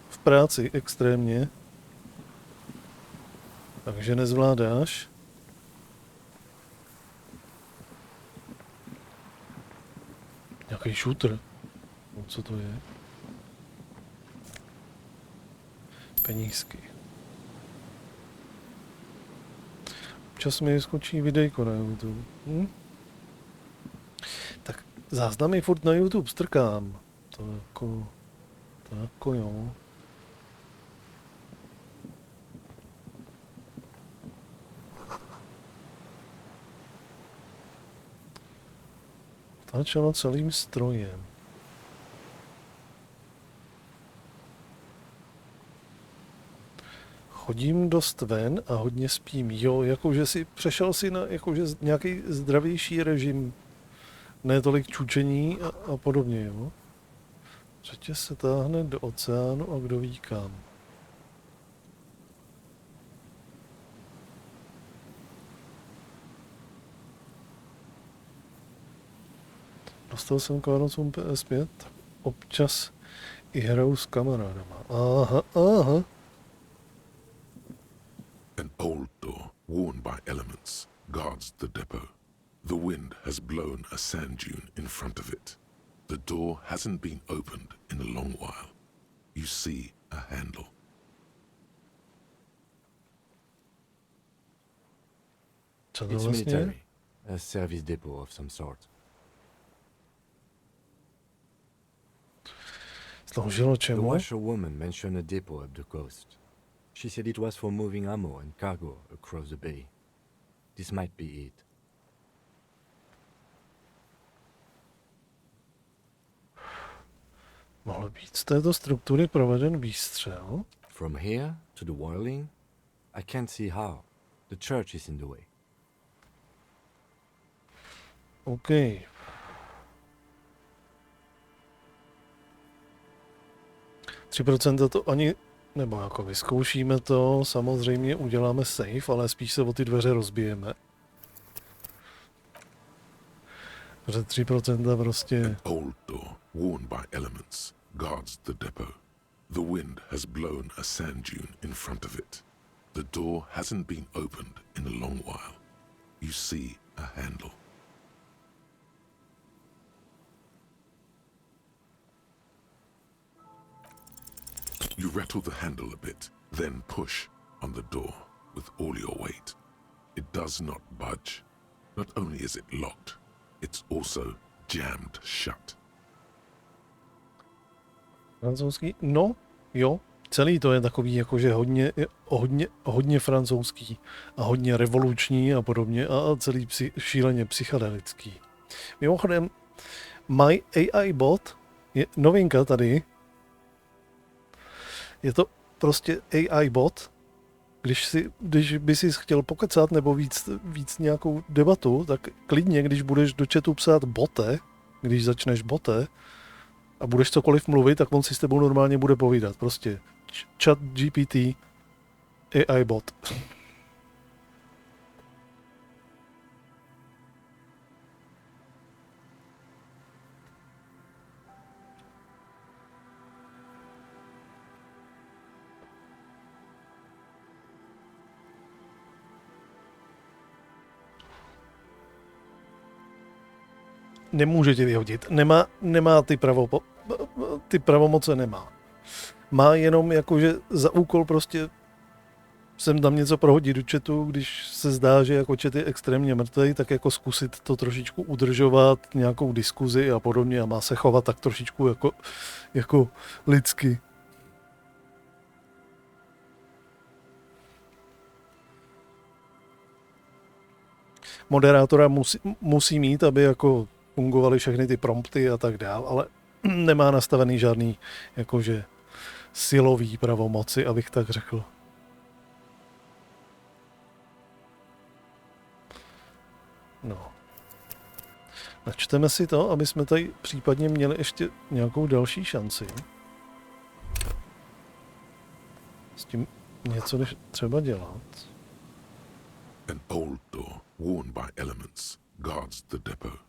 v práci extrémně, takže nezvládáš. Nějaký shooter. No, co to je? penízky. Občas mi skočí videjko na YouTube. Tak záznamy furt na YouTube strkám. To jako jo. Začalo celým strojem. Chodím dost ven a hodně spím. Jo, jakože si přešel si na jakože nějaký zdravější režim. Ne tolik čučení a podobně, jo. Řetěz se táhne do oceánu a kdo ví kam. Dostal jsem k Vánocům PS5, občas i hrou s kamarádama. Aha. An old door, worn by elements, guards the depot. The wind has blown a sand dune in front of it. The door hasn't been opened in a long while. You see a handle. It's military, a service depot of some sort. Sloužilo The čemu? washerwoman mentioned a depot up the coast. She said it was for moving ammo and cargo across the bay. This might be it. Mohl být z této struktury proveden výstřel? From here to the whirling, I can't see how. The church is in the way. OK. %3 to ani, nebo jako vyzkoušíme to, samozřejmě uděláme save, ale spíš se o ty dveře rozbijeme. Protože 3% prostě... An old door, worn by elements, guards the depot. The wind has blown a sand dune in front of it. The door hasn't been opened in a long while. You see a handle. You rattle the handle a bit, then push on the door with all your weight. It does not budge. Not only is it locked, it's also jammed shut. Francouzský? No, jo. Celý to je takový jakože hodně francouzský a hodně revoluční a podobně a celý šíleně psychedelický. Mimochodem, My AI Bot je novinka tady. Je to prostě AI bot. Když by si chtěl pokecat nebo víc nějakou debatu, tak klidně, když budeš do chatu psát bote, když začneš bote a budeš cokoliv mluvit, tak on si s tebou normálně bude povídat. Prostě chat GPT AI bot. Nemůže tě vyhodit. Nemá ty pravomoce nemá. Má jenom jakože za úkol prostě sem tam něco prohodit do chatu, když se zdá, že jako chat je extrémně mrtvý, tak jako zkusit to trošičku udržovat, nějakou diskuzi a podobně a má se chovat tak trošičku jako lidsky. Moderátora musí mít, aby jako fungovaly všechny ty prompty a tak dál, ale nemá nastavený žádný jakože silový pravomoci, abych tak řekl. No. Načteme si to, aby jsme tady případně měli ještě nějakou další šanci. S tím něco třeba dělat. An old door, worn by elements, guards the depot.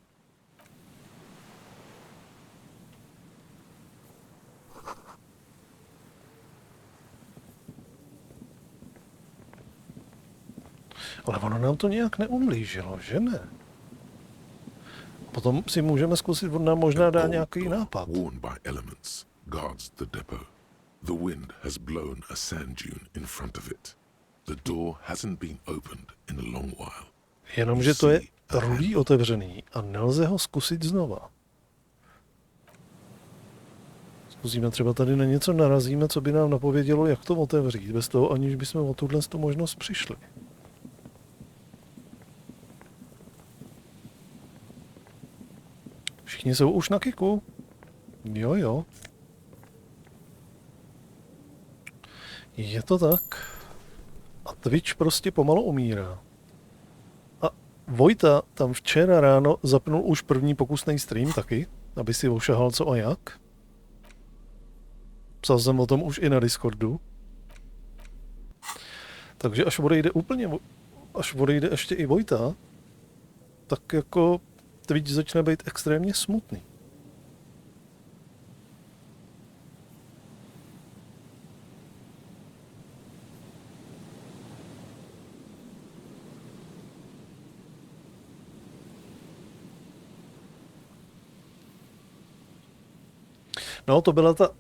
Ale ono nám to nějak neublížilo, že ne? Potom si můžeme zkusit, on nám možná dá nějaký nápad. Worn by elements, guards the depot. The wind has blown a sand dune in front of it. The door hasn't been opened in a long while. Jenomže to je rolí otevřený a nelze ho zkusit znova. Zkusíme třeba tady na něco narazíme, co by nám napovědělo, jak to otevřít, bez toho, aniž bychom o tuhle možnost přišli. Všichni jsou už na kiku. Jo. Je to tak. A Twitch prostě pomalu umírá. A Vojta tam včera ráno zapnul už první pokusný stream taky, aby si ošahal co a jak. Psal jsem o tom už i na Discordu. Takže až odejde ještě i Vojta, tak jako Twitch začne být extrémně smutný. No, to byla ta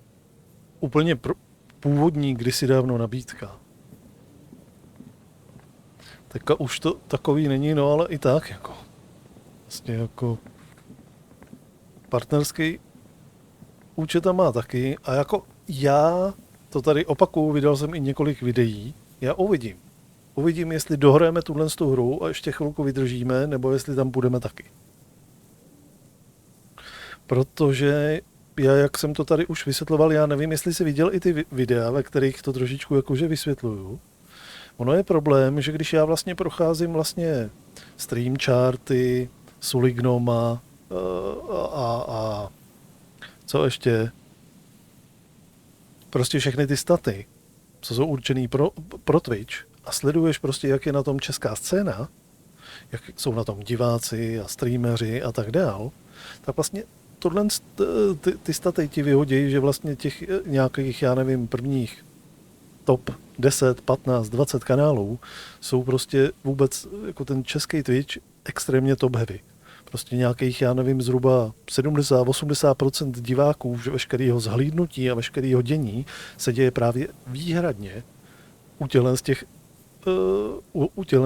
úplně původní kdysi dávno nabídka. Teďka už to takový není, no ale i tak jako. Vlastně jako partnerský účet tam má taky a jako já to tady opakuju, vydal jsem i několik videí, já uvidím, jestli dohrajeme tuhle hru a ještě chvilku vydržíme, nebo jestli tam budeme taky. Protože já, jak jsem to tady už vysvětloval, já nevím, jestli jsi viděl i ty videa, ve kterých to trošičku jakože vysvětluju. Ono je problém, že když já vlastně procházím vlastně stream charty, Sulignoma a co ještě? Prostě všechny ty staty, co jsou určený pro Twitch a sleduješ prostě, jak je na tom česká scéna, jak jsou na tom diváci a streameři a tak dál, tak vlastně tohle ty staty ti vyhodí, že vlastně těch nějakých, já nevím, prvních top 10, 15, 20 kanálů jsou prostě vůbec jako ten český Twitch extrémně top heavy. Prostě nějakých, já nevím, zhruba 70-80% diváků veškerého zhlídnutí a veškerého dění se děje právě výhradně u těchto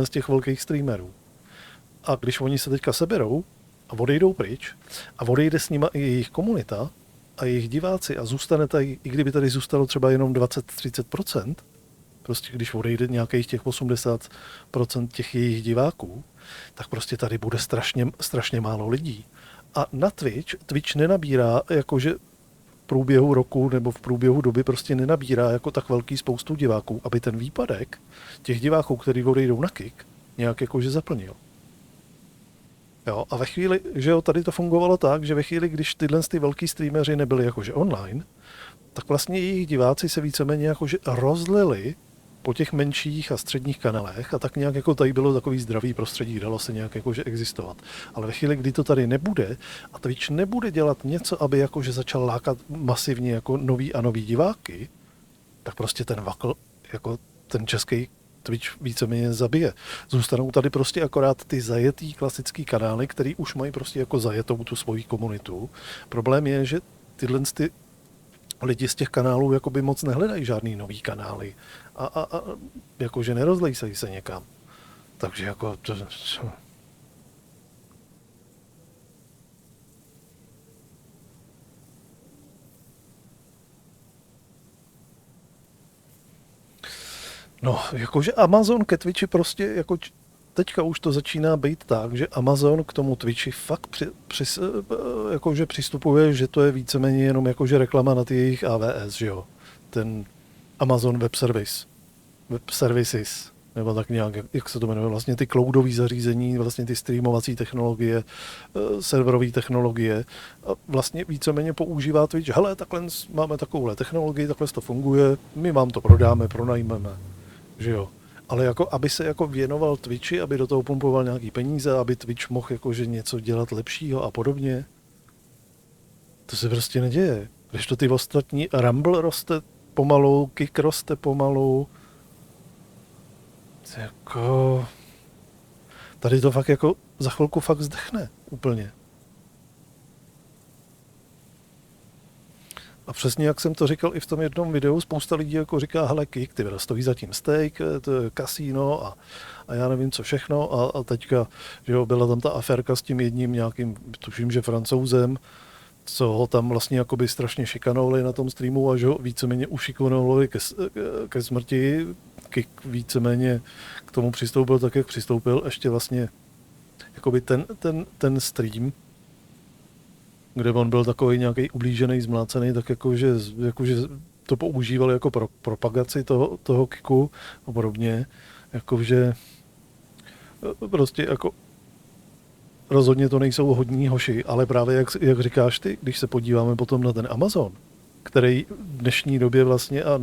z těch velkých streamerů. A když oni se teďka seberou a odejdou pryč a odejde s nima i jejich komunita a jejich diváci a zůstane tady, i kdyby tady zůstalo třeba jenom 20-30%, prostě když odejde nějakých těch 80% těch jejich diváků, tak prostě tady bude strašně málo lidí. A na Twitch nenabírá, jakože v průběhu roku nebo v průběhu doby prostě nenabírá jako tak velký spoustu diváků, aby ten výpadek těch diváků, kteří odejdou na kick, nějak jakože zaplnil. Jo, a ve chvíli, že jo, tady to fungovalo tak, že ve chvíli, když tyhle ty velký streameři nebyli jakože online, tak vlastně jejich diváci se víceméně jakože rozlili po těch menších a středních kanálech a tak nějak jako tady bylo takový zdravý prostředí, dalo se nějak jakože existovat. Ale ve chvíli, kdy to tady nebude a Twitch nebude dělat něco, aby jakože začal lákat masivně jako nový diváky, tak prostě ten vakl, jako ten český Twitch víceméně zabije. Zůstanou tady prostě akorát ty zajetý klasický kanály, který už mají prostě jako zajetou tu svoji komunitu. Problém je, že tyhle lidi z těch kanálů jakoby moc nehledají žádný nový kanály a jakože nerozlejsají se někam. Takže jako no, jakože Amazon ke Twitchi prostě jako teďka už to začíná být tak, že Amazon k tomu Twitchi fakt jakože přistupuje, že to je víceméně jenom jakože reklama na ty jejich AWS, že jo. Ten Amazon Web Services, nebo tak nějak, jak se to jmenuje, vlastně ty cloudové zařízení, vlastně ty streamovací technologie, serverové technologie. A vlastně víceméně používá Twitch, hele, takhle máme takovouhle technologii, takhle to funguje, my vám to prodáme, pronajmeme, že jo. Ale jako, aby se jako věnoval Twitchi, aby do toho pumpoval nějaký peníze, aby Twitch mohl jakože něco dělat lepšího a podobně. To se prostě neděje. Když to ty ostatní, Rumble roste pomalu, Kick roste pomalu. Jako... Tady to fakt jako za chvilku fakt zdechne úplně. A přesně jak jsem to říkal i v tom jednom videu, spousta lidí jako říká, hele, Kik, ty stojí za tím steak, to je kasíno a já nevím co všechno a teďka, že jo, byla tam ta aférka s tím jedním nějakým, tuším, že Francouzem, co ho tam vlastně jakoby strašně šikanovali na tom streamu a že ho víceméně ušikanovali ke smrti. Kik víceméně k tomu přistoupil tak, jak přistoupil, ještě vlastně jakoby ten stream, kde on byl takový nějaký ublížený, zmlácený, tak jakože to používal jako propagaci toho Kiku a podobně, jakože prostě jako rozhodně to nejsou hodní hoši, ale právě jak říkáš ty, když se podíváme potom na ten Amazon, který v dnešní době vlastně a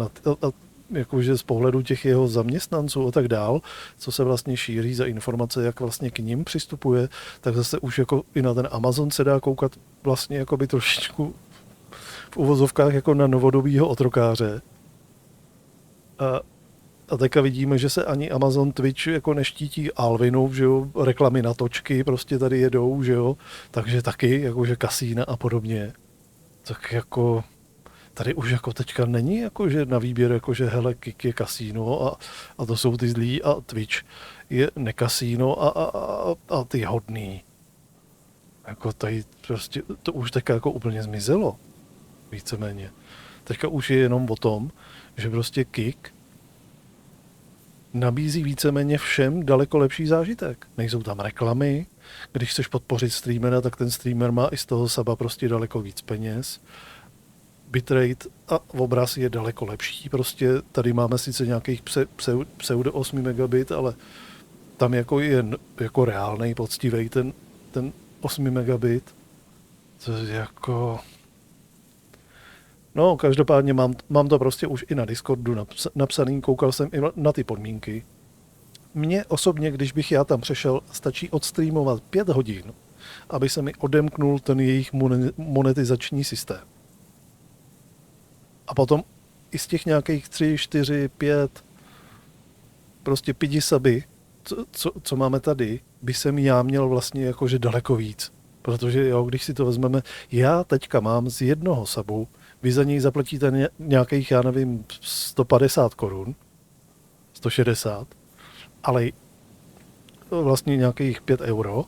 jakože z pohledu těch jeho zaměstnanců a tak dál, co se vlastně šíří za informace, jak vlastně k ním přistupuje, tak zase už jako i na ten Amazon se dá koukat vlastně jakoby trošičku v uvozovkách jako na novodobýho otrokáře. A teďka vidíme, že se ani Amazon Twitch jako neštítí Alvinu, že jo, reklamy na točky prostě tady jedou, že jo, takže taky jakože kasína a podobně. Tak jako tady už jako teďka není jakože na výběr, jakože hele, Kik je kasíno a to jsou ty zlí a Twitch je nekasíno a ty hodný. Jako tady prostě to už teďka jako úplně zmizelo. Víceméně. Teďka už je jenom o tom, že prostě Kik nabízí víceméně všem daleko lepší zážitek. Nejsou tam reklamy, když chceš podpořit streamera, tak ten streamer má i z toho saba prostě daleko víc peněz. Bitrate a obraz je daleko lepší. Prostě tady máme sice nějakých pseudo 8 megabit, ale tam jako je jako reálnej, poctivej ten 8 megabit. To je jako... No, každopádně mám to prostě už i na Discordu napsaný, koukal jsem i na ty podmínky. Mně osobně, když bych já tam přešel, stačí odstreamovat 5 hodin, aby se mi odemknul ten jejich monetizační systém. A potom i z těch nějakých 3, 4, 5, prostě 5 suby, co máme tady, by jsem já měl vlastně jakože daleko víc. Protože jo, když si to vezmeme, já teďka mám z jednoho subu, vy za něj zaplatíte nějakých, já nevím, 150 korun, 160, ale vlastně nějakých 5 euro,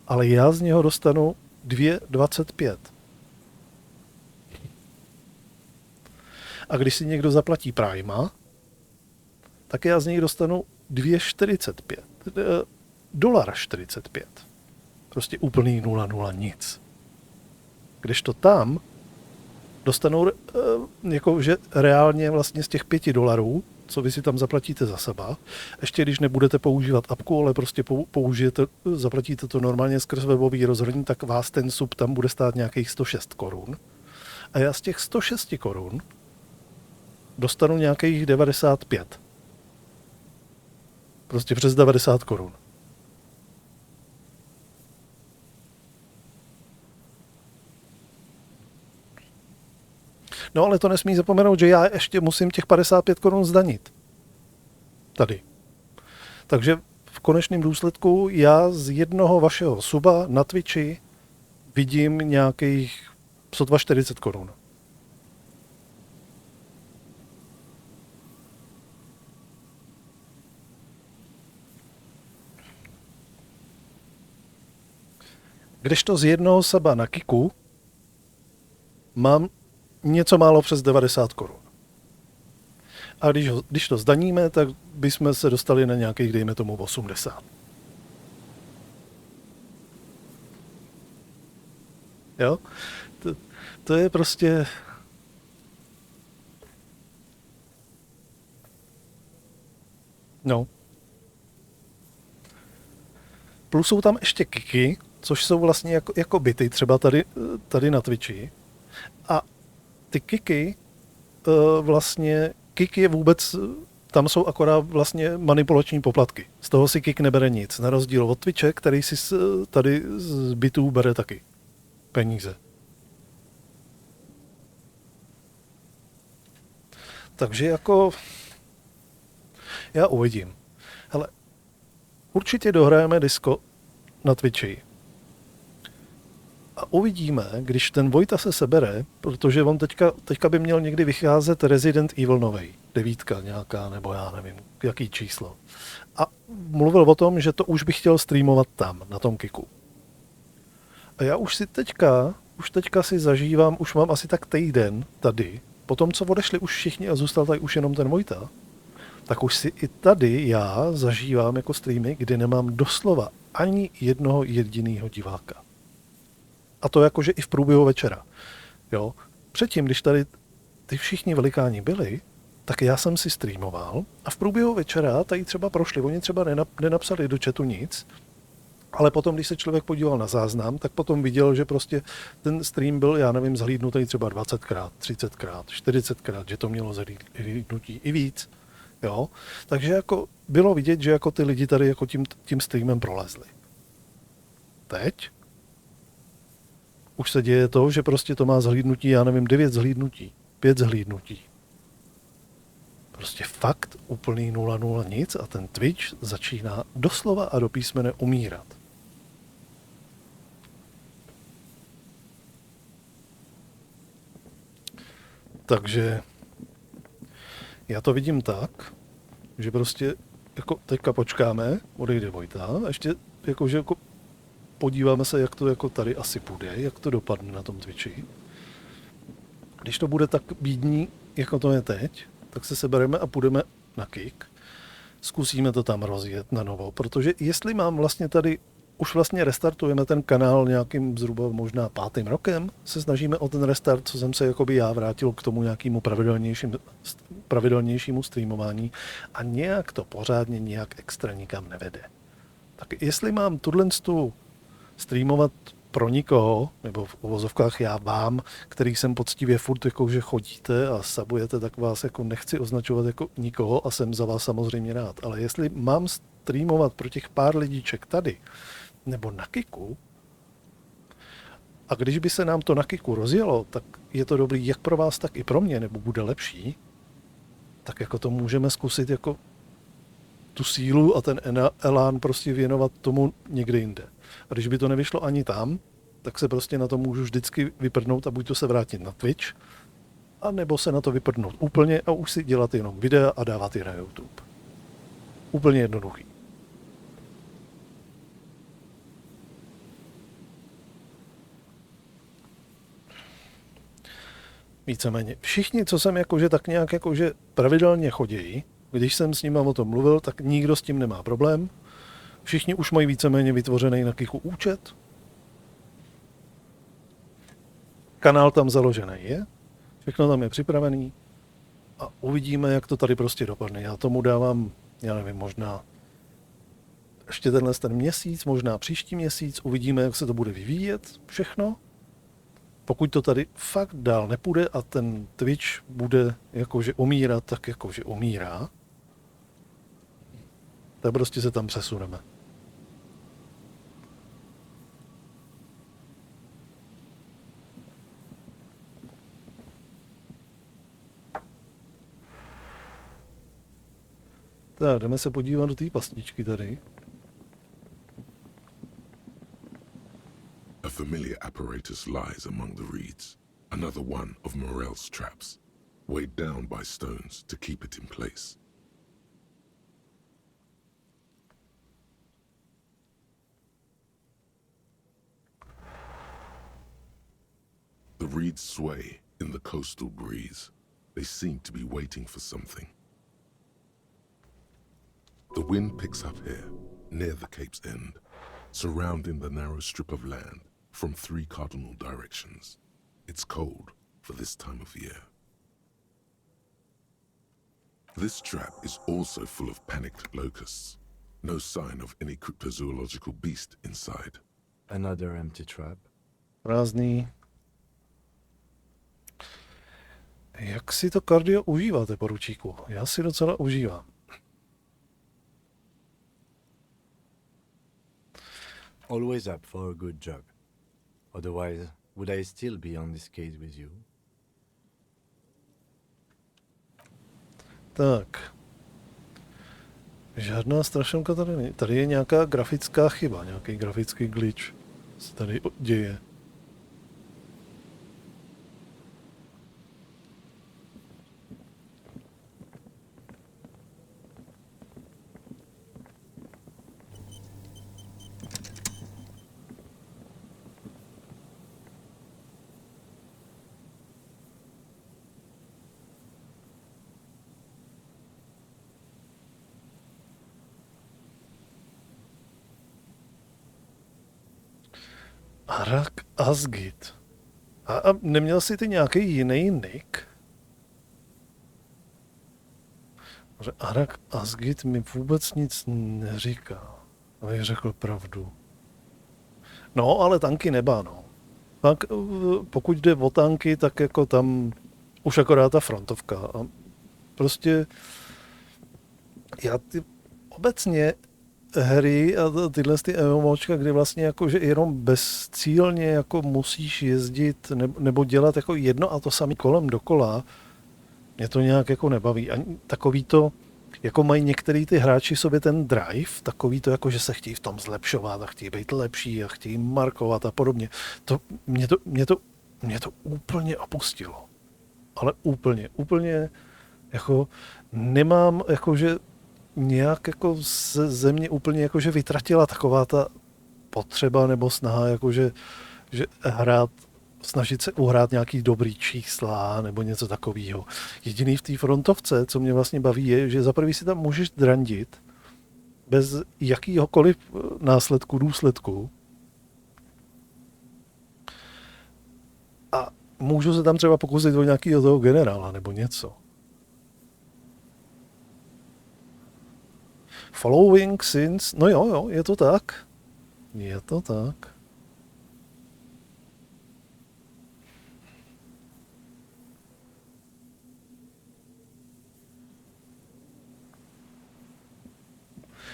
ale já z něho dostanu 2,25. A když si někdo zaplatí Prima, tak já z něj dostanu 2,45. $1,45. Prostě úplný 0,0 nic. Kdežto tam dostanou jakože reálně vlastně z těch $5, co vy si tam zaplatíte za seba, ještě když nebudete používat apku, ale prostě zaplatíte to normálně skrz webový rozhraní, tak vás ten sub tam bude stát nějakých 106 korun. A já z těch 106 korun dostanu nějakých 95. Prostě přes 90 korun. No ale to nesmí zapomenout, že já ještě musím těch 55 korun zdanit. Tady. Takže v konečném důsledku já z jednoho vašeho suba na Twitchi vidím nějakých sotva 40 korun. Kdežto z jednoho suba na Kiku mám něco málo přes 90 korun. A když to zdaníme, tak bychom se dostali na nějakých, dejme tomu, 80. Jo? To je prostě... No. Plus jsou tam ještě kiky, což jsou vlastně jako byty, třeba tady na Twitchi. A ty kiky, vlastně kik je vůbec, tam jsou akorát vlastně manipulační poplatky. Z toho si kik nebere nic, na rozdíl od Twitche, který si tady z bytů bere taky peníze. Takže jako já uvidím. Hele, určitě dohrajeme Disco na Twitchi. A uvidíme, když ten Vojta se sebere, protože on teďka by měl někdy vycházet Resident Evil novej, 9 nějaká, nebo já nevím, jaký číslo. A mluvil o tom, že to už bych chtěl streamovat tam, na tom Kiku. A já už teďka si zažívám, už mám asi tak týden tady, po tom, co odešli už všichni a zůstal tady už jenom ten Vojta, tak už si i tady já zažívám jako streamy, kdy nemám doslova ani jednoho jediného diváka. A to jakože i v průběhu večera. Jo? Předtím, když tady ty všichni velikáni byli, tak já jsem si streamoval a v průběhu večera tady třeba prošli, oni třeba nenapsali do chatu nic, ale potom, když se člověk podíval na záznam, tak potom viděl, že prostě ten stream byl, já nevím, zhlídnutý třeba 20krát, 30krát, 40krát, že to mělo zhlídnutí i víc. Jo? Takže jako bylo vidět, že jako ty lidi tady jako tím streamem prolezli. Teď už se děje to, že prostě to má zhlídnutí, já nevím, 9 zhlídnutí, 5 zhlídnutí. Prostě fakt úplný 0,0 nic a ten Twitch začíná doslova a do písmene umírat. Takže já to vidím tak, že prostě jako teďka počkáme, odejde Vojta, a ještě jakože jako podíváme se, jak to jako tady asi půjde, jak to dopadne na tom Twitchi. Když to bude tak bídní, jako to je teď, tak se sebereme a půjdeme na Kik. Zkusíme to tam rozjet na novo, protože jestli mám vlastně tady, už vlastně restartujeme ten kanál nějakým zhruba možná 5. rokem, se snažíme o ten restart, co jsem se jakoby já vrátil k tomu nějakému pravidelnějšímu streamování a nějak to pořádně nějak extra nikam nevede. Tak jestli mám tu streamovat pro nikoho, nebo v uvozovkách já vám, který jsem poctivě furt jako, že chodíte a sabujete, tak vás jako nechci označovat jako nikoho a jsem za vás samozřejmě rád. Ale jestli mám streamovat pro těch pár lidíček tady, nebo na Kiku, a když by se nám to na Kiku rozjelo, tak je to dobrý jak pro vás, tak i pro mě, nebo bude lepší, tak jako to můžeme zkusit jako tu sílu a ten elán prostě věnovat tomu někde jinde. A když by to nevyšlo ani tam, tak se prostě na to můžu vždycky vyprdnout a buď to se vrátit na Twitch, a nebo se na to vyprdnout úplně a už si dělat jenom videa a dávat je na YouTube. Úplně jednoduchý. Víceméně. Všichni, co jsem jakože tak nějak jakože pravidelně chodí, když jsem s nima o tom mluvil, tak nikdo s tím nemá problém. Všichni už mají víceméně vytvořený na Kiku účet. Kanál tam založený je. Všechno tam je připravený. A uvidíme, jak to tady prostě dopadne. Já tomu dávám, já nevím, možná ještě ten měsíc, možná příští měsíc. Uvidíme, jak se to bude vyvíjet všechno. Pokud to tady fakt dál nepůjde a ten Twitch bude jakože umírat, tak jakože umírá, tak prostě se tam přesuneme. Tak, jdeme se podívat do té pasničky tady. A familiar apparatus lies among the reeds, another one of Morel's traps, weighed down by stones to keep it in place. The reeds sway in the coastal breeze. They seem to be waiting for something. The wind picks up here, near the cape's end, surrounding the narrow strip of land from 3 cardinal directions. It's cold for this time of year. This trap is also full of panicked locusts. No sign of any cryptozoological beast inside. Another empty trap. Prázdný. Jak si to kardio užíváte, poručíku? Já si docela užívám. Always up for a good jog. Otherwise, would I still be on this case with you? Tak. Žádná strašenka tady není. Tady je nějaká grafická chyba, nějaký grafický glitch se tady děje. Arak Asgit. A neměl jsi ty nějaký jiný nick? Arak Asgit mi vůbec nic neříká, abych řekl pravdu. No, ale tanky neba, no. Tak pokud jde o tanky, tak jako tam už akorát ta frontovka. A prostě já obecně hry a tyhle ty MMOčka, kdy vlastně jako, že jenom bezcílně jako musíš jezdit nebo dělat jako jedno a to samé kolem dokola, mě to nějak jako nebaví. Ani takový to, jako mají některý ty hráči sobě ten drive, takový to jako, že se chtějí v tom zlepšovat a chtějí být lepší a chtějí markovat a podobně. Mě to úplně opustilo. Ale úplně jako nemám jakože nějak jako ze mě úplně jakože vytratila taková ta potřeba nebo snaha jakože že hrát, snažit se uhrát nějaký dobrý čísla nebo něco takového. Jediný v té frontovce, co mě vlastně baví, je, že za prvý si tam můžeš drandit bez jakýhokoliv důsledku. A můžu se tam třeba pokusit o nějakého toho generála nebo něco. Following since, no jo, je to tak. Je to tak.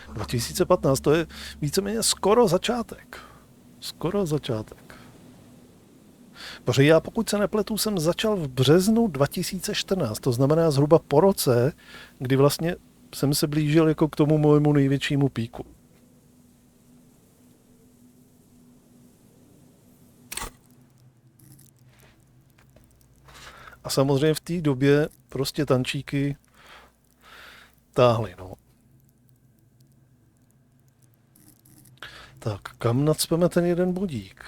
V 2015 to je víceméně skoro začátek. Skoro začátek. Protože já, pokud se nepletu, jsem začal v březnu 2014, to znamená zhruba po roce, kdy vlastně jsem se blížil jako k tomu mojemu největšímu píku. A samozřejmě v té době prostě tančíky táhly, no. Tak, kam nacpeme ten jeden bodík?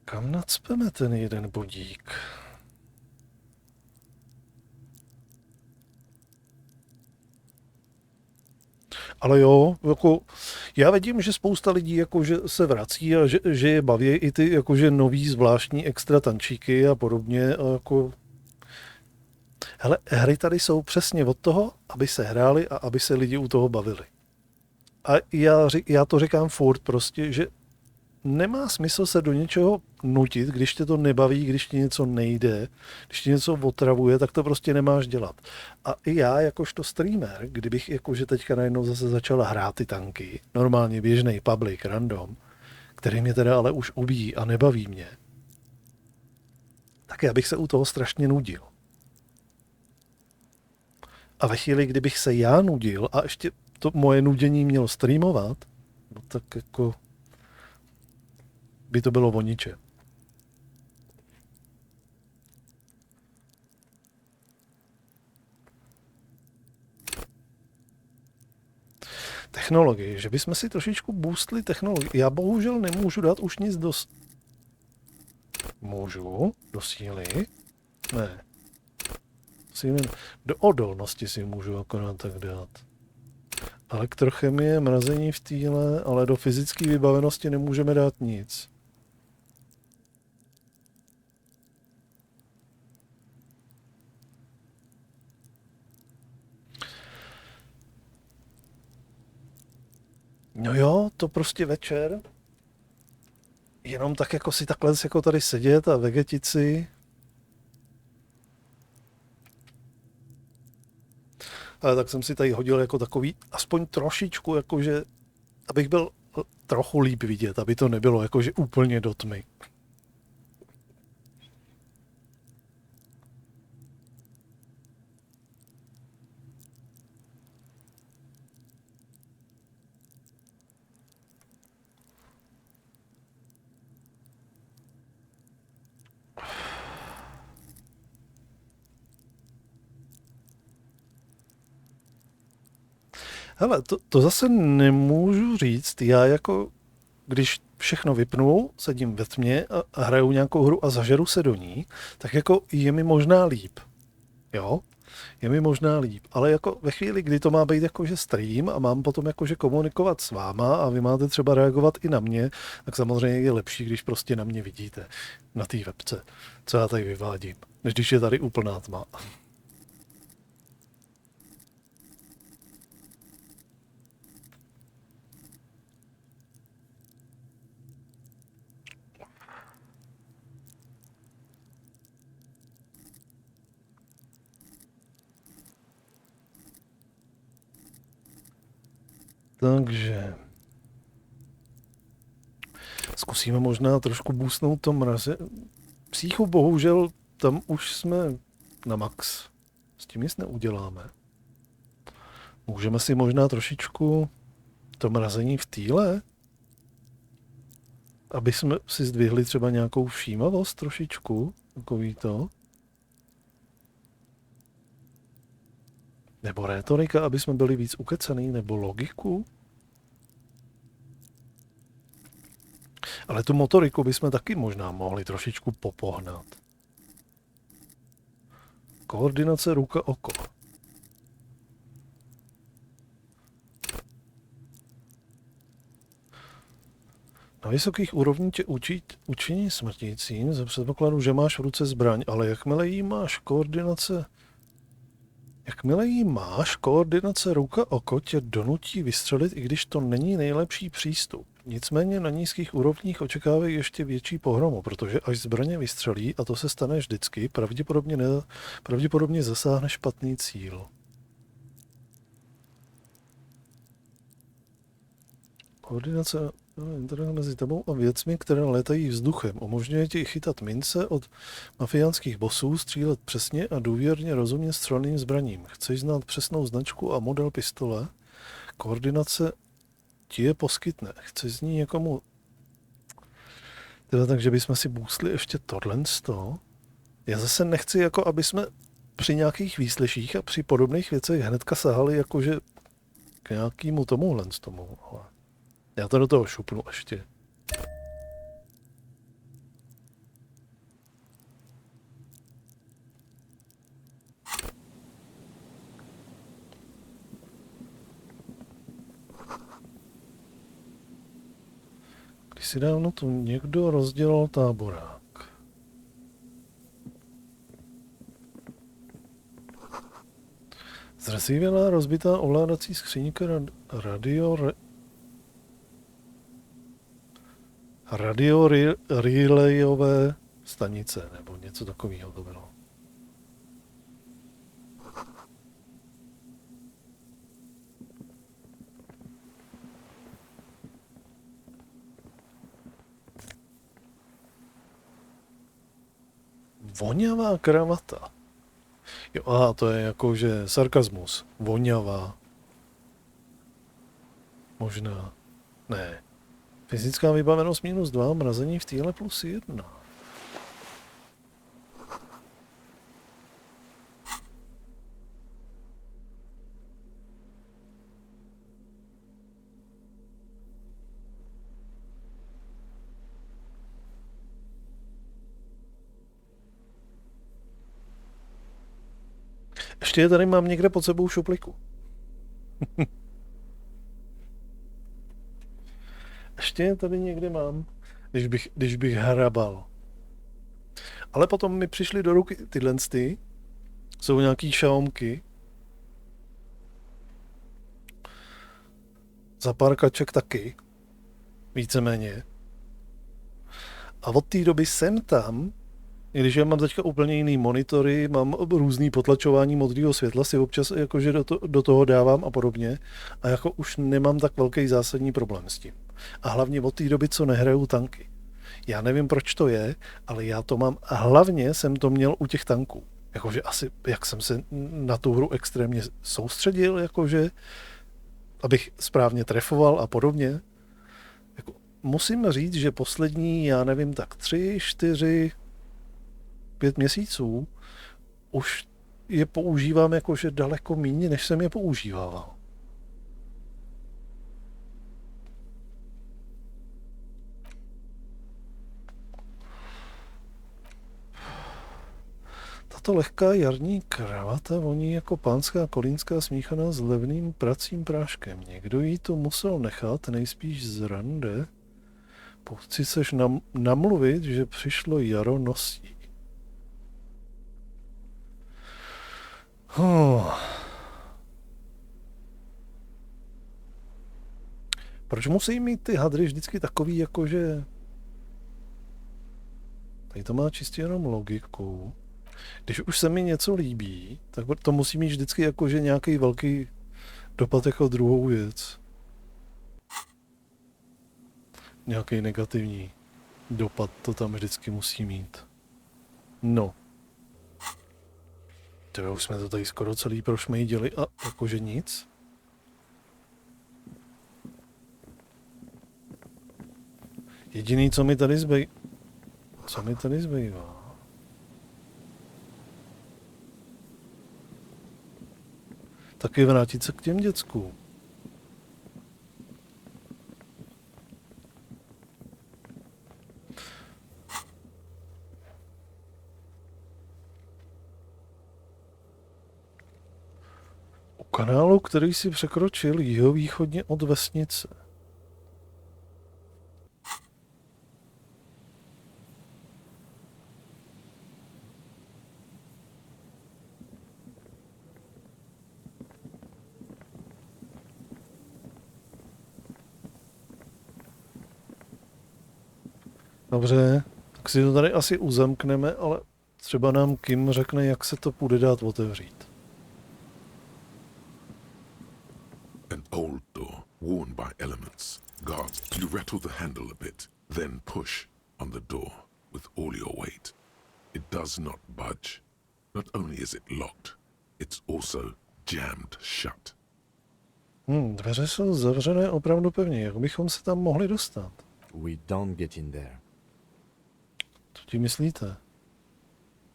Kam nacpeme ten jeden bodík? Ale jo, jako já vidím, že spousta lidí jako, že se vrací a že je baví i ty jakože nový zvláštní extra tančíky a podobně. A jako... Hele, hry tady jsou přesně od toho, aby se hráli a aby se lidi u toho bavili. A já to říkám furt prostě, že nemá smysl se do něčeho nutit, když tě to nebaví, když ti něco nejde, když ti něco otravuje, tak to prostě nemáš dělat. A i já, jakožto streamer, kdybych jakože teďka najednou zase začala hrát ty tanky, normálně běžný public, random, který mě teda ale už ubíjí a nebaví mě, tak já bych se u toho strašně nudil. A ve chvíli, kdybych se já nudil a ještě to moje nudění mělo streamovat, no tak jako by to bylo o ničem. Technologie, že bychom si trošičku boostli technologii. Já bohužel nemůžu dát už nic do... Můžu? Do síly? Ne. Do odolnosti si můžu akorát tak dát. Elektrochemie, mrazení v týle, ale do fyzické vybavenosti nemůžeme dát nic. No jo, to prostě večer. Jenom tak jako si takhle jako tady sedět a vegetici. Ale tak jsem si tady hodil jako takový, aspoň trošičku, jakože, abych byl trochu líp vidět, aby to nebylo jakože úplně do tmy. Hele, to zase nemůžu říct. Já jako, když všechno vypnu, sedím ve tmě a hraju nějakou hru a zažeru se do ní, tak jako je mi možná líp. Jo? je mi možná líp. Ale jako ve chvíli, kdy to má být jakože stream a mám potom jakože komunikovat s váma a vy máte třeba reagovat i na mě, tak samozřejmě je lepší, když prostě na mě vidíte na té webce, co já tady vyvádím, než když je tady úplná tma. Takže zkusíme možná trošku boostnout to mraze. Psíchu bohužel tam už jsme na max. S tím nic neuděláme. Můžeme si možná trošičku to mrazení v týle, aby jsme si zdvihli třeba nějakou všímavost trošičku, takový to. Nebo rétorika, aby jsme byli víc ukecený, nebo logiku. Ale tu motoriku bychom taky možná mohli trošičku popohnat. Koordinace ruka-oko. Na vysokých úrovních tě učiní smrtícím za předpokladu, že máš v ruce zbraň, ale jakmile jí máš koordinace ruka-oko tě donutí vystřelit, i když to není nejlepší přístup. Nicméně na nízkých úrovních očekávají ještě větší pohromu, protože až zbraně vystřelí, a to se stane vždycky, pravděpodobně zasáhne špatný cíl. Koordinace mezi tebou a věcmi, které létají vzduchem, umožňuje ti chytat mince od mafiánských bossů, střílet přesně a důvěrně rozumně střelným zbraním. Chceš znát přesnou značku a model pistole? Koordinace ti je poskytne. Chceš z ní někomu... Takže bychom si boostli ještě tohle z toho. Já zase nechci, jako aby jsme při nějakých výslyších a při podobných věcech hnedka sahali jakože k nějakému tomuhle z tomu. Ale já to do toho šupnu ještě. Když si dávno tu někdo rozdělal táborák. Zrasívělá rozbitá ovládací skříňka radio relayové stanice, nebo něco takového to bylo. Voňavá kravata. Jo, aha, to je jakože sarkazmus. Voňavá. Možná. Ne. Fyzická vybavenost -2, mrazení v týle +1. Ještě je tady mám někde pod sebou šupliku. Ještě je tady někde mám, když bych hrabal. Ale potom mi přišly do ruky tyhle ty. Jsou nějaký šaomky. Za pár kaček taky. Víceméně. A od té doby jsem tam, i když já mám teďka úplně jiný monitory, mám různý potlačování modrého světla, si občas jakože do toho dávám a podobně. A jako už nemám tak velký zásadní problém s tím. A hlavně od té doby, co nehraju tanky. Já nevím, proč to je, ale já to mám. A hlavně jsem to měl u těch tanků. Jakože asi, jak jsem se na tu hru extrémně soustředil, jakože, abych správně trefoval a podobně. Jako, musím říct, že poslední, já nevím, tak 3, 4, 5 měsíců už je používám jakože daleko méně, než jsem je používal. Tato lehká jarní kravata voní jako pánská kolínská smíchaná s levným pracím práškem. Někdo jí to musel nechat, nejspíš z rande. Pokud si chceš namluvit, že přišlo jaro, nosí. Proč musí mít ty hadry vždycky takový, jakože... Tady to má čistě jenom logiku. Když už se mi něco líbí, tak to musí mít vždycky jakože nějaký velký dopad jako druhou věc. Nějaký negativní dopad to tam vždycky musí mít. No. Tebe už jsme to tady skoro celý prošmejdili a jakože nic. Jediný, co mi tady zbývá? Tak je vrátit se k těm dětskům. U kanálu, který si překročil jihovýchodně od vesnice. Dobře, tak si to tady asi uzamkneme, ale třeba nám Kim řekne, jak se to půjde dát otevřít. An old door, worn by elements. Guards, you rattle the handle a bit, then push on the door with all your weight. It does not budge. Not only is it locked, it's also jammed shut. Dveře jsou zavřené opravdu pevně, jak bychom se tam mohli dostat? We don't get in there. Co tím myslíte?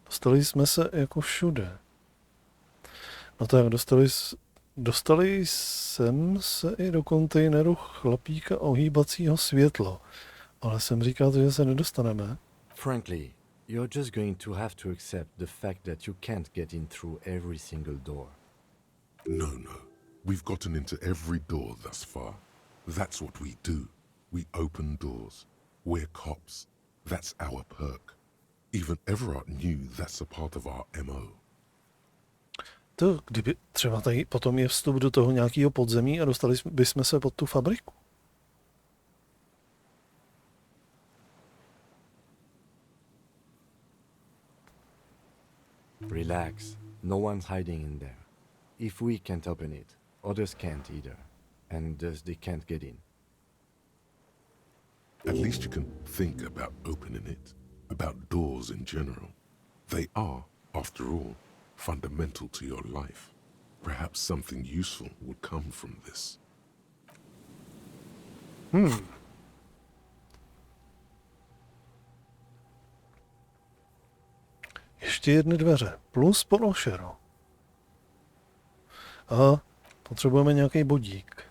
Dostali jsme se jako všude. No tak, dostali jsem se i do kontejneru chlapíka ohýbacího světlo. Ale jsem říkal, že se nedostaneme. Frankly, you're just going to have to accept the fact that you can't get in through every single door. No. We've gotten into every door thus far. That's what we do. We open doors. We're cops. That's our perk. Even Everard knew that's a part of our MO. To, kdyby třeba tady potom je vstup do toho nějakého podzemí a dostali bychom se pod tu fabriku. Relax. No one's hiding in there. If we can't open it, others can't either. And thus they can't get in. At least you can think about opening it, about doors in general. They are, after all, fundamental to your life. Perhaps something useful would come from this. Ještě jedny dveře, plus pološero. A potřebujeme nějaký bodík.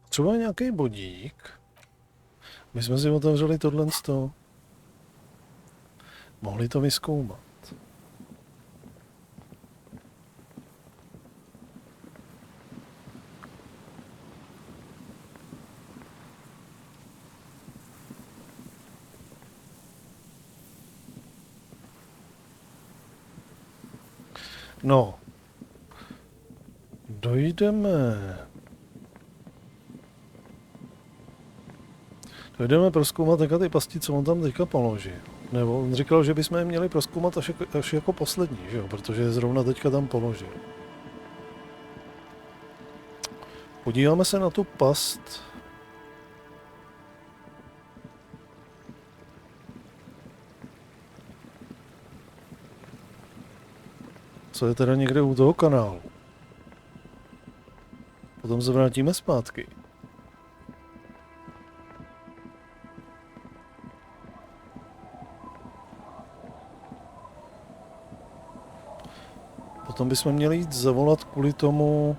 Potřebujeme nějaký bodík. My jsme si otevřeli tohle z toho. Mohli to vyzkoumat. No. Dojdeme prozkoumat ty pasti, co on tam teďka položil. Nebo on říkal, že bychom je měli prozkoumat až jako poslední, že jo? Protože je zrovna teďka tam položil. Podíváme se na tu past. Co je teda někde u toho kanálu. Potom se vrátíme zpátky. Potom bychom měli jít zavolat kvůli tomu,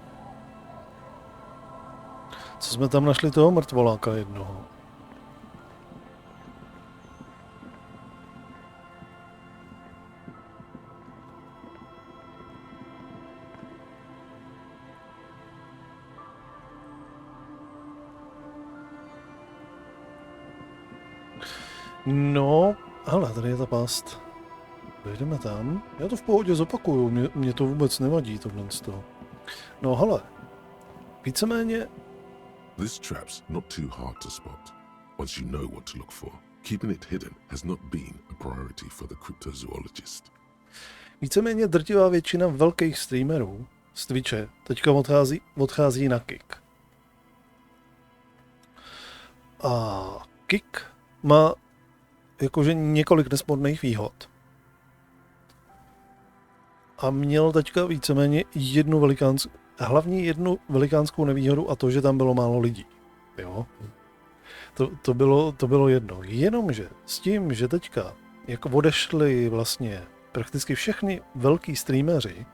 co jsme tam našli toho mrtvoláka jednoho. No, hele, tady je ta past. Dojdeme tam. Já to v pohodě zopakuju, mě to vůbec nevadí, tohle z toho. No hele, víceméně... This trap's not too hard to spot, once you know what to look for. Keeping it hidden has not been a priority for the cryptozoologist. Víceméně drtivá většina velkých streamerů z Twitche teďka odchází na Kick. A Kick má jakože několik nesporných výhod. A měl teďka víceméně hlavní jednu velikánskou nevýhodu, a to, že tam bylo málo lidí. Jo? To bylo jedno. Jenomže s tím, že teďka jako odešli vlastně prakticky všechny velký streameři,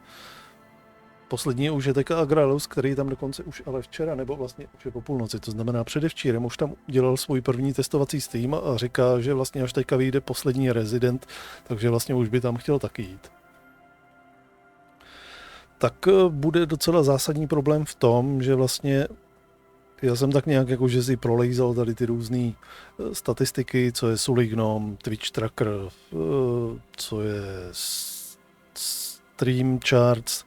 poslední už je teďka Agralus, který tam dokonce už ale včera, nebo vlastně už je po půlnoci, to znamená předevčírem, už tam dělal svůj první testovací stream a říká, že vlastně až teďka vyjde poslední rezident, takže vlastně už by tam chtěl taky jít. Tak bude docela zásadní problém v tom, že vlastně já jsem tak nějak jako, že si prolejzal tady ty různé statistiky, co je Sulignom, Twitch Tracker, co je Stream Charts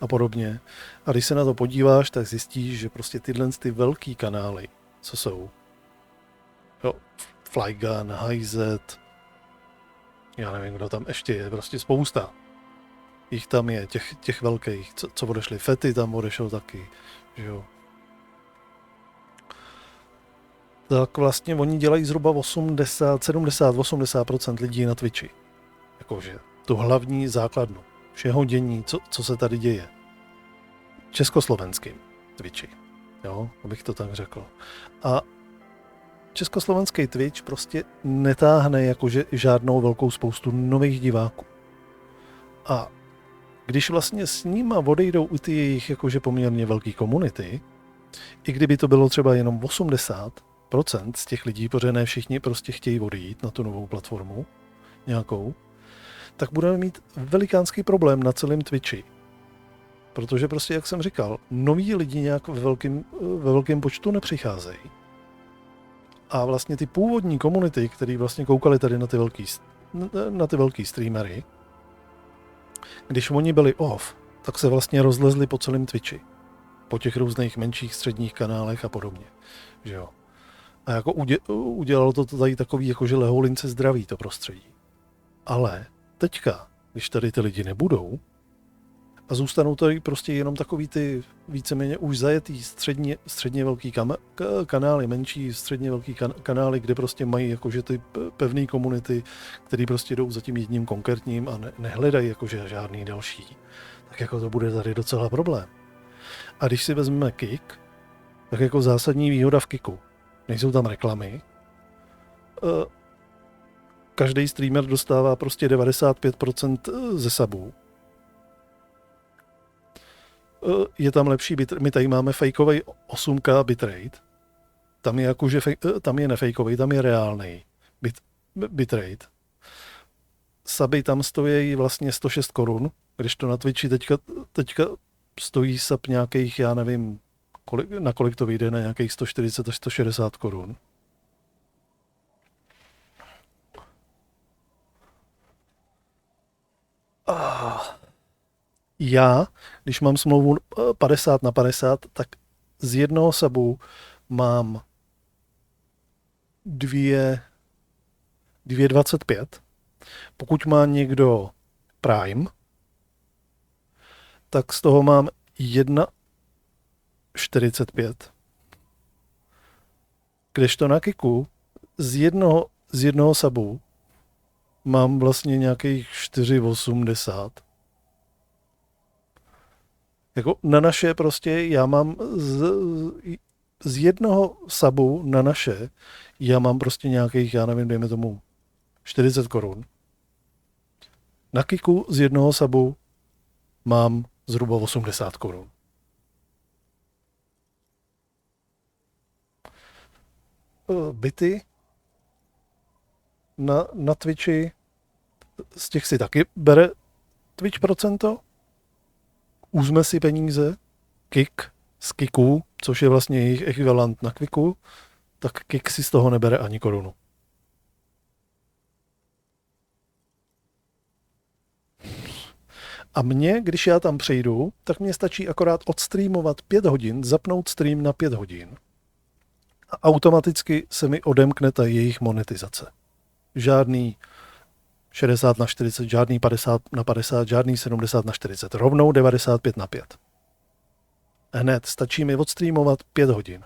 a podobně. A když se na to podíváš, tak zjistíš, že prostě tyhle ty velký kanály, co jsou, jo, Flygun, HiZ, já nevím, kdo tam ještě je, prostě spousta. Jich tam je, těch velkých, co odešli. Fety tam odešel taky, že jo. Tak vlastně oni dělají zhruba 70-80% lidí na Twitchi. Jakože tu hlavní základnu všeho dění, co se tady děje. Československým Twitchi, jo, abych to tak řekl. A československý Twitch prostě netáhne jakože žádnou velkou spoustu nových diváků. A když vlastně s nima odejdou i ty jejich jakože poměrně velký komunity, i kdyby to bylo třeba jenom 80% z těch lidí, protože ne všichni prostě chtějí odejít na tu novou platformu nějakou, tak budeme mít velikánský problém na celém Twitchi. Protože prostě, jak jsem říkal, noví lidi nějak ve velkém počtu nepřicházejí. A vlastně ty původní komunity, které vlastně koukali tady na ty velký streamery, když oni byli off, tak se vlastně rozlezli po celém Twitchi. Po těch různých menších středních kanálech a podobně. Že jo. A jako udělalo to tady takový jakože lehoulince zdraví to prostředí. Ale teďka, když tady ty lidi nebudou a zůstanou tady prostě jenom takový ty víceméně už zajetý středně velký kanály, menší středně velký kanály, kde prostě mají jakože ty pevné komunity, které prostě jdou za tím jedním konkrétním a nehledají jakože žádný další, tak jako to bude tady docela problém. A když si vezmeme Kick, tak jako zásadní výhoda v Kicku, nejsou tam reklamy, každý streamer dostává prostě 95% ze subů. Je tam lepší my tady máme fejkovej 8K bitrate. Tam je jakože tam je nefejkovej, tam je reálnej bitrate. Suby tam stojí vlastně 106 korun, když to na Twitchi teďka stojí sub nějakých, já nevím, na kolik to vyjde, na nějakých 140 až 160 korun. Já, když mám smlouvu 50/50, tak z jednoho subu mám 2,25. Pokud má někdo Prime, tak z toho mám 1,45. Kdežto na Kicku z jednoho subu mám vlastně nějakých 4,80. Jako na naše prostě, já mám z jednoho subu na naše, já mám prostě nějakých, já nevím, dejme tomu 40 korun. Na Kicku z jednoho subu mám zhruba 80 korun. Byty na Twitchi, z těch si taky bere Twitch procento, uzme si peníze, Kik z Kiku, což je vlastně jejich ekvivalent na Kviku, tak Kik si z toho nebere ani korunu. A mně, když já tam přejdu, tak mně stačí akorát odstreamovat 5 hodin, zapnout stream na 5 hodin. A automaticky se mi odemkne ta jejich monetizace. Žádný 60/40, žádný 50/50, žádný 70/40. Rovnou 95/5. Hned stačí mi odstreamovat 5 hodin.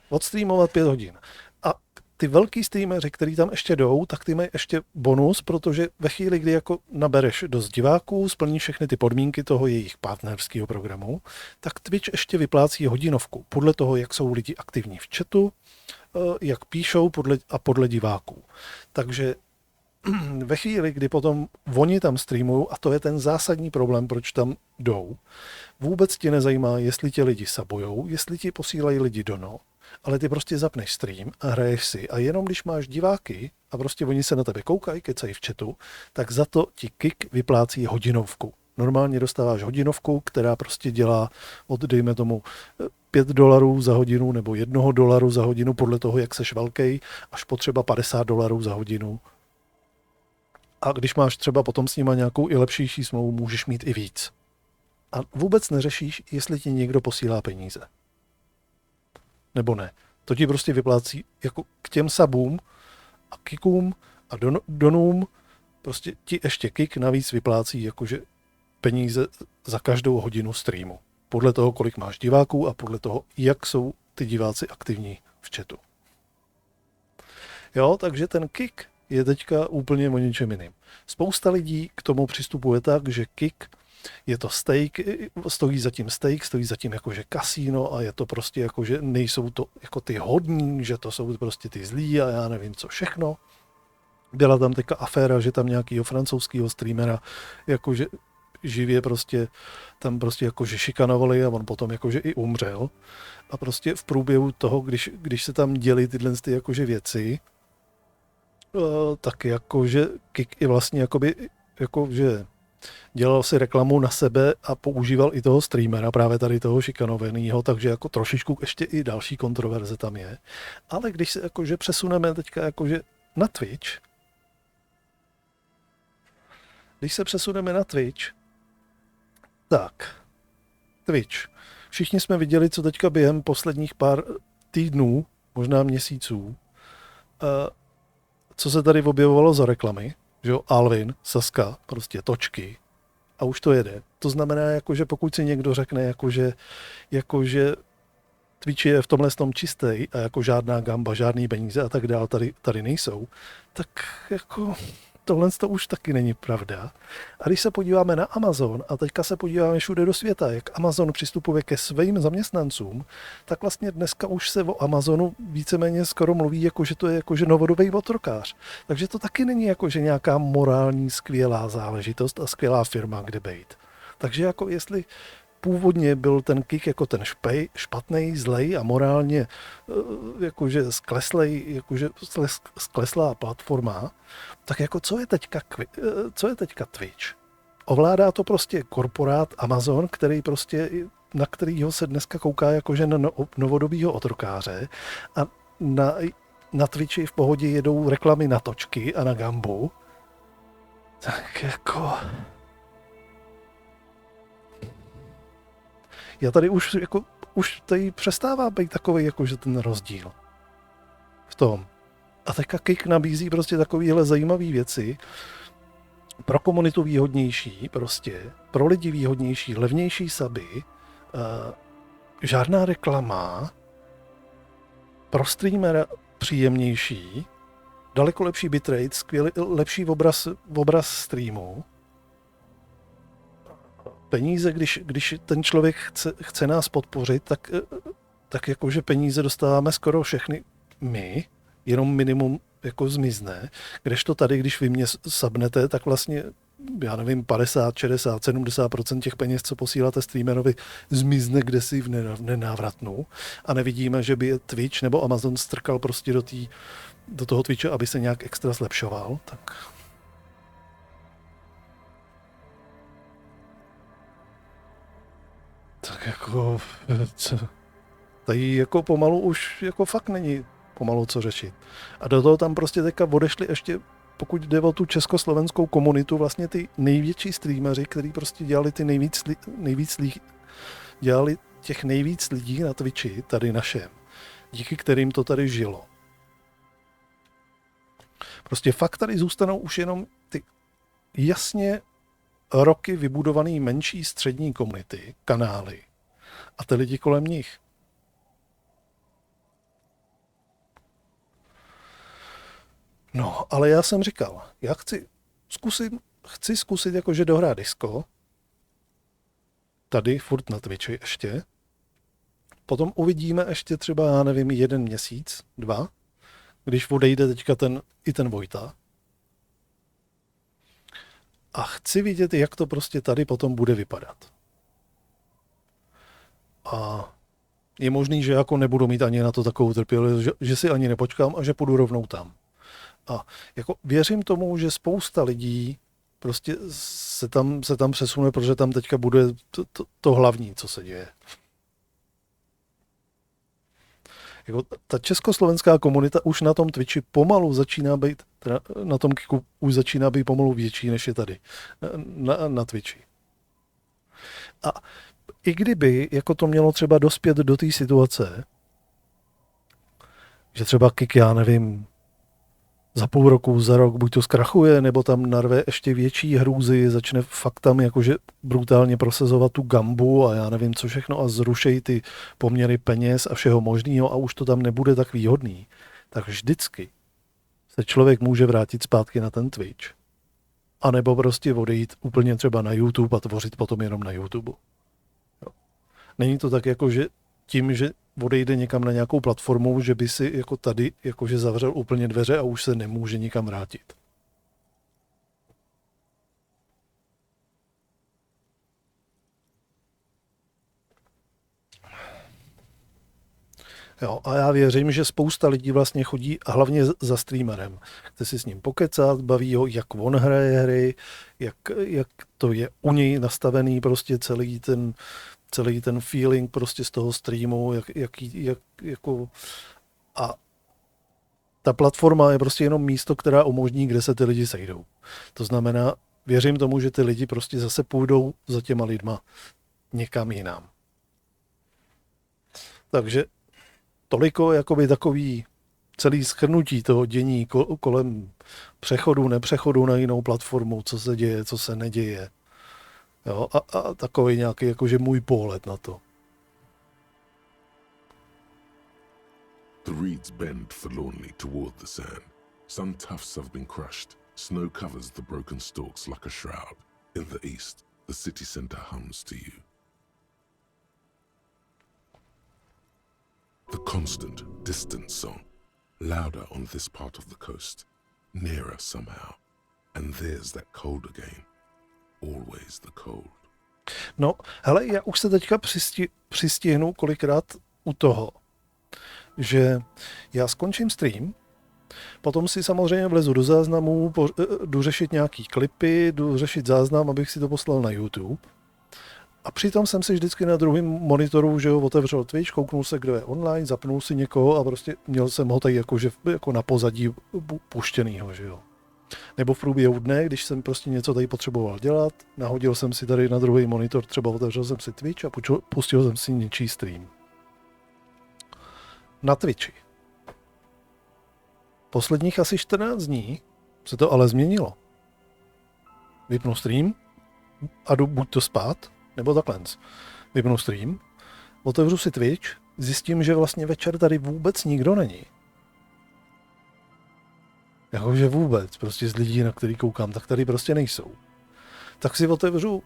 Odstreamovat 5 hodin. A ty velký streameři, který tam ještě jdou, tak ty mají ještě bonus, protože ve chvíli, kdy jako nabereš dost diváků, splníš všechny ty podmínky toho jejich partnerského programu, tak Twitch ještě vyplácí hodinovku. Podle toho, jak jsou lidi aktivní v chatu, jak píšou podle diváků. Takže ve chvíli, kdy potom oni tam streamují, a to je ten zásadní problém, proč tam jdou, vůbec tě nezajímá, jestli tě lidi sabujou, jestli ti posílají lidi dono, ale ty prostě zapneš stream a hraješ si. A jenom když máš diváky a prostě oni se na tebe koukají, kecají v chatu, tak za to ti Kik vyplácí hodinovku. Normálně dostáváš hodinovku, která prostě dělá od, dejme tomu, $5 za hodinu nebo $1 za hodinu, podle toho, jak seš velký, až po třeba $50 za hodinu. A když máš třeba potom s nima nějakou i lepší smlouvu, můžeš mít i víc. A vůbec neřešíš, jestli ti někdo posílá peníze. Nebo ne. To ti prostě vyplácí jako k těm sabům a kikům a donům, prostě ti ještě Kik navíc vyplácí jakože peníze za každou hodinu streamu. Podle toho, kolik máš diváků a podle toho, jak jsou ty diváci aktivní v chatu. Jo, takže ten Kik je teďka úplně o něčem jiným. Spousta lidí k tomu přistupuje tak, že Kik je to stake, stojí za tím stake, stojí za tím jakože kasíno a je to prostě jakože nejsou to jako ty hodní, že to jsou prostě ty zlí a já nevím co všechno. Byla tam teďka aféra, že tam nějakýho francouzského streamera jakože živě prostě tam prostě jakože šikanovali a on potom jakože i umřel. A prostě v průběhu toho, když se tam děli tyhle ty jakože věci, tak jakože Kik i vlastně jakože dělal si reklamu na sebe a používal i toho streamera, právě tady toho šikanovaného, takže jako trošičku ještě i další kontroverze tam je. Ale když se jakože přesuneme teďka jakože na Twitch, tak Twitch. Všichni jsme viděli, co teďka během posledních pár týdnů, možná měsíců, co se tady objevovalo za reklamy, že jo, Alvin, Saska, prostě točky a už to jede. To znamená, jakože pokud si někdo řekne, jakože Twitch je v tomhle tom čistý a jako žádná gamba, žádný peníze a tak dál tady nejsou, tak jako tohle to už taky není pravda. A když se podíváme na Amazon a teďka se podíváme všude do světa, jak Amazon přistupuje ke svým zaměstnancům, tak vlastně dneska už se o Amazonu víceméně skoro mluví, jako že to je jakože novodobý otrokář. Takže to taky není jakože nějaká morální skvělá záležitost a skvělá firma, kde bejt. Takže jako jestli původně byl ten Kik jako ten špatnej, zlej a morálně jakože skleslá platforma, tak jako co je teďka Twitch? Ovládá to prostě korporát Amazon, který prostě, na kterýho se dneska kouká jakože na novodobýho otrokáře a na Twitchi v pohodě jedou reklamy na točky a na gambu. Tak jako... Já tady už tady přestává být takový jakože ten rozdíl v tom. A teďka Kik nabízí prostě takovýhle zajímavý věci, pro komunitu výhodnější prostě, pro lidi výhodnější, levnější suby, žádná reklama, pro streamera příjemnější, daleko lepší bitrate, lepší obraz streamu, peníze, když ten člověk chce nás podpořit, tak jakože peníze dostáváme skoro všechny my, jenom minimum jako zmizne, kdežto tady, když vy mě sabnete, tak vlastně, já nevím, 50, 60, 70% těch peněz, co posíláte streamerovi, zmizne kdesi v nenávratnu a nevidíme, že by je Twitch nebo Amazon strkal prostě do toho Twitche, aby se nějak extra zlepšoval, tak jako tady jako pomalu už jako fakt není pomalu co řešit. A do toho tam prostě teďka odešli ještě, pokud jde o tu československou komunitu, vlastně ty největší streameři, kteří prostě dělali ty dělali těch nejvíc lidí na Twitchi, tady našem, díky kterým to tady žilo. Prostě fakt tady zůstanou už jenom ty jasně roky vybudované menší střední komunity, kanály a ty lidi kolem nich. No, ale já jsem říkal, já chci zkusit jakože dohrát disco, tady furt na Twitchi ještě, potom uvidíme ještě třeba, já nevím, 1 měsíc, 2, když odejde teďka ten Vojta. A chci vidět, jak to prostě tady potom bude vypadat. A je možný, že jako nebudu mít ani na to takovou trpělivost, že si ani nepočkám a že půjdu rovnou tam. A jako věřím tomu, že spousta lidí prostě se tam přesune, protože tam teďka bude to hlavní, co se děje. Jako ta československá komunita už na tom Twitchi pomalu začíná být, na tom Kiku už začíná být pomalu větší, než je tady na Twitchi. A i kdyby jako to mělo třeba dospět do té situace, že třeba Kik, já nevím, za půl roku, za rok buď to zkrachuje, nebo tam narve ještě větší hrůzy, začne fakt tam jakože brutálně prosazovat tu gambu a já nevím co všechno a zrušej ty poměry peněz a všeho možného a už to tam nebude tak výhodný, tak vždycky se člověk může vrátit zpátky na ten Twitch. A nebo prostě odejít úplně třeba na YouTube a tvořit potom jenom na YouTube. Jo. Není to tak jako, že tím, že odejde někam na nějakou platformu, že by si jako tady jakože zavřel úplně dveře a už se nemůže nikam vrátit. Jo, a já věřím, že spousta lidí vlastně chodí a hlavně za streamerem. Chce si s ním pokecat, baví ho, jak on hraje hry, jak to je u něj nastavený prostě celý ten feeling prostě z toho streamu, jako a ta platforma je prostě jenom místo, která umožní, kde se ty lidi sejdou. To znamená, věřím tomu, že ty lidi prostě zase půjdou za těma lidma někam jinam. Takže toliko jakoby takový celý shrnutí toho dění kolem přechodu, nepřechodu na jinou platformu, co se děje, co se neděje. Jo, a takový nějaký jakože můj pohled na to. The reeds bend forlornly toward the sand. Some tufts have been crushed. Snow covers the broken stalks like a shroud. In the east, the city centre hums to you. The constant, distant song, louder on this part of the coast, nearer somehow. And there's that cold again. Always the cold. No, hele, já už se teďka přistihnu kolikrát u toho, že já skončím stream, potom si samozřejmě vlezu do záznamu, jdu řešit nějaký klipy, jdu řešit záznam, abych si to poslal na YouTube. A přitom jsem si vždycky na druhém monitoru, že ho otevřel Twitch, kouknul se, kdo je online, zapnul si někoho a prostě měl jsem ho tady jako na pozadí puštěnýho, že jo. Nebo v průběhu dne, když jsem prostě něco tady potřeboval dělat, nahodil jsem si tady na druhý monitor, třeba otevřel jsem si Twitch a pustil jsem si něčí stream. Na Twitchi. Posledních asi 14 dní se to ale změnilo. Vypnu stream a jdu buď to spát, nebo takhle. Vypnu stream, otevřu si Twitch, zjistím, že vlastně večer tady vůbec nikdo není. Jakože vůbec, prostě z lidí, na který koukám, tak tady prostě nejsou. Tak si otevřu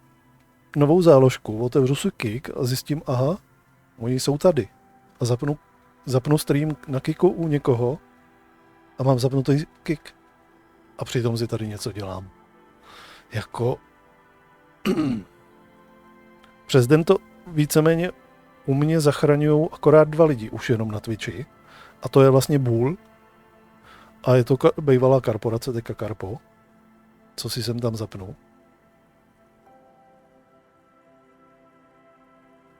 novou záložku, otevřu si Kik a zjistím, aha, oni jsou tady. A zapnu stream na Kiku u někoho a mám zapnutý kick. A přitom si tady něco dělám. Jako... Přes den to víceméně u mě zachraňují akorát 2 lidi, už jenom na Twitchi. A to je vlastně Bull. A je to bývalá korporace, teďka Karpo. Co si sem tam zapnu.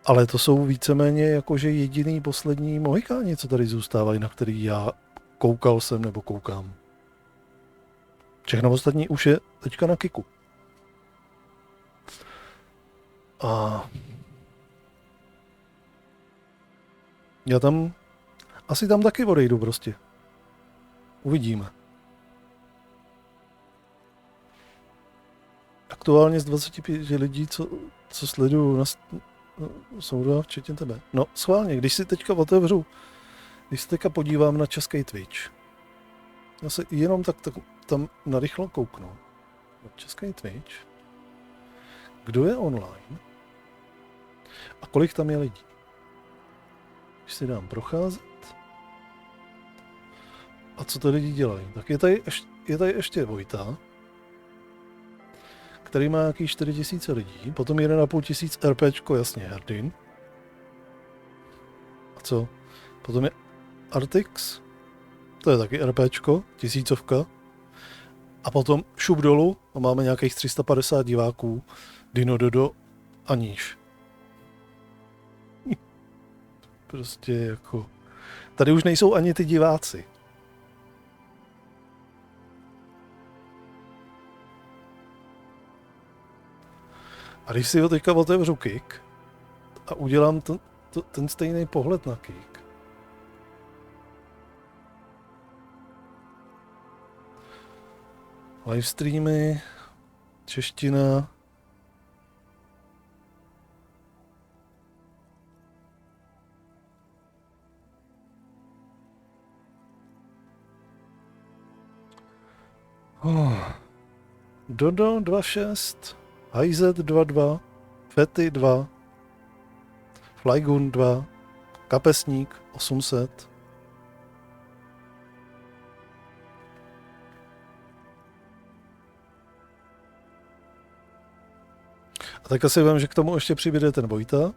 Ale to jsou víceméně jakože jediný poslední mohikáni, co tady zůstávají, na který já koukal jsem nebo koukám. Všechno ostatní už je teďka na kiku. A já tam asi tam taky odejdu prostě. Uvidíme. Aktuálně z 25 lidí, co sleduju jsou 2, včetně tebe. No, schválně, když si teďka otevřu, když se teďka podívám na český Twitch, já se jenom tak tam narychlo kouknu. Na český Twitch. Kdo je online? A kolik tam je lidí? Když si dám procházet. A co to lidi dělají? Tak je tady ještě Vojta, který má nějaký 4000 lidí, potom 1500 RPčko, jasně, Herdin. A co? Potom je Artix, to je taky RPčko, 1000. A potom šup dolů a máme nějakých 350 diváků, Dino Dodo a níž. Prostě jako... Tady už nejsou ani ty diváci. A když si ho teďka otevřu kick a udělám ten stejný pohled na kick, livestreamy, čeština, Dodo 2.6, Hajzet 2.2, Fety 2, Flygun 2, Kapesník 800. A tak asi vím, že k tomu ještě přibude ten Vojta.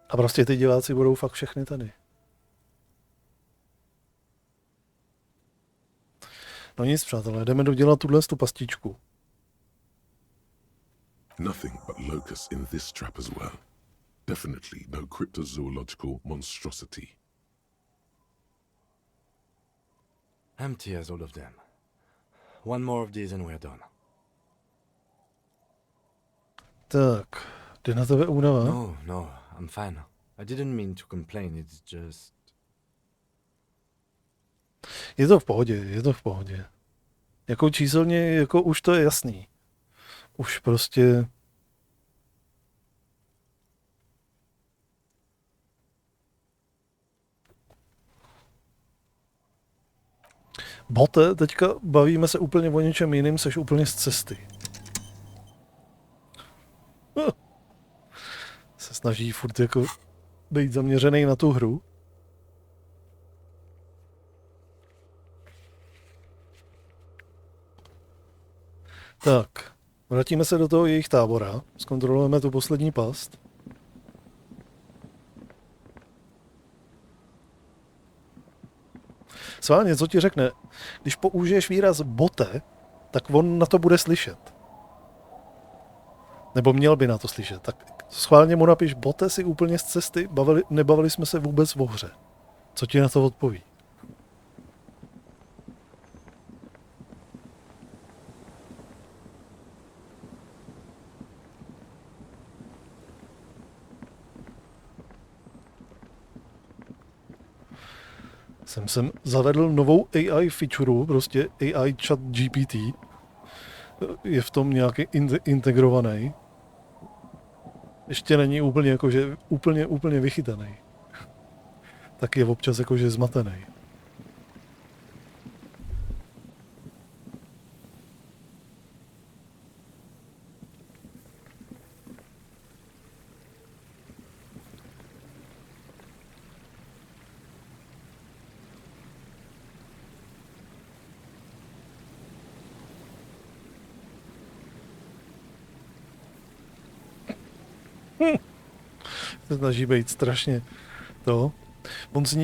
A prostě ty diváci budou fakt všechny tady. No nic, přátelé, jdeme dodělat tu pastičku. Nothing but locusts in this trap as well. Definitely no cryptozoological monstrosity. Empty as all of them. One more of these and we're done. Tak, jde na tebe únava? No, I'm fine. I didn't mean to complain, it's just... Je to v pohodě. Jako číselně, jako už to je jasný. Už prostě... Bote, teďka bavíme se úplně o něčem jiným, seš úplně z cesty. Se snaží furt jako být zaměřený na tu hru. Tak, vrátíme se do toho jejich tábora, zkontrolujeme tu poslední past. Sválně, co ti řekne? Když použiješ výraz bote, tak on na to bude slyšet. Nebo měl by na to slyšet. Tak schválně mu napiš, bote si úplně z cesty, nebavili jsme se vůbec o hře. Co ti na to odpoví? Jsem zavedl novou AI feature, prostě AI chat GPT. Je v tom nějaký integrovaný. Ještě není úplně jakože úplně vychytaný. Tak je občas jakože zmatený. Se snaží být strašně to. On se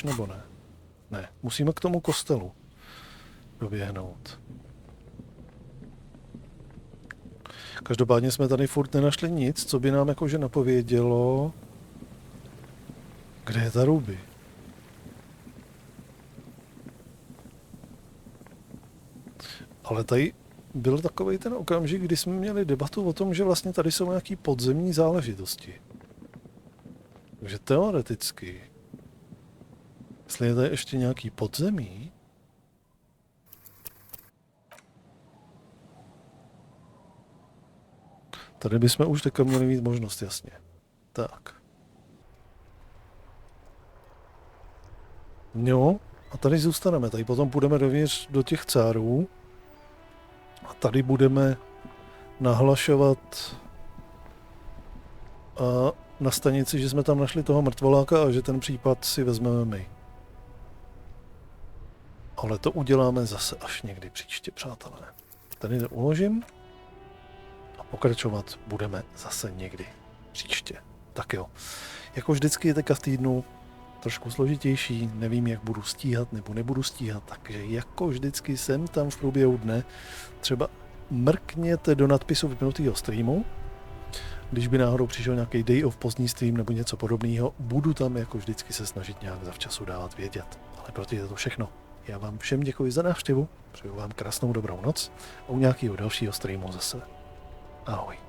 nebo ne? Ne, musíme k tomu kostelu doběhnout. Každopádně jsme tady furt nenašli nic, co by nám jakože napovědělo, kde je ta Ruby. Ale tady byl takový ten okamžik, kdy jsme měli debatu o tom, že vlastně tady jsou nějaký podzemní záležitosti. Takže teoreticky, jestli je tady ještě nějaký podzemí, tady bychom už teďka měli mít možnost, jasně. Tak. Jo, a tady zůstaneme. Tady potom půjdeme dovnitř do těch cárů. A tady budeme nahlašovat na stanici, že jsme tam našli toho mrtvoláka a že ten případ si vezmeme my. Ale to uděláme zase až někdy příště, přátelé. Tady to uložím a pokračovat budeme zase někdy příště. Tak jo. Jako vždycky je teďka v týdnu trošku složitější, nevím, jak budu stíhat nebo nebudu stíhat, takže jako vždycky jsem tam v průběhu dne. Třeba mrkněte do nadpisu vyvinutého streamu, když by náhodou přišel nějaký day of pozdní stream nebo něco podobného, budu tam jako vždycky se snažit nějak zavčasu dávat vědět. Ale pro je to všechno. Já vám všem děkuji za návštěvu, přeju vám krásnou dobrou noc a u nějakého dalšího streamu zase. Ahoj.